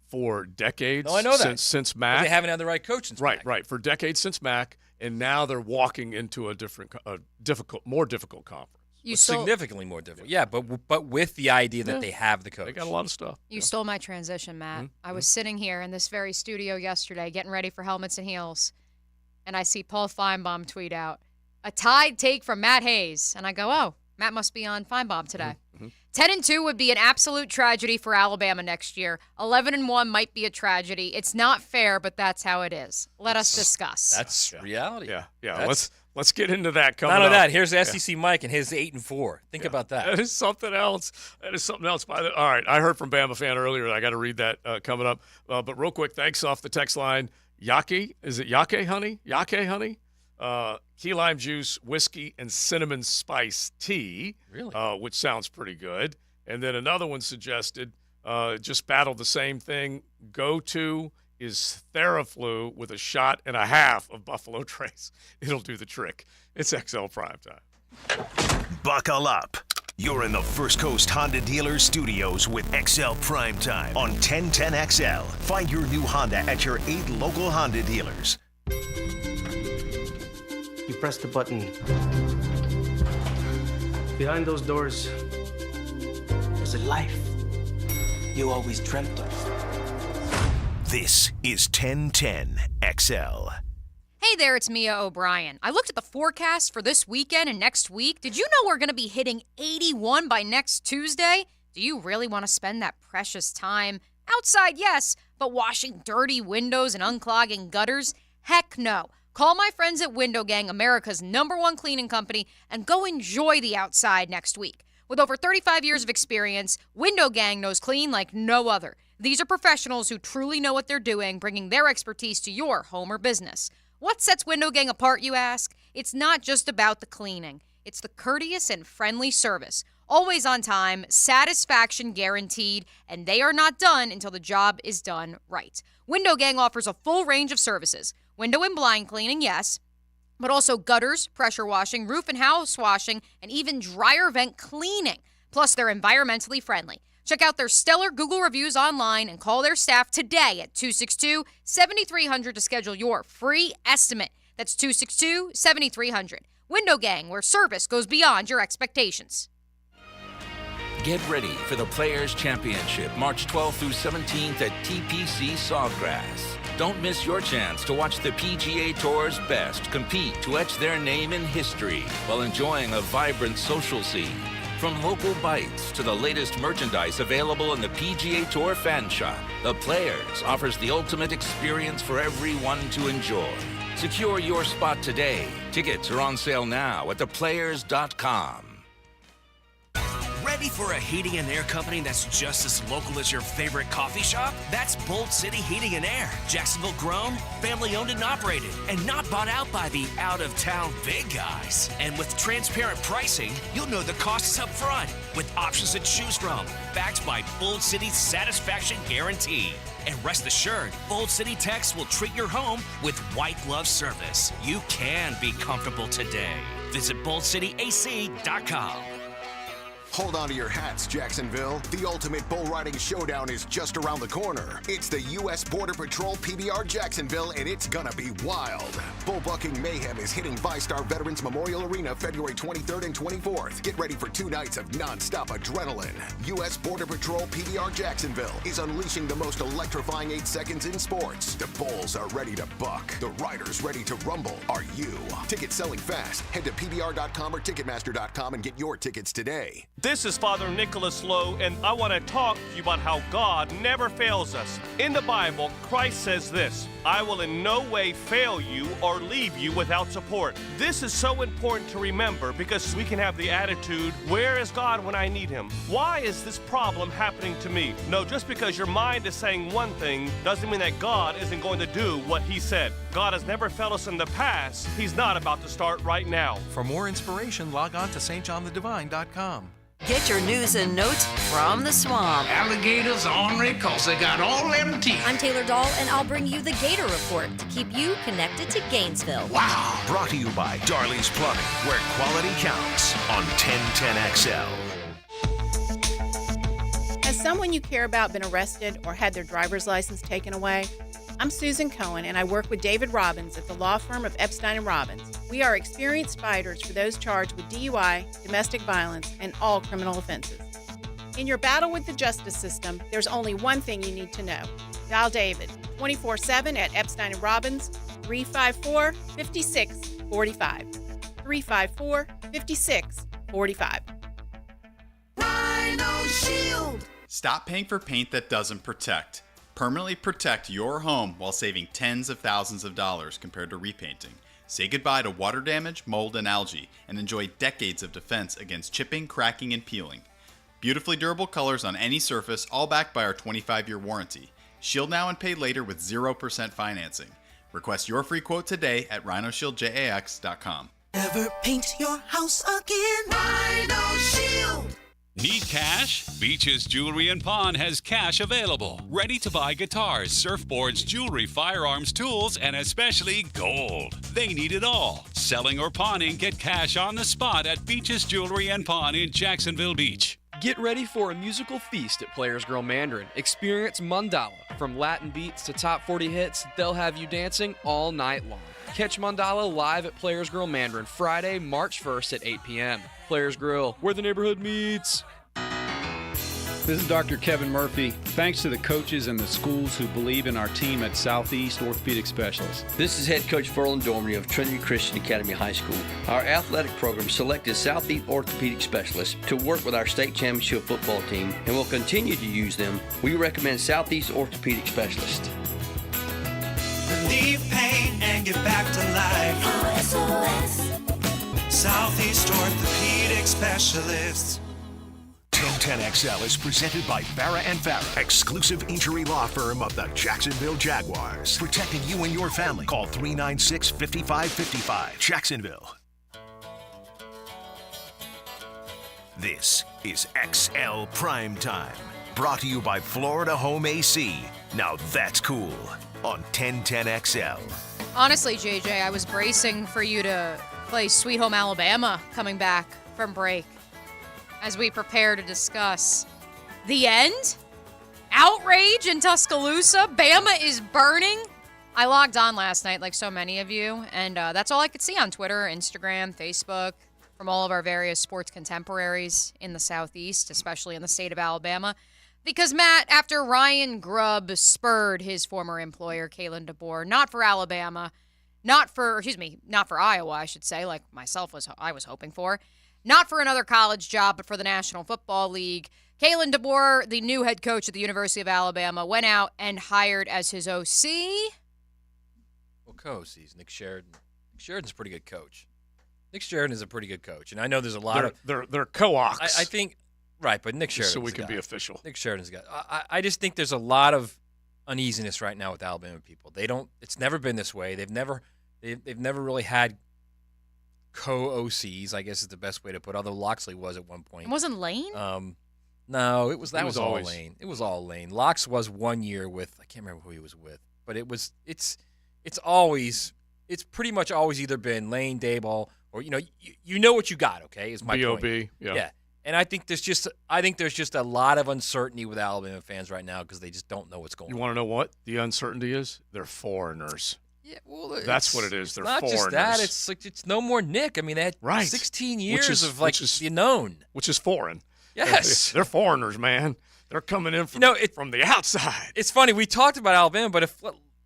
[SPEAKER 2] for decades.
[SPEAKER 10] No, I know that.
[SPEAKER 2] Since Mac.
[SPEAKER 10] But they haven't had the right coach since Mac.
[SPEAKER 2] Right. For decades since Mac, and now they're walking into a more difficult conference.
[SPEAKER 10] Significantly more difficult. Yeah, but with the idea that they have the coach.
[SPEAKER 2] They got a lot of stuff.
[SPEAKER 3] You stole my transition, Matt. I was sitting here in this very studio yesterday getting ready for Helmets and Heels, and I see Paul Feinbaum tweet out, a tied take from Matt Hayes. And I go, oh, Matt must be on Feinbaum today. 10-2 would be an absolute tragedy for Alabama next year. 11-1 might be a tragedy. It's not fair, but that's how it is. Let us discuss.
[SPEAKER 10] That's reality.
[SPEAKER 2] Yeah. Let's get into that coming up.
[SPEAKER 10] Not only that, here's SEC Mike and his 8-4. Think about that.
[SPEAKER 2] That is something else. All right, I heard from Bama fan earlier. I got to read that coming up. But real quick, thanks off the text line. Yake, is it Yake honey? Yake honey? Key lime juice, whiskey, and cinnamon spice tea, which sounds pretty good. And then another one suggested, just battle the same thing. Go-to is Theraflu with a shot and a half of Buffalo Trace. It'll do the trick. It's XL Primetime.
[SPEAKER 1] Buckle up. You're in the First Coast Honda Dealers Studios with XL Primetime on 1010XL. Find your new Honda at your 8 local Honda dealers.
[SPEAKER 5] You press the button. Behind those doors, there's a life you always dreamt of.
[SPEAKER 1] This is 1010XL.
[SPEAKER 3] Hey there, it's Mia O'Brien. I looked at the forecast for this weekend and next week. Did you know we're going to be hitting 81 by next Tuesday? Do you really want to spend that precious time outside? Yes, but washing dirty windows and unclogging gutters? Heck no. Call my friends at Window Gang, America's #1 cleaning company, and go enjoy the outside next week. With over 35 years of experience, Window Gang knows clean like no other. These are professionals who truly know what they're doing, bringing their expertise to your home or business. What sets Window Gang apart, you ask? It's not just about the cleaning. It's the courteous and friendly service. Always on time, satisfaction guaranteed, and they are not done until the job is done right. Window Gang offers a full range of services. Window and blind cleaning, yes, but also gutters, pressure washing, roof and house washing, and even dryer vent cleaning. Plus, they're environmentally friendly. Check out their stellar Google reviews online and call their staff today at 262-7300 to schedule your free estimate. That's 262-7300. Window Gang, where service goes beyond your expectations.
[SPEAKER 6] Get ready for the Players' Championship, March 12th through 17th at TPC Sawgrass. Don't miss your chance to watch the PGA Tour's best compete to etch their name in history while enjoying a vibrant social scene. From local bites to the latest merchandise available in the PGA Tour fan shop, the Players offers the ultimate experience for everyone to enjoy. Secure your spot today. Tickets are on sale now at theplayers.com.
[SPEAKER 7] Ready for a heating and air company that's just as local as your favorite coffee shop? That's Bolt City Heating and Air. Jacksonville grown, family owned and operated, and not bought out by the out-of-town big guys. And with transparent pricing, you'll know the costs up front, with options to choose from, backed by Bolt City's satisfaction guarantee. And rest assured, Bolt City Techs will treat your home with white glove service. You can be comfortable today. Visit BoltCityAC.com.
[SPEAKER 13] Hold on to your hats, Jacksonville. The ultimate bull riding showdown is just around the corner. It's the U.S. Border Patrol PBR Jacksonville, and it's gonna be wild. Bullbucking mayhem is hitting ViStar Veterans Memorial Arena February 23rd and 24th. Get ready for 2 nights of non-stop adrenaline. U.S. Border Patrol PBR Jacksonville is unleashing the most electrifying 8 seconds in sports. The bulls are ready to buck. The riders ready to rumble. Are you? Tickets selling fast. Head to PBR.com or Ticketmaster.com and get your tickets today.
[SPEAKER 8] This is Father Nicholas Lowe, and I want to talk to you about how God never fails us. In the Bible, Christ says this, I will in no way fail you or leave you without support. This is so important to remember because we can have the attitude, where is God when I need him? Why is this problem happening to me? No, just because your mind is saying one thing doesn't mean that God isn't going to do what he said. God has never failed us in the past. He's not about to start right now.
[SPEAKER 9] For more inspiration, log on to stjohnthedivine.com.
[SPEAKER 14] Get your news and notes from the swamp.
[SPEAKER 15] Alligators ornery cause they got all them teeth.
[SPEAKER 16] I'm Taylor Dahl, and I'll bring you the Gator Report to keep you connected to Gainesville.
[SPEAKER 1] Wow! Brought to you by Darley's Plumbing, where quality counts on 1010XL.
[SPEAKER 23] Has someone you care about been arrested or had their driver's license taken away? I'm Susan Cohen, and I work with David Robbins at the law firm of Epstein & Robbins. We are experienced fighters for those charged with DUI, domestic violence, and all criminal offenses. In your battle with the justice system, there's only one thing you need to know. Dial David 24/7 at Epstein & Robbins, 354-5645. 354-5645.
[SPEAKER 24] Rhino Shield. Stop paying for paint that doesn't protect. Permanently protect your home while saving tens of thousands of dollars compared to repainting. Say goodbye to water damage, mold, and algae, and enjoy decades of defense against chipping, cracking, and peeling. Beautifully durable colors on any surface, all backed by our 25-year warranty. Shield now and pay later with 0% financing. Request your free quote today at rhinoshieldjax.com. Ever paint your house again? Rhino Shield.
[SPEAKER 25] Need cash? Beaches Jewelry and Pawn has cash available. Ready to buy guitars, surfboards, jewelry, firearms, tools, and especially gold. They need it all. Selling or pawning, get cash on the spot at Beaches Jewelry and Pawn in Jacksonville Beach.
[SPEAKER 27] Get ready for a musical feast at Players Grill Mandarin. Experience Mandala. From Latin beats to top 40 hits, they'll have you dancing all night long. Catch Mandala live at Players Grill Mandarin Friday, March 1st at 8 p.m. Players Grill, where the neighborhood meets.
[SPEAKER 28] This is Dr. Kevin Murphy. Thanks to the coaches and the schools who believe in our team at Southeast Orthopedic Specialists.
[SPEAKER 31] This is head coach Ferland Dormery of Trinity Christian Academy High School. Our athletic program selected Southeast Orthopedic Specialists to work with our state championship football team and will continue to use them. We recommend Southeast Orthopedic Specialists.
[SPEAKER 32] Relieve pain and get back to life. SOS. Southeast Orthopedic Specialists.
[SPEAKER 1] 1010XL is presented by Farah & Farah, exclusive injury law firm of the Jacksonville Jaguars. Protecting you and your family. Call 396-5555. Jacksonville. This is XL Primetime. Brought to you by Florida Home AC. Now that's cool. On 1010XL.
[SPEAKER 3] Honestly, JJ, I was bracing for you to play Sweet Home Alabama coming back from break as we prepare to discuss the end, outrage in Tuscaloosa, Bama is burning. I logged on last night like so many of you, and that's all I could see on Twitter, Instagram, Facebook, from all of our various sports contemporaries in the Southeast, especially in the state of Alabama. Because, Matt, after Ryan Grubb spurred his former employer, Kalen DeBoer, not for Alabama, not for Iowa, I should say, like I was hoping for, not for another college job, but for the National Football League, Kalen DeBoer, the new head coach at the University of Alabama, went out and hired as his OC.
[SPEAKER 10] Well, co-OC's Nick Sheridan. Nick Sheridan's a pretty good coach. Nick Sheridan is a pretty good coach, and I know there's a lot
[SPEAKER 2] they're co-ops.
[SPEAKER 10] I think. Right, but Nick Sheridan.
[SPEAKER 2] So we can be official.
[SPEAKER 10] Nick Sheridan's got. I just think there's a lot of uneasiness right now with Alabama people. They don't. It's never been this way. They've never really had co-OCs. I guess is the best way to put it. Although Loxley was at one point.
[SPEAKER 3] It wasn't Lane.
[SPEAKER 10] No, it was all Lane. It was all Lane. Lox was 1 year with. I can't remember who he was with, but it was. It's pretty much always either been Lane, Dayball, or you know what you got. Okay, is my
[SPEAKER 2] B.O.B.
[SPEAKER 10] point.
[SPEAKER 2] Yeah.
[SPEAKER 10] And I think there's just a lot of uncertainty with Alabama fans right now because they just don't know what's going on.
[SPEAKER 2] You want to know what the uncertainty is? They're foreigners.
[SPEAKER 10] Yeah, well,
[SPEAKER 2] that's what it is. They're
[SPEAKER 10] not
[SPEAKER 2] foreigners.
[SPEAKER 10] Just that. It's like it's no more Nick. I mean, they had 16 years of known,
[SPEAKER 2] which is foreign.
[SPEAKER 10] Yes,
[SPEAKER 2] they're foreigners, man. They're coming in from from the outside.
[SPEAKER 10] It's funny. We talked about Alabama, but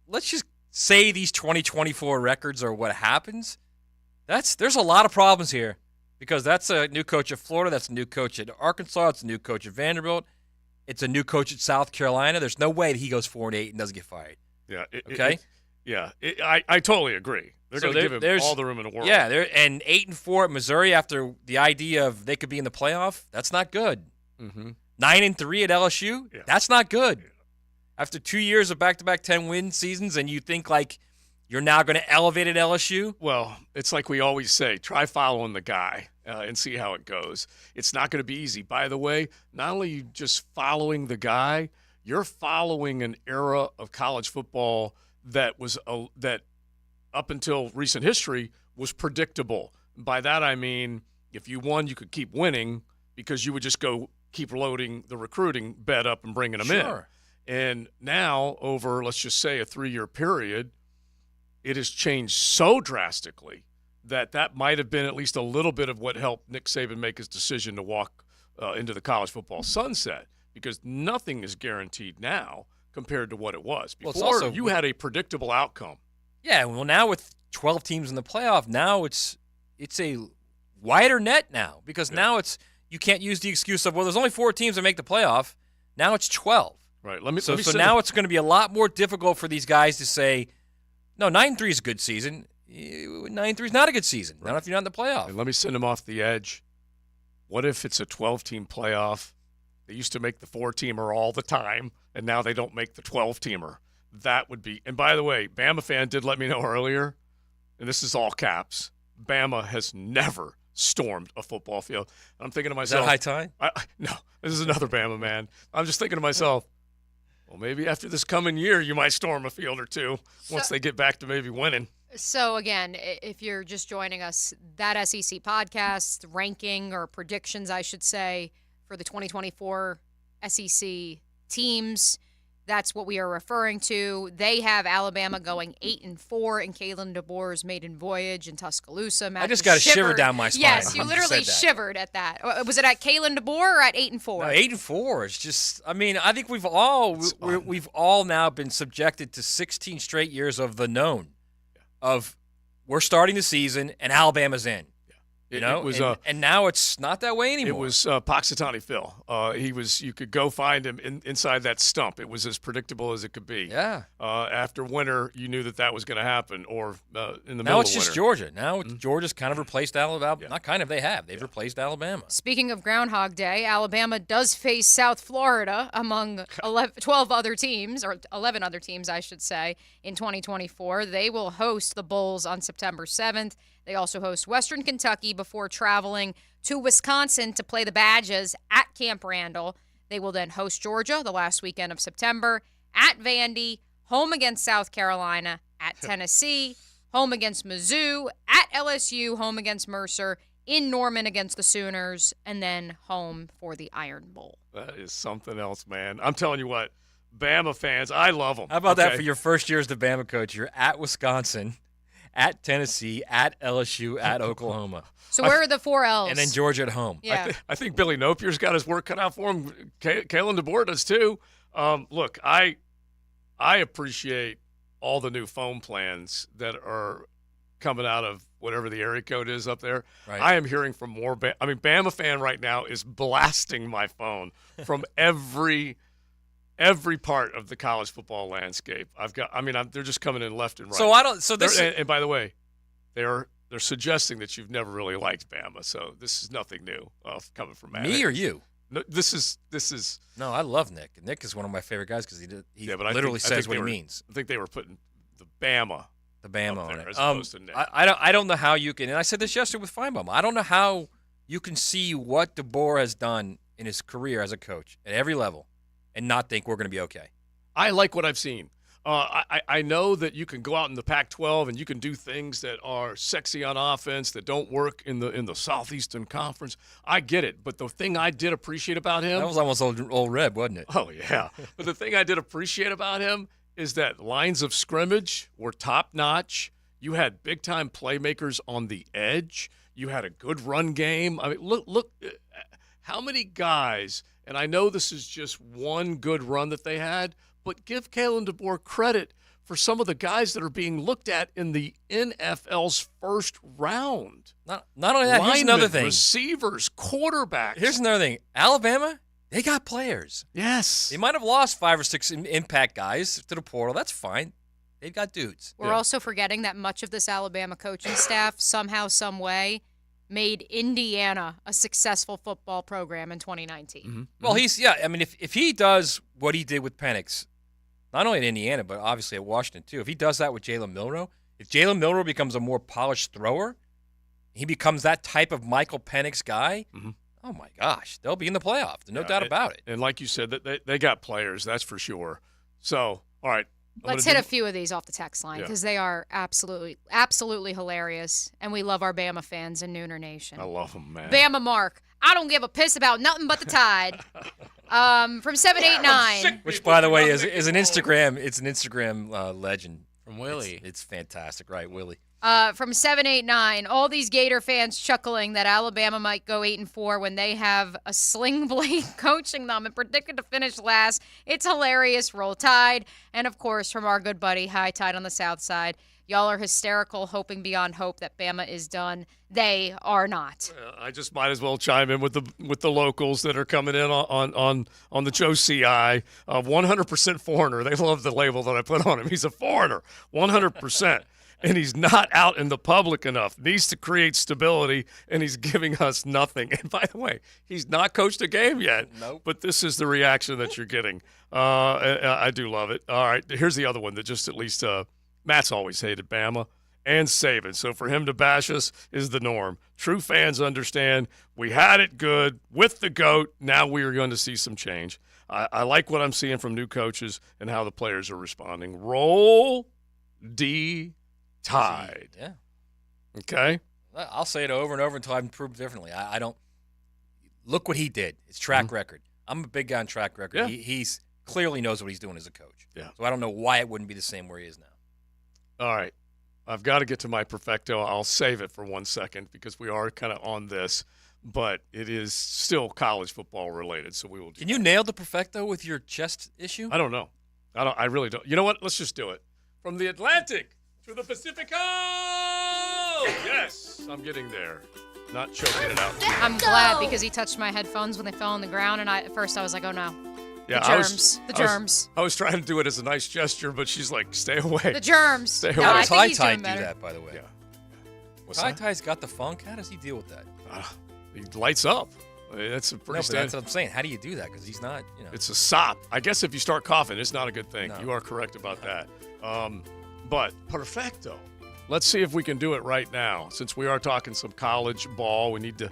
[SPEAKER 10] let's just say these 2024 records are what happens. There's a lot of problems here. because that's a new coach at Florida. That's a new coach at Arkansas. It's a new coach at Vanderbilt. It's a new coach at South Carolina. There's no way that he goes 4-8 and doesn't get fired.
[SPEAKER 2] Yeah.
[SPEAKER 10] Okay?
[SPEAKER 2] I totally agree. They're going to give him all the room in the world.
[SPEAKER 10] Yeah, and 8-4 at Missouri after the idea of they could be in the playoff, that's not good. 9-3 at LSU, that's not good. Yeah. After 2 years of back-to-back 10-win seasons, and you think like you're now going to elevate at LSU?
[SPEAKER 2] Well, it's like we always say, try following the guy and see how it goes. It's not going to be easy. By the way, not only are you just following the guy, you're following an era of college football that was that up until recent history was predictable. By that I mean if you won, you could keep winning because you would just go keep loading the recruiting bed up and bringing them in. And now over, let's just say, a 3-year period, it has changed so drastically that might have been at least a little bit of what helped Nick Saban make his decision to walk into the college football sunset, because nothing is guaranteed now compared to what it was. Before, you had a predictable outcome.
[SPEAKER 10] Yeah, well, now with 12 teams in the playoff, now it's a wider net now, because now you can't use the excuse of, well, there's only 4 teams that make the playoff. Now it's 12.
[SPEAKER 2] Right.
[SPEAKER 10] So now it's going to be a lot more difficult for these guys to say, no, 9-3 is a good season. 9-3 is not a good season. Not if you're not in the playoff.
[SPEAKER 2] And let me send them off the edge. What if it's a 12-team playoff? They used to make the 4-teamer all the time, and now they don't make the 12-teamer. That would be – and by the way, Bama fan did let me know earlier, and this is all caps, Bama has never stormed a football field. I'm thinking to myself –
[SPEAKER 10] Is that high time?
[SPEAKER 2] No, this is another Bama man. I'm just thinking to myself, well, maybe after this coming year you might storm a field or two once they get back to maybe winning.
[SPEAKER 3] So, again, if you're just joining us, that SEC podcast, ranking or predictions, I should say, for the 2024 SEC teams, that's what we are referring to. They have Alabama going 8-4 in Kalen DeBoer's maiden voyage in Tuscaloosa.
[SPEAKER 10] I just got a shiver down my spine.
[SPEAKER 3] Yes, you literally shivered at that. Was it at Kalen DeBoer or at 8-4?
[SPEAKER 10] No, 8-4. It's just, I mean, I think we've all now been subjected to 16 straight years of the known. Of we're starting the season and Alabama's in. You know,
[SPEAKER 2] it was,
[SPEAKER 10] and now it's not that way anymore.
[SPEAKER 2] It was Poxitani Phil. You could go find him inside that stump. It was as predictable as it could be.
[SPEAKER 10] Yeah.
[SPEAKER 2] After winter, you knew that was going to happen, or in the middle of winter.
[SPEAKER 10] Now it's just Georgia. Now Georgia's kind of replaced Alabama. Yeah. Not kind of, they have. They've replaced Alabama.
[SPEAKER 3] Speaking of Groundhog Day, Alabama does face South Florida among 12 other teams, or 11 other teams, I should say, in 2024. They will host the Bulls on September 7th. They also host Western Kentucky before traveling to Wisconsin to play the Badgers at Camp Randall. They will then host Georgia the last weekend of September, at Vandy, home against South Carolina, at Tennessee, home against Mizzou, at LSU, home against Mercer, in Norman against the Sooners, and then home for the Iron Bowl.
[SPEAKER 2] That is something else, man. I'm telling you what, Bama fans, I love them.
[SPEAKER 10] How about that for your first year as the Bama coach? You're at Wisconsin, at Tennessee, at LSU, at Oklahoma.
[SPEAKER 3] So where are the 4 L's?
[SPEAKER 10] And then Georgia at home.
[SPEAKER 3] Yeah.
[SPEAKER 2] I think Billy Napier's got his work cut out for him. Kalen DeBoer does too. Look, I appreciate all the new phone plans that are coming out of whatever the area code is up there.
[SPEAKER 10] Right.
[SPEAKER 2] I am hearing from more Bama fan right now is blasting my phone from every part of the college football landscape. They're just coming in left and right. And by the way, they're suggesting that you've never really liked Bama, so this is nothing new coming from Matt.
[SPEAKER 10] Me or you?
[SPEAKER 2] No, this is.
[SPEAKER 10] No, I love Nick. Nick is one of my favorite guys because he literally says what he means.
[SPEAKER 2] I think they were putting the Bama
[SPEAKER 10] on it
[SPEAKER 2] as opposed to Nick.
[SPEAKER 10] I don't know how you can, and I said this yesterday with Feinbaum. I don't know how you can see what DeBoer has done in his career as a coach at every level and not think we're going to be okay.
[SPEAKER 2] I like what I've seen. I know that you can go out in the Pac-12 and you can do things that are sexy on offense that don't work in the Southeastern Conference. I get it, but the thing I did appreciate about him—
[SPEAKER 10] that was almost old Reb, wasn't it?
[SPEAKER 2] Oh, yeah. But the thing I did appreciate about him is that lines of scrimmage were top-notch. You had big-time playmakers on the edge. You had a good run game. I mean, look how many guys— and I know this is just one good run that they had, but give Kalen DeBoer credit for some of the guys that are being looked at in the NFL's first round.
[SPEAKER 10] Not only that, here's another thing.
[SPEAKER 2] Receivers, quarterbacks.
[SPEAKER 10] Here's another thing. Alabama, they got players.
[SPEAKER 2] Yes.
[SPEAKER 10] They might have lost 5 or 6 impact guys to the portal. That's fine. They've got dudes.
[SPEAKER 3] We're also forgetting that much of this Alabama coaching staff, somehow, some way, made Indiana a successful football program in 2019.
[SPEAKER 10] Mm-hmm. Well, if he does what he did with Penix, not only at Indiana, but obviously at Washington too, if he does that with Jalen Milroe, if Jalen Milroe becomes a more polished thrower, he becomes that type of Michael Penix guy, oh my gosh, they'll be in the playoff. There's no doubt about it.
[SPEAKER 2] And like you said, they got players, that's for sure. So, all right.
[SPEAKER 3] Let's hit a few of these off the text line because they are absolutely hilarious, and we love our Bama fans in Nooner Nation.
[SPEAKER 2] I love them, man.
[SPEAKER 3] Bama Mark, I don't give a piss about nothing but the Tide. From 789.
[SPEAKER 10] Which, by the way, is an Instagram. It's an Instagram legend
[SPEAKER 4] from Willie.
[SPEAKER 10] It's fantastic, right, Willie?
[SPEAKER 3] From 789, all these Gator fans chuckling that Alabama might go 8-4 when they have a sling blade coaching them and predicted to finish last. It's hilarious. Roll Tide. And, of course, from our good buddy, High Tide on the South Side, y'all are hysterical, hoping beyond hope that Bama is done. They are not.
[SPEAKER 2] I just might as well chime in with the locals that are coming in on the Joe CI. 100% foreigner. They love the label that I put on him. He's a foreigner, 100%. And he's not out in the public enough. Needs to create stability, and he's giving us nothing. And by the way, he's not coached a game yet.
[SPEAKER 10] Nope.
[SPEAKER 2] But this is the reaction that you're getting. I do love it. All right, here's the other one that just at least Matt's always hated Bama and Saban. So for him to bash us is the norm. True fans understand we had it good with the GOAT. Now we are going to see some change. I like what I'm seeing from new coaches and how the players are responding. Roll D. Tide.
[SPEAKER 10] Yeah.
[SPEAKER 2] Okay.
[SPEAKER 10] I'll say it over and over until I'm proved differently. I don't look what he did. His track record. I'm a big guy on track record.
[SPEAKER 2] Yeah.
[SPEAKER 10] He's clearly knows what he's doing as a coach.
[SPEAKER 2] Yeah.
[SPEAKER 10] So I don't know why it wouldn't be the same where he is now.
[SPEAKER 2] All right. I've got to get to my perfecto. I'll save it for 1 second because we are kind of on this, but it is still college football related. So we will do.
[SPEAKER 10] Can you nail the perfecto with your chest issue?
[SPEAKER 2] I don't know. I really don't. You know what? Let's just do it. From the Atlantic to the Pacifico! Yes, I'm getting there. Not choking it out.
[SPEAKER 3] I'm glad because he touched my headphones when they fell on the ground, and at first I was like, oh no.
[SPEAKER 2] Yeah,
[SPEAKER 3] the germs.
[SPEAKER 2] I was trying to do it as a nice gesture, but she's like, stay away.
[SPEAKER 3] The germs.
[SPEAKER 2] Stay away.
[SPEAKER 10] How does High Tide do that, by the way?
[SPEAKER 2] Yeah.
[SPEAKER 10] High Tide's got the funk. How does he deal with that?
[SPEAKER 2] He lights up. That's a pretty standard.
[SPEAKER 10] That's what I'm saying. How do you do that? Because he's not,
[SPEAKER 2] It's a sop. I guess if you start coughing, it's not a good thing.
[SPEAKER 10] No.
[SPEAKER 2] You are correct about that. But perfecto. Let's see if we can do it right now. Since we are talking some college ball, we need to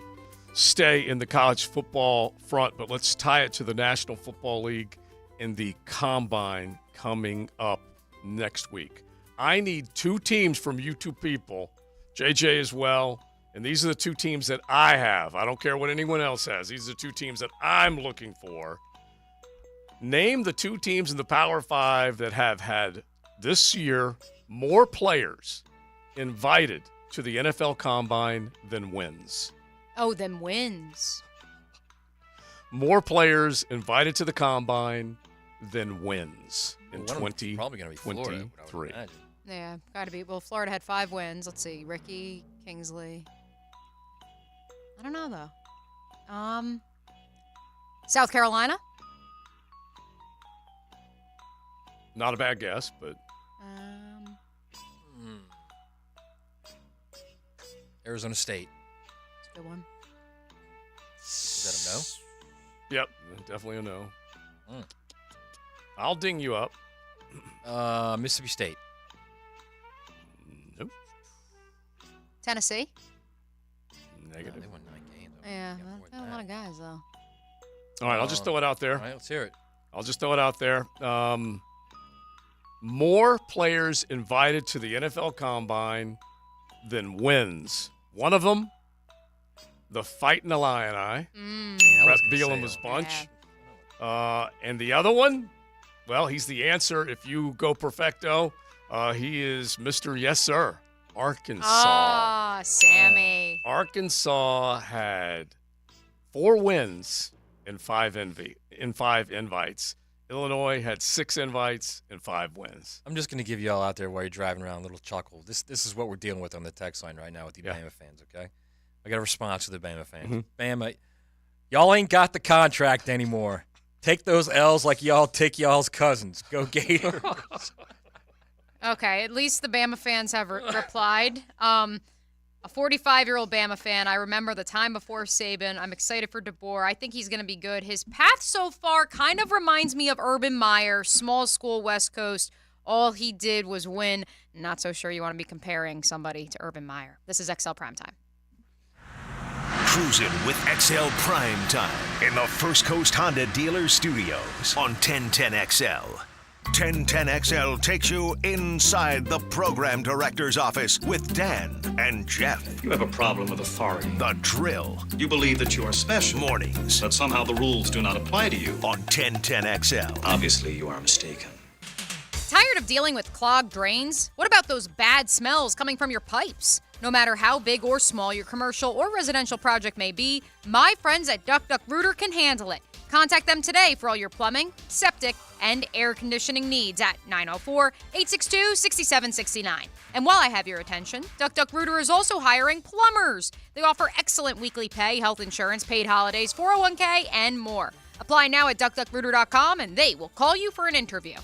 [SPEAKER 2] stay in the college football front, but let's tie it to the National Football League and the Combine coming up next week. I need 2 teams from you 2 people, JJ as well, and these are the 2 teams that I have. I don't care what anyone else has. These are the 2 teams that I'm looking for. Name the 2 teams in the Power 5 that have had this year more players invited to the NFL Combine than wins.
[SPEAKER 3] Oh, than wins.
[SPEAKER 2] More players invited to the Combine than wins in
[SPEAKER 10] Probably going to be Florida, I would imagine.
[SPEAKER 3] Yeah, got to be. Well, Florida had 5 wins. Let's see. Ricky, Kingsley. I don't know, though. South Carolina?
[SPEAKER 2] Not a bad guess, but...
[SPEAKER 10] Arizona State.
[SPEAKER 3] That's a good one.
[SPEAKER 10] Is that a no?
[SPEAKER 2] Yep, definitely a no. I'll ding you up.
[SPEAKER 10] Mississippi State.
[SPEAKER 2] Nope.
[SPEAKER 3] Tennessee?
[SPEAKER 2] Negative.
[SPEAKER 10] They won 9 games.
[SPEAKER 3] Yeah, they have a lot of guys, though.
[SPEAKER 2] All right, I'll just throw it out there.
[SPEAKER 10] All right, let's hear it.
[SPEAKER 2] I'll just throw it out there. More players invited to the NFL Combine than wins. One of them, the Fighting Illini. Brett Bielema's bunch.
[SPEAKER 3] Yeah.
[SPEAKER 2] And the other one, well, he's the answer. If you go perfecto, he is Mr. Yes, Sir, Arkansas.
[SPEAKER 3] Ah, Sammy.
[SPEAKER 2] Arkansas had 4 wins and 5 invites. Illinois had 6 invites and 5 wins.
[SPEAKER 10] I'm just going to give you all out there while you're driving around a little chuckle. This is what we're dealing with on the text line right now with the Bama fans, okay? I got a response to the Bama fans. Bama, y'all ain't got the contract anymore. Take those L's like y'all take y'all's cousins. Go Gators.
[SPEAKER 3] Okay, at least the Bama fans have replied. A 45-year-old Bama fan. I remember the time before Saban. I'm excited for DeBoer. I think he's going to be good. His path so far kind of reminds me of Urban Meyer, small school West Coast. All he did was win. Not so sure you want to be comparing somebody to Urban Meyer. This is XL Primetime.
[SPEAKER 1] Cruising with XL Primetime in the First Coast Honda Dealer Studios on 1010XL. 1010XL takes you inside the program director's office with Dan and Jeff.
[SPEAKER 4] You have a problem with authority.
[SPEAKER 1] The Drill.
[SPEAKER 4] You believe that you are special.
[SPEAKER 1] Mornings.
[SPEAKER 4] But somehow the rules do not apply to you.
[SPEAKER 1] On 1010XL.
[SPEAKER 4] Obviously, you are mistaken.
[SPEAKER 3] Tired of dealing with clogged drains? What about those bad smells coming from your pipes? No matter how big or small your commercial or residential project may be, my friends at Duck Duck Rooter can handle it. Contact them today for all your plumbing, septic, and air conditioning needs at 904-862-6769. And while I have your attention, Duck Duck Rooter is also hiring plumbers. They offer excellent weekly pay, health insurance, paid holidays, 401k, and more. Apply now at duckduckrooter.com and they will call you for an interview.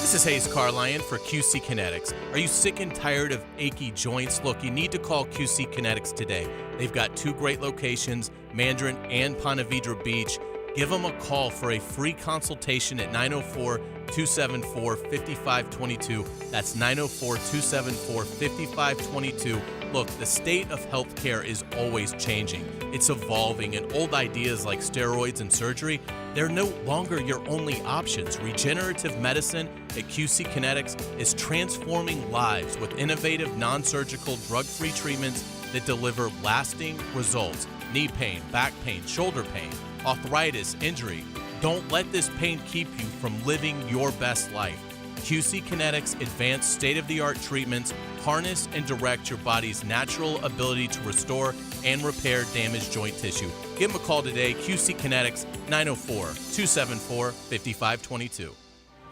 [SPEAKER 11] This is Hayes Carlion for QC Kinetics. Are you sick and tired of achy joints? Look, you need to call QC Kinetics today. They've got 2 great locations, Mandarin and Ponte Vedra Beach. Give them a call for a free consultation at 904-274-5522. That's 904-274-5522. Look, the state of healthcare is always changing. It's evolving, and old ideas like steroids and surgery, they're no longer your only options. Regenerative medicine at QC Kinetics is transforming lives with innovative, non-surgical, drug-free treatments that deliver lasting results. Knee pain, back pain, shoulder pain, arthritis, injury. Don't let this pain keep you from living your best life. QC Kinetics advanced state-of-the-art treatments harness and direct your body's natural ability to restore and repair damaged joint tissue. Give them a call today, QC Kinetics, 904-274-5522.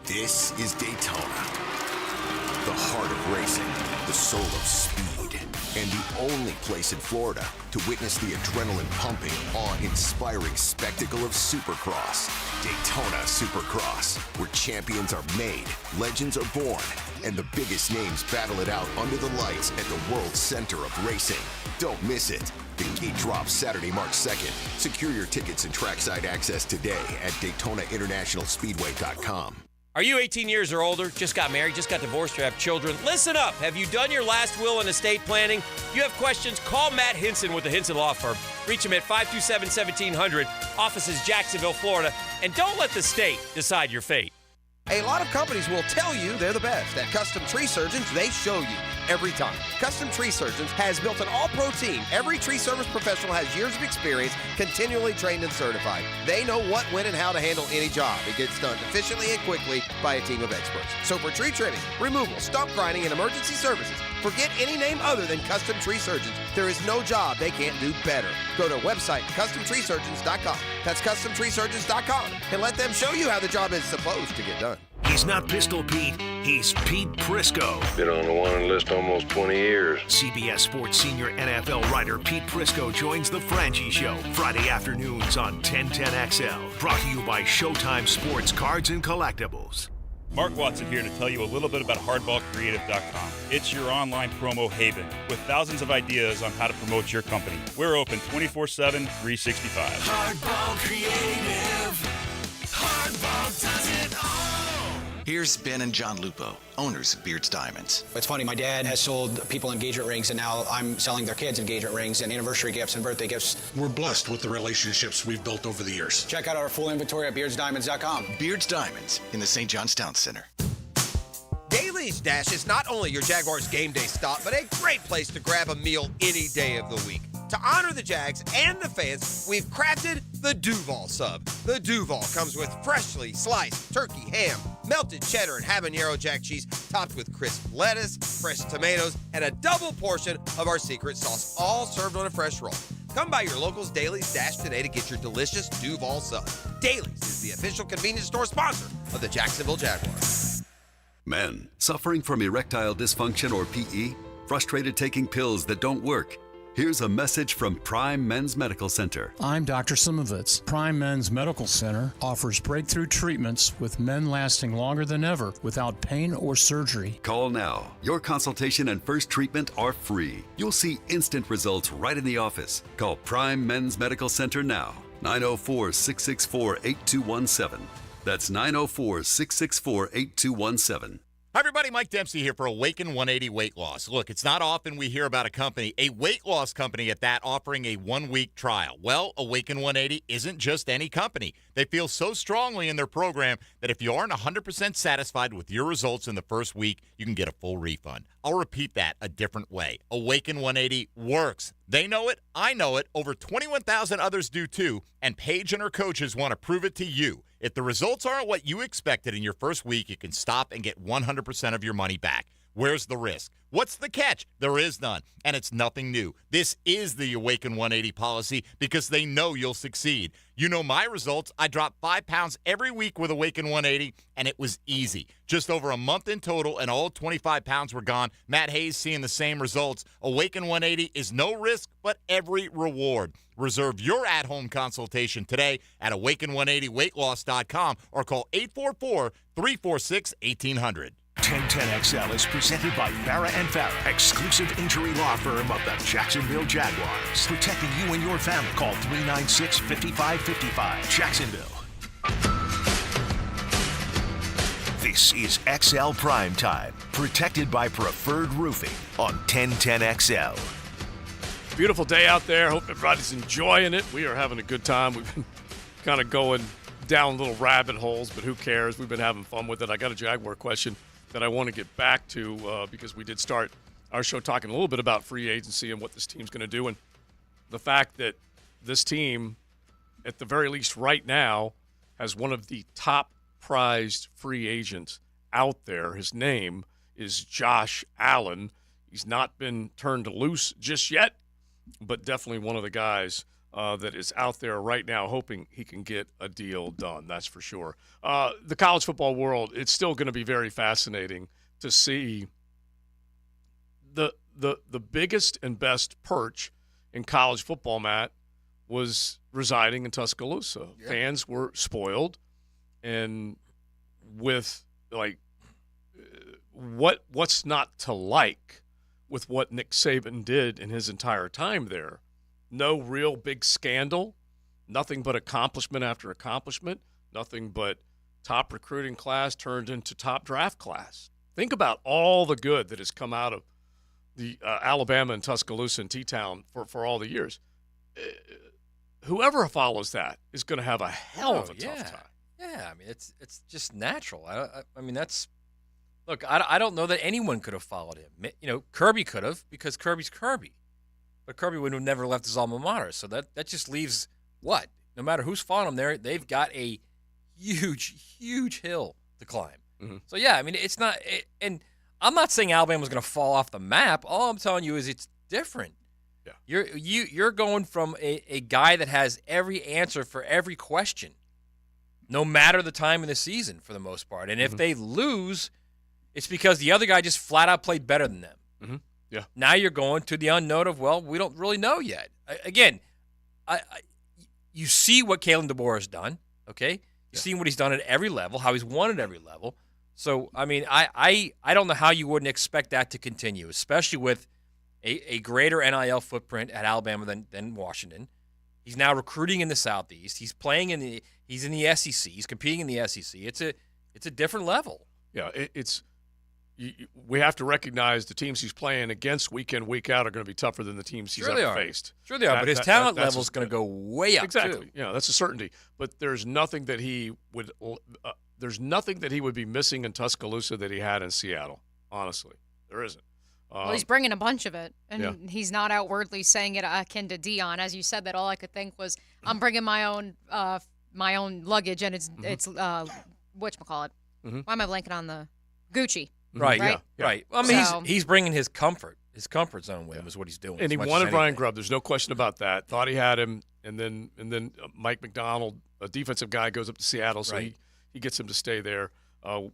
[SPEAKER 13] This is Daytona, the heart of racing, the soul of speed, and the only place in Florida to witness the adrenaline-pumping, awe-inspiring spectacle of Supercross. Daytona Supercross, where champions are made, legends are born, and the biggest names battle it out under the lights at the world's center of racing. Don't miss it. The gate drops Saturday, March 2nd. Secure your tickets and trackside access today at DaytonaInternationalSpeedway.com.
[SPEAKER 12] Are you 18 years or older, just got married, just got divorced, or have children? Listen up. Have you done your last will and estate planning? You have questions? Call Matt Hinson with the Hinson Law Firm. Reach him at 527-1700, offices Jacksonville, Florida, and don't let the state decide your fate.
[SPEAKER 17] A lot of companies will tell you they're the best. At Custom Tree Surgeons, they show you every time. Custom Tree Surgeons has built an all-pro team. Every tree service professional has years of experience, continually trained and certified. They know what, when, and how to handle any job. It gets done efficiently and quickly by a team of experts. So for tree trimming, removal, stump grinding, and emergency services, forget any name other than Custom Tree Surgeons. There is no job they can't do better. Go to website CustomTreeSurgeons.com. That's CustomTreeSurgeons.com, and let them show you how the job is supposed to get done.
[SPEAKER 1] He's not Pistol Pete, he's Pete Prisco.
[SPEAKER 18] Been on the wanted list almost 20 years.
[SPEAKER 1] CBS Sports senior NFL writer Pete Prisco joins the Frangie Show Friday afternoons on 1010XL. Brought to you by Showtime Sports Cards and Collectibles.
[SPEAKER 19] Mark Watson here to tell you a little bit about HardballCreative.com. It's your online promo haven with thousands of ideas on how to promote your company. We're open 24/7, 365.
[SPEAKER 32] Hardball Creative. Hardball does it all.
[SPEAKER 20] Here's Ben and John Lupo, owners of Beards Diamonds.
[SPEAKER 21] It's funny, my dad has sold people engagement rings, and now I'm selling their kids engagement rings and anniversary gifts and birthday gifts.
[SPEAKER 22] We're blessed with the relationships we've built over the years.
[SPEAKER 21] Check out our full inventory at beardsdiamonds.com.
[SPEAKER 20] Beards Diamonds in the St. John's Town Center.
[SPEAKER 26] Daly's Dash is not only your Jaguars game day stop, but a great place to grab a meal any day of the week. To honor the Jags and the fans, we've crafted the Duval Sub. The Duval comes with freshly sliced turkey, ham, melted cheddar, and habanero jack cheese, topped with crisp lettuce, fresh tomatoes, and a double portion of our secret sauce, all served on a fresh roll. Come by your local's Dailies Dash today to get your delicious Duval sub. Dailies is the official convenience store sponsor of the Jacksonville Jaguars.
[SPEAKER 5] Men, suffering from erectile dysfunction or PE? Frustrated taking pills that don't work? Here's a message from Prime Men's Medical Center.
[SPEAKER 6] I'm Dr. Simovitz. Prime Men's Medical Center offers breakthrough treatments with men lasting longer than ever without pain or surgery.
[SPEAKER 5] Call now. Your consultation and first treatment are free. You'll see instant results right in the office. Call Prime Men's Medical Center now. 904-664-8217. That's 904-664-8217.
[SPEAKER 7] Hi, everybody. Mike Dempsey here for Awaken 180 Weight Loss. Look, it's not often we hear about a company, a weight loss company at that, offering a 1-week trial. Well, Awaken 180 isn't just any company. They feel so strongly in their program that if you aren't 100% satisfied with your results in the first week, you can get a full refund. I'll repeat that a different way. Awaken 180 works. They know it. I know it. Over 21,000 others do too. And Paige and her coaches want to prove it to you. If the results aren't what you expected in your first week, you can stop and get 100% of your money back. Where's the risk? What's the catch? There is none, and it's nothing new. This is the Awaken 180 policy because they know you'll succeed. You know my results. I dropped 5 pounds every week with Awaken 180, and it was easy. Just over a month in total, and all 25 pounds were gone. Matt Hayes seeing the same results. Awaken 180 is no risk, but every reward. Reserve your at-home consultation today at awaken180weightloss.com or call 844-346-1800.
[SPEAKER 1] 1010XL is presented by Farah & Farah, exclusive injury law firm of the Jacksonville Jaguars. Protecting you and your family. Call 396-5555. Jacksonville. This is XL Primetime, protected by Preferred Roofing on 1010XL.
[SPEAKER 2] Beautiful day out there. Hope everybody's enjoying it. We are having a good time. We've been kind of going down little rabbit holes, but who cares? We've been having fun with it. I got a Jaguar question that I want to get back to because we did start our show talking a little bit about free agency and what this team's going to do, and the fact that this team, at the very least right now, has one of the top prized free agents out there. His name is Josh Allen. He's not been turned loose just yet, but definitely one of the guys that is out there right now hoping he can get a deal done. That's for sure. The college football world, it's still going to be very fascinating to see the biggest and best perch in college football, Matt, was residing in Tuscaloosa. Yeah. Fans were spoiled, and with what's not to like with what Nick Saban did in his entire time there. No real big scandal, nothing but accomplishment after accomplishment, nothing but top recruiting class turned into top draft class. Think about all the good that has come out of the Alabama and Tuscaloosa and T-Town for all the years. Whoever follows that is going to have a hell of a tough time.
[SPEAKER 10] Yeah, I mean, it's just natural. I mean, that's – look, I don't know that anyone could have followed him. You know, Kirby could have because Kirby's Kirby. But Kirby would have never left his alma mater. So that just leaves what? No matter who's following him there, they've got a huge, huge hill to climb. Mm-hmm. So, yeah, I mean, it's not and I'm not saying Alabama's going to fall off the map. All I'm telling you is it's different. Yeah. You're going from a guy that has every answer for every question, no matter the time of the season for the most part. And if they lose, it's because the other guy just flat out played better than them.
[SPEAKER 2] Mm-hmm. Yeah.
[SPEAKER 10] Now you're going to the unknown of, well, we don't really know yet. Again, you see what Kalen DeBoer has done, okay? You've seen what he's done at every level, how he's won at every level. So, I mean, I don't know how you wouldn't expect that to continue, especially with a greater NIL footprint at Alabama than Washington. He's now recruiting in the Southeast. He's playing he's in the SEC. He's competing in the SEC. It's a different level.
[SPEAKER 2] Yeah, we have to recognize the teams he's playing against week in, week out are going to be tougher than the teams he's ever faced.
[SPEAKER 10] Sure they are, but his talent level is going to go way up,
[SPEAKER 2] exactly.
[SPEAKER 10] too.
[SPEAKER 2] Yeah, that's a certainty. But there's nothing that he would be missing in Tuscaloosa that he had in Seattle, honestly. There isn't.
[SPEAKER 3] Well, he's bringing a bunch of it, and he's not outwardly saying it akin to Dion. As you said that, all I could think was, I'm bringing my own luggage, and it's whatchamacallit. Why am I blanking on the Gucci?
[SPEAKER 10] Right. Yeah. Right. Well, I mean, he's bringing his comfort. his comfort zone with him is what he's doing.
[SPEAKER 2] And he wanted Ryan Grubb. There's no question about that. Thought he had him, and then Mike McDonald, a defensive guy, goes up to Seattle, so he gets him to stay there,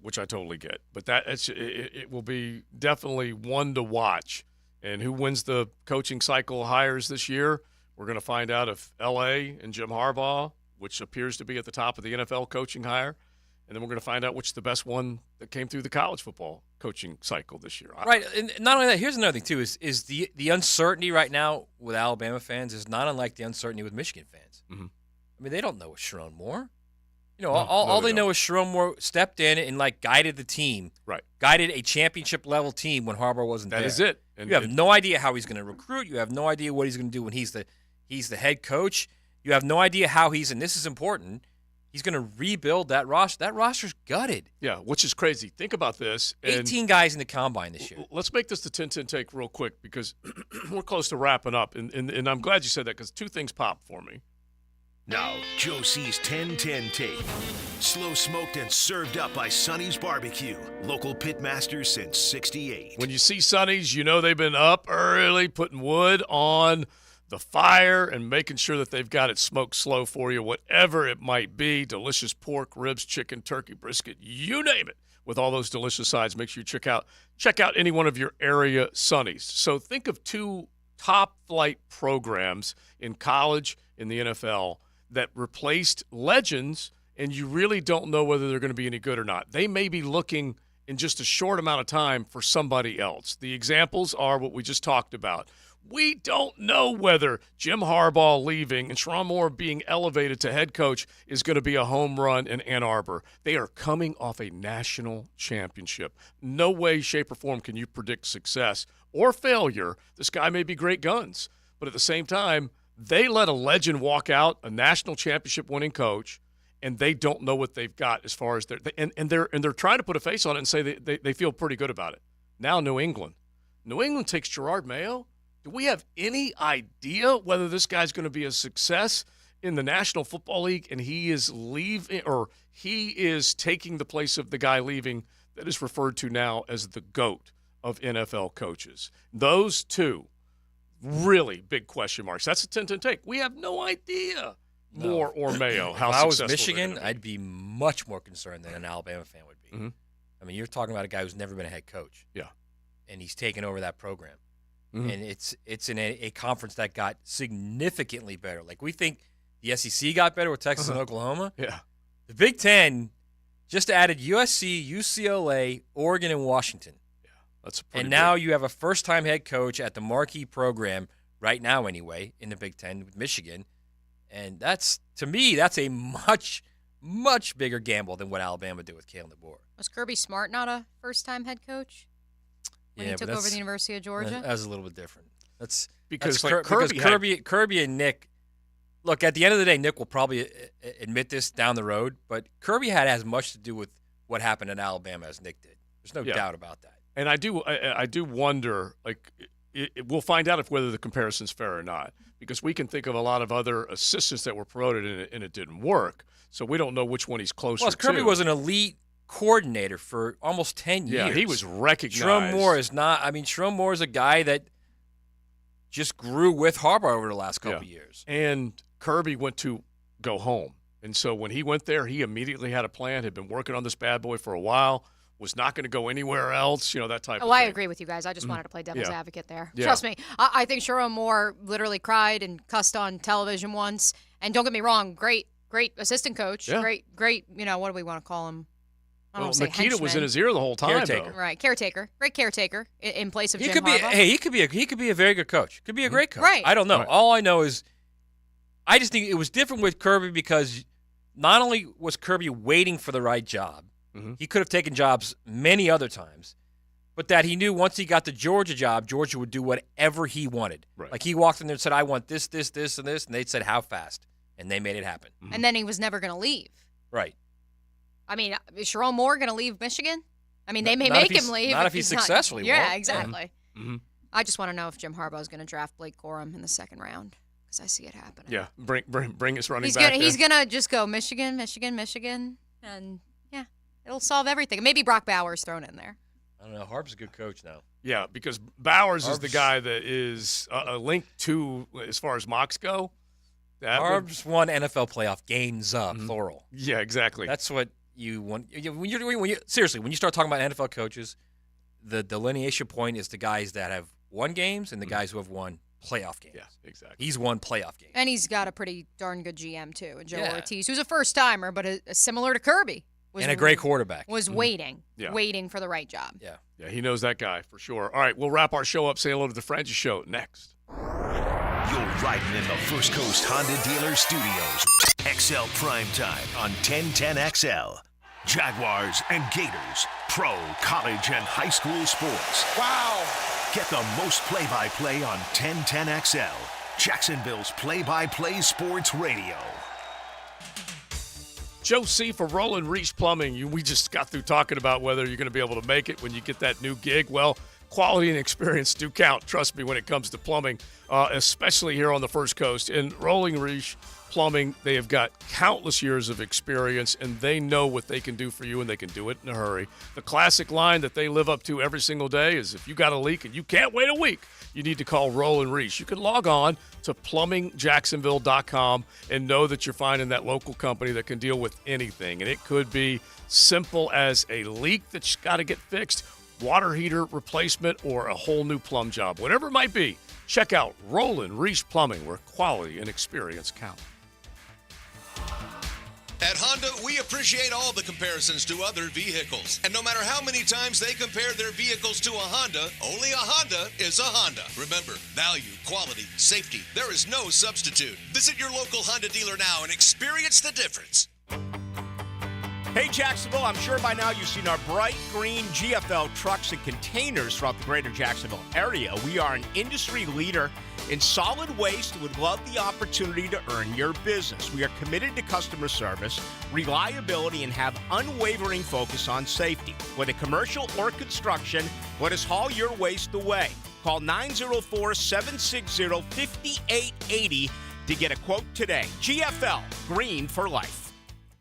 [SPEAKER 2] which I totally get. But it will be definitely one to watch. And who wins the coaching cycle hires this year? We're going to find out if L.A. and Jim Harbaugh, which appears to be at the top of the NFL coaching hire, and then we're going to find out which is the best one that came through the college football coaching cycle this year.
[SPEAKER 10] Right, and not only that, here's another thing, too, is the uncertainty right now with Alabama fans is not unlike the uncertainty with Michigan fans.
[SPEAKER 2] Mm-hmm.
[SPEAKER 10] I mean, they don't know Sharon Moore. All they know is Sharon Moore stepped in and, guided the team.
[SPEAKER 2] Right.
[SPEAKER 10] Guided a championship-level team when Harbaugh wasn't there.
[SPEAKER 2] That is it.
[SPEAKER 10] And you have no idea how he's going to recruit. You have no idea what he's going to do when he's the head coach. You have no idea how and this is important, he's going to rebuild that roster. That roster's gutted.
[SPEAKER 2] Yeah, which is crazy. Think about this.
[SPEAKER 10] 18 guys in the combine this year.
[SPEAKER 2] Let's make this the 10-10 take real quick because we're close to wrapping up. And I'm glad you said that because two things popped for me.
[SPEAKER 1] Now, Joe C's 10-10 take. Slow smoked and served up by Sonny's Barbecue. Local pitmasters since '68.
[SPEAKER 2] When you see Sonny's, you know they've been up early putting wood on the fire and making sure that they've got it smoked slow for you, whatever it might be. Delicious pork, ribs, chicken, turkey, brisket, you name it. With all those delicious sides, make sure you check out any one of your area Sonny's. So think of two top-flight programs in college, in the NFL, that replaced legends, and you really don't know whether they're going to be any good or not. They may be looking in just a short amount of time for somebody else. The examples are what we just talked about. We don't know whether Jim Harbaugh leaving and Sharon Moore being elevated to head coach is going to be a home run in Ann Arbor. They are coming off a national championship. No way, shape, or form can you predict success or failure. This guy may be great guns, but at the same time, they let a legend walk out, a national championship winning coach, and they don't know what they've got as far as they're trying to put a face on it and say they feel pretty good about it. Now New England takes Gerard Mayo. Do we have any idea whether this guy's going to be a success in the National Football League and he is leaving or he is taking the place of the guy leaving that is referred to now as the GOAT of NFL coaches? Those two. Really big question marks. That's a 10-10 take. We have no idea, Moore or Mayo, how successful.
[SPEAKER 10] If I was Michigan, I'd be much more concerned than an Alabama fan would be.
[SPEAKER 2] Mm-hmm.
[SPEAKER 10] I mean, you're talking about a guy who's never been a head coach.
[SPEAKER 2] Yeah.
[SPEAKER 10] And he's taken over that program.
[SPEAKER 2] Mm-hmm.
[SPEAKER 10] And it's in a conference that got significantly better. Like, we think the SEC got better with Texas and Oklahoma.
[SPEAKER 2] Yeah.
[SPEAKER 10] The Big Ten just added USC, UCLA, Oregon, and Washington. And now you have a first-time head coach at the marquee program right now anyway in the Big Ten with Michigan. And to me, that's a much, much bigger gamble than what Alabama did with Kalen DeBoer.
[SPEAKER 3] Was Kirby Smart not a first-time head coach when he took over the University of Georgia?
[SPEAKER 10] That was a little bit different.
[SPEAKER 2] Because
[SPEAKER 10] Kirby and Nick, look, at the end of the day, Nick will probably admit this down the road, but Kirby had as much to do with what happened in Alabama as Nick did. There's no doubt about that.
[SPEAKER 2] And I do wonder, we'll find out whether the comparison's fair or not, because we can think of a lot of other assistants that were promoted and it didn't work. So we don't know which one he's closer to.
[SPEAKER 10] Kirby was an elite coordinator for almost 10 years.
[SPEAKER 2] Yeah, he was recognized.
[SPEAKER 10] Sharon Moore is not. I mean, Sharon Moore is a guy that just grew with Harbaugh over the last couple of years.
[SPEAKER 2] And Kirby went to go home. And so when he went there, he immediately had a plan, had been working on this bad boy for a while, was not going to go anywhere else, that type of thing.
[SPEAKER 3] I agree with you guys. I just wanted to play devil's advocate there.
[SPEAKER 2] Yeah.
[SPEAKER 3] Trust me. I think Sharon Moore literally cried and cussed on television once. And don't get me wrong, great assistant coach. Yeah. Great, what do we want to call him?
[SPEAKER 2] Nikita was in his ear the whole time,
[SPEAKER 10] caretaker.
[SPEAKER 2] though.
[SPEAKER 3] Right, caretaker. Great caretaker in place of Jim Harbaugh.
[SPEAKER 10] He could be a very good coach. Could be a great coach.
[SPEAKER 3] Right.
[SPEAKER 10] I don't know.
[SPEAKER 2] Right.
[SPEAKER 10] All I know is I just think it was different with Kirby because not only was Kirby waiting for the right job, he could have taken jobs many other times, but that he knew once he got the Georgia job, Georgia would do whatever he wanted.
[SPEAKER 2] Right.
[SPEAKER 10] Like he walked in there and said, I want this, this, this, and this, and they said, how fast? And they made it happen.
[SPEAKER 3] And then he was never going to leave.
[SPEAKER 10] Right.
[SPEAKER 3] I mean, is Sharon Moore going to leave Michigan? I mean, they may make him leave.
[SPEAKER 10] Not if he's successful.
[SPEAKER 3] Yeah, exactly. I just want to know if Jim Harbaugh is going to draft Blake Corum in the second round because I see it happening.
[SPEAKER 2] Yeah, bring his running back.
[SPEAKER 3] He's going to just go Michigan, and it'll solve everything. Maybe Brock Bowers thrown in there.
[SPEAKER 10] I don't know. Harb's a good coach now.
[SPEAKER 2] Yeah, because Bowers is the guy that is linked to, as far as mocks go.
[SPEAKER 10] Harb's won NFL playoff games, plural.
[SPEAKER 2] Yeah, exactly.
[SPEAKER 10] That's what you want. Seriously, when you start talking about NFL coaches, the delineation point is the guys that have won games and the guys who have won playoff games.
[SPEAKER 2] Yeah, exactly.
[SPEAKER 10] He's won playoff games.
[SPEAKER 3] And he's got a pretty darn good GM, too, Joe Ortiz, who's a first-timer, but similar to Kirby.
[SPEAKER 10] And a great quarterback.
[SPEAKER 3] Was waiting for the right job.
[SPEAKER 2] Yeah, he knows that guy for sure. All right, we'll wrap our show up. Say hello to the Francis Show next.
[SPEAKER 1] You're riding in the First Coast Honda Dealer Studios. XL Primetime on 1010XL. Jaguars and Gators. Pro, college, and high school sports.
[SPEAKER 26] Wow.
[SPEAKER 1] Get the most play-by-play on 1010XL. Jacksonville's play-by-play sports radio.
[SPEAKER 2] Joe C. for Roland Reach Plumbing. We just got through talking about whether you're going to be able to make it when you get that new gig. Well, quality and experience do count, trust me, when it comes to plumbing, especially here on the First Coast. In Roland Reach Plumbing, they have got countless years of experience, and they know what they can do for you, and they can do it in a hurry. The classic line that they live up to every single day is, if you got a leak and you can't wait a week, you need to call Roland Reach. You can log on to plumbingjacksonville.com and know that you're finding that local company that can deal with anything. And it could be simple as a leak that's got to get fixed, water heater replacement, or a whole new plumb job. Whatever it might be, check out Roland Reach Plumbing, where quality and experience count.
[SPEAKER 8] At Honda, we appreciate all the comparisons to other vehicles. And no matter how many times they compare their vehicles to a Honda, only a Honda is a Honda. Remember, value, quality, safety, there is no substitute. Visit your local Honda dealer now and experience the difference.
[SPEAKER 9] Hey, Jacksonville, I'm sure by now you've seen our bright green GFL trucks and containers throughout the greater Jacksonville area. We are an industry leader in solid waste and would love the opportunity to earn your business. We are committed to customer service, reliability, and have unwavering focus on safety. Whether commercial or construction, let us haul your waste away. Call 904-760-5880 to get a quote today. GFL, green for life.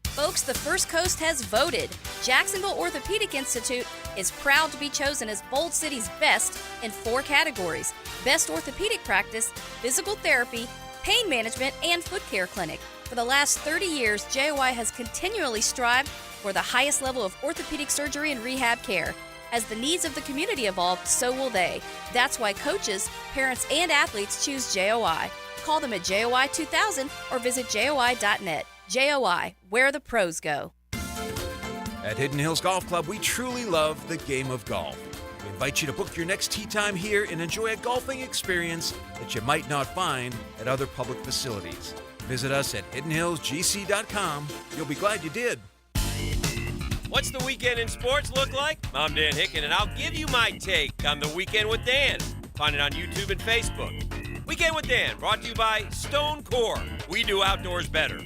[SPEAKER 14] Folks, the First Coast has voted. Jacksonville Orthopedic Institute is proud to be chosen as Bold City's best in 4 categories: Best Orthopedic Practice, Physical Therapy, Pain Management, and Foot Care Clinic. For the last 30 years, JOI has continually strived for the highest level of orthopedic surgery and rehab care. As the needs of the community evolved, so will they. That's why coaches, parents, and athletes choose JOI. Call them at JOI 2000 or visit JOI.net. JOI, where the pros go.
[SPEAKER 15] At Hidden Hills Golf Club, we truly love the game of golf. We invite you to book your next tee time here and enjoy a golfing experience that you might not find at other public facilities. Visit us at hiddenhillsgc.com. You'll be glad you did.
[SPEAKER 12] What's the weekend in sports look like? I'm Dan Hicken, and I'll give you my take on the Weekend with Dan. Find it on YouTube and Facebook. Weekend with Dan, brought to you by Stone Core. We do outdoors better.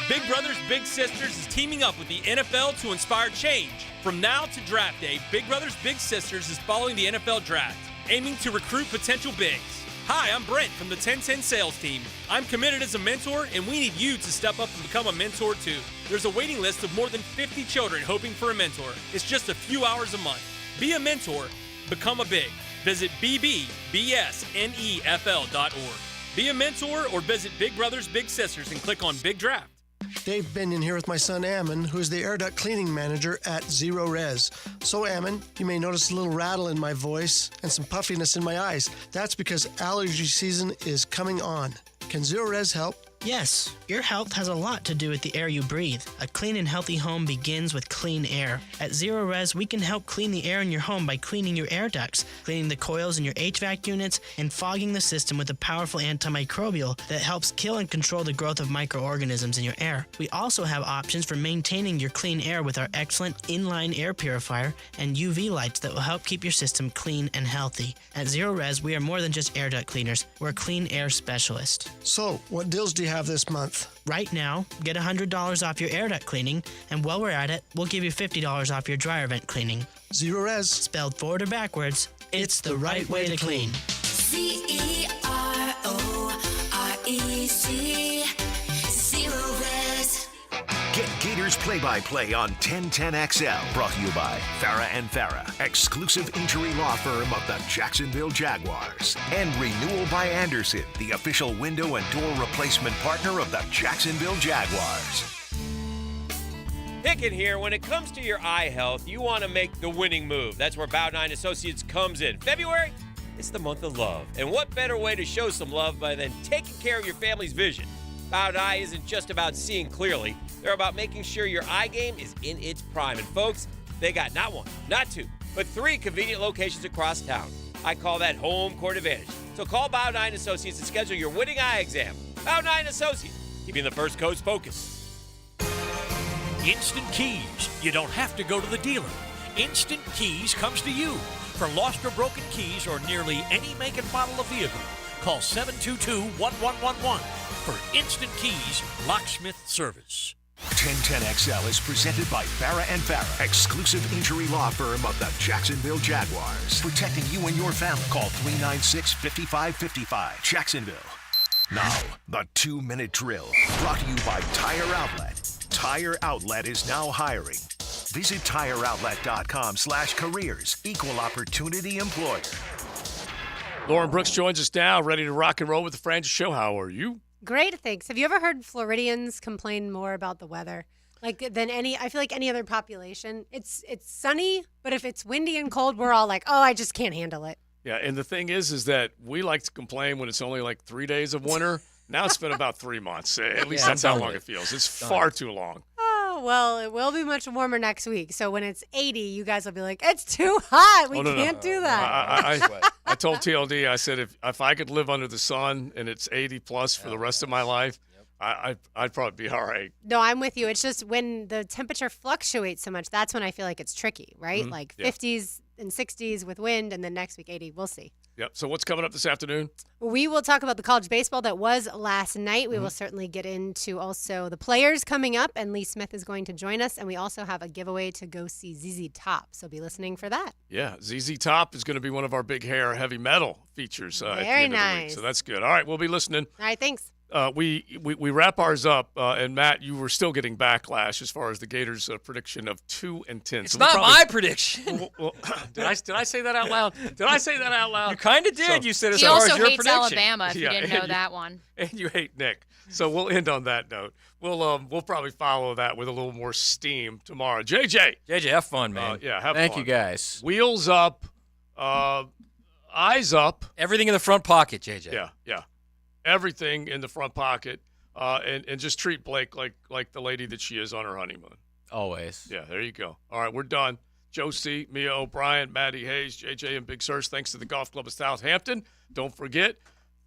[SPEAKER 10] Big Brothers Big Sisters is teaming up with the NFL to inspire change. From now to draft day, Big Brothers Big Sisters is following the NFL draft, aiming to recruit potential bigs. Hi, I'm Brent from the 1010 sales team. I'm committed as a mentor, and we need you to step up and become a mentor too. There's a waiting list of more than 50 children hoping for a mentor. It's just a few hours a month. Be a mentor, become a big. Visit bbsnefl.org. Be a mentor or visit Big Brothers Big Sisters and click on Big Draft.
[SPEAKER 16] Dave Binion here with my son Ammon, who is the air duct cleaning manager at Zero Res. So Ammon, you may notice a little rattle in my voice and some puffiness in my eyes. That's because allergy season is coming on. Can Zero Res help?
[SPEAKER 23] Yes, your health has a lot to do with the air you breathe. A clean and healthy home begins with clean air. At Zero Res, we can help clean the air in your home by cleaning your air ducts, cleaning the coils in your HVAC units, and fogging the system with a powerful antimicrobial that helps kill and control the growth of microorganisms in your air. We also have options for maintaining your clean air with our excellent inline air purifier and UV lights that will help keep your system clean and healthy. At Zero Res, we are more than just air duct cleaners. We're a clean air specialist.
[SPEAKER 16] So, what deals do you have this month?
[SPEAKER 23] Right now, get $100 off your air duct cleaning, and while we're at it, we'll give you $50 off your dryer vent cleaning.
[SPEAKER 16] Zero Res.
[SPEAKER 23] Spelled forward or backwards, it's the right way to clean.
[SPEAKER 1] CEROREC. Get Gators play-by-play on 1010XL. Brought to you by Farah and Farah, exclusive injury law firm of the Jacksonville Jaguars. And Renewal by Anderson, the official window and door replacement partner of the Jacksonville Jaguars.
[SPEAKER 12] Hicken here. When it comes to your eye health, you want to make the winning move. That's where Bow 9 Associates comes in. February, it's the month of love. And what better way to show some love than taking care of your family's vision? Bow Eye isn't just about seeing clearly. They're about making sure your eye game is in its prime. And folks, they got not one, not two, but 3 convenient locations across town. I call that home court advantage. So call Bow 9 Associates and schedule your winning eye exam. Bow 9 Associates, keeping the First Coast focused.
[SPEAKER 4] Instant Keys. You don't have to go to the dealer. Instant Keys comes to you. For lost or broken keys or nearly any make and model of vehicle, call 722-1111 for Instant Keys locksmith service.
[SPEAKER 1] 1010XL is presented by Farah and Farah, exclusive injury law firm of the Jacksonville Jaguars. Protecting you and your family. Call 396-5555. Jacksonville. Now, the 2-minute drill. Brought to you by Tire Outlet. Tire Outlet is now hiring. Visit tireoutlet.com/careers. Equal opportunity employer.
[SPEAKER 2] Lauren Brooks joins us now, ready to rock and roll with the Francis Show. How are you?
[SPEAKER 11] Great, thanks. Have you ever heard Floridians complain more about the weather? Than any, I feel like any other population. It's sunny, but if it's windy and cold, we're all like, oh, I just can't handle it.
[SPEAKER 2] Yeah, and the thing is that we like to complain when it's only like 3 days of winter. Now it's been about 3 months. At least that's how long it feels. It's far too long.
[SPEAKER 11] Oh, well, it will be much warmer next week. So when it's 80, you guys will be like, it's too hot. We can't do that.
[SPEAKER 2] I told TLD, I said, if I could live under the sun and it's 80 plus for the rest of my life, I'd probably be all right.
[SPEAKER 11] No, I'm with you. It's just when the temperature fluctuates so much, that's when I feel like it's tricky, right?
[SPEAKER 2] Mm-hmm.
[SPEAKER 11] Like 50s and 60s with wind, and then next week 80. We'll see.
[SPEAKER 2] Yep. So what's coming up this afternoon?
[SPEAKER 11] We will talk about the college baseball that was last night. We will certainly get into also the players coming up, and Lee Smith is going to join us. And we also have a giveaway to go see ZZ Top. So be listening for that.
[SPEAKER 2] Yeah, ZZ Top is going to be one of our big hair heavy metal features at the end of the week. So that's good. All right, we'll be listening.
[SPEAKER 11] All right, thanks.
[SPEAKER 2] We wrap ours up, and Matt, you were still getting backlash as far as the Gators' prediction of 2-10.
[SPEAKER 10] It's not my prediction.
[SPEAKER 2] Well, did I say that out loud? Did I say that out loud?
[SPEAKER 10] You kind of did. You said as
[SPEAKER 3] he
[SPEAKER 10] far
[SPEAKER 3] also
[SPEAKER 10] as your
[SPEAKER 3] hates
[SPEAKER 10] prediction.
[SPEAKER 3] Alabama. If you didn't know that one.
[SPEAKER 2] And you hate Nick. So we'll end on that note. We'll probably follow that with a little more steam tomorrow. JJ,
[SPEAKER 10] have fun, man.
[SPEAKER 2] Have fun.
[SPEAKER 10] Thank you, guys.
[SPEAKER 2] Wheels up, eyes up.
[SPEAKER 10] Everything in the front pocket, JJ.
[SPEAKER 2] Yeah. Everything in the front pocket, and just treat Blake like the lady that she is on her honeymoon.
[SPEAKER 10] Always.
[SPEAKER 2] Yeah, there you go. All right, we're done. Josie, Mia O'Brien, Maddie Hayes, JJ, and Big Surge, thanks to the Golf Club of Southampton. Don't forget,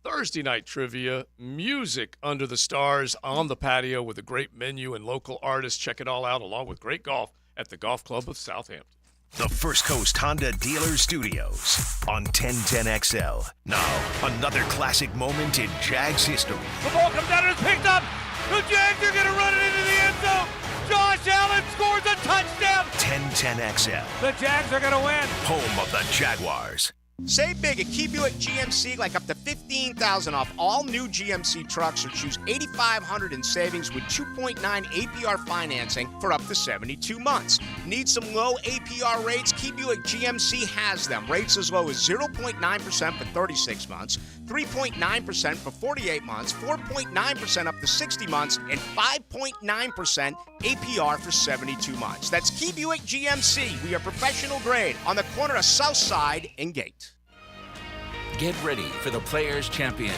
[SPEAKER 2] Thursday night trivia, music under the stars on the patio with a great menu and local artists. Check it all out, along with great golf at the Golf Club of Southampton.
[SPEAKER 1] The First Coast Honda Dealer Studios on 1010XL. Now, another classic moment in Jags history.
[SPEAKER 13] The ball comes out and it's picked up. The Jags are going to run it into the end zone. Josh Allen scores a touchdown.
[SPEAKER 1] 1010XL.
[SPEAKER 13] The Jags are going to win.
[SPEAKER 1] Home of the Jaguars.
[SPEAKER 9] Save big at Key Buick GMC, like up to $15,000 off all new GMC trucks, or choose $8,500 in savings with 2.9 APR financing for up to 72 months. Need some low APR rates? Key Buick GMC has them. Rates as low as 0.9% for 36 months, 3.9% for 48 months, 4.9% up to 60 months, and 5.9% APR for 72 months. That's Key Buick GMC. We are professional grade on the corner of South Side and Gate.
[SPEAKER 17] Get ready for the Players Champion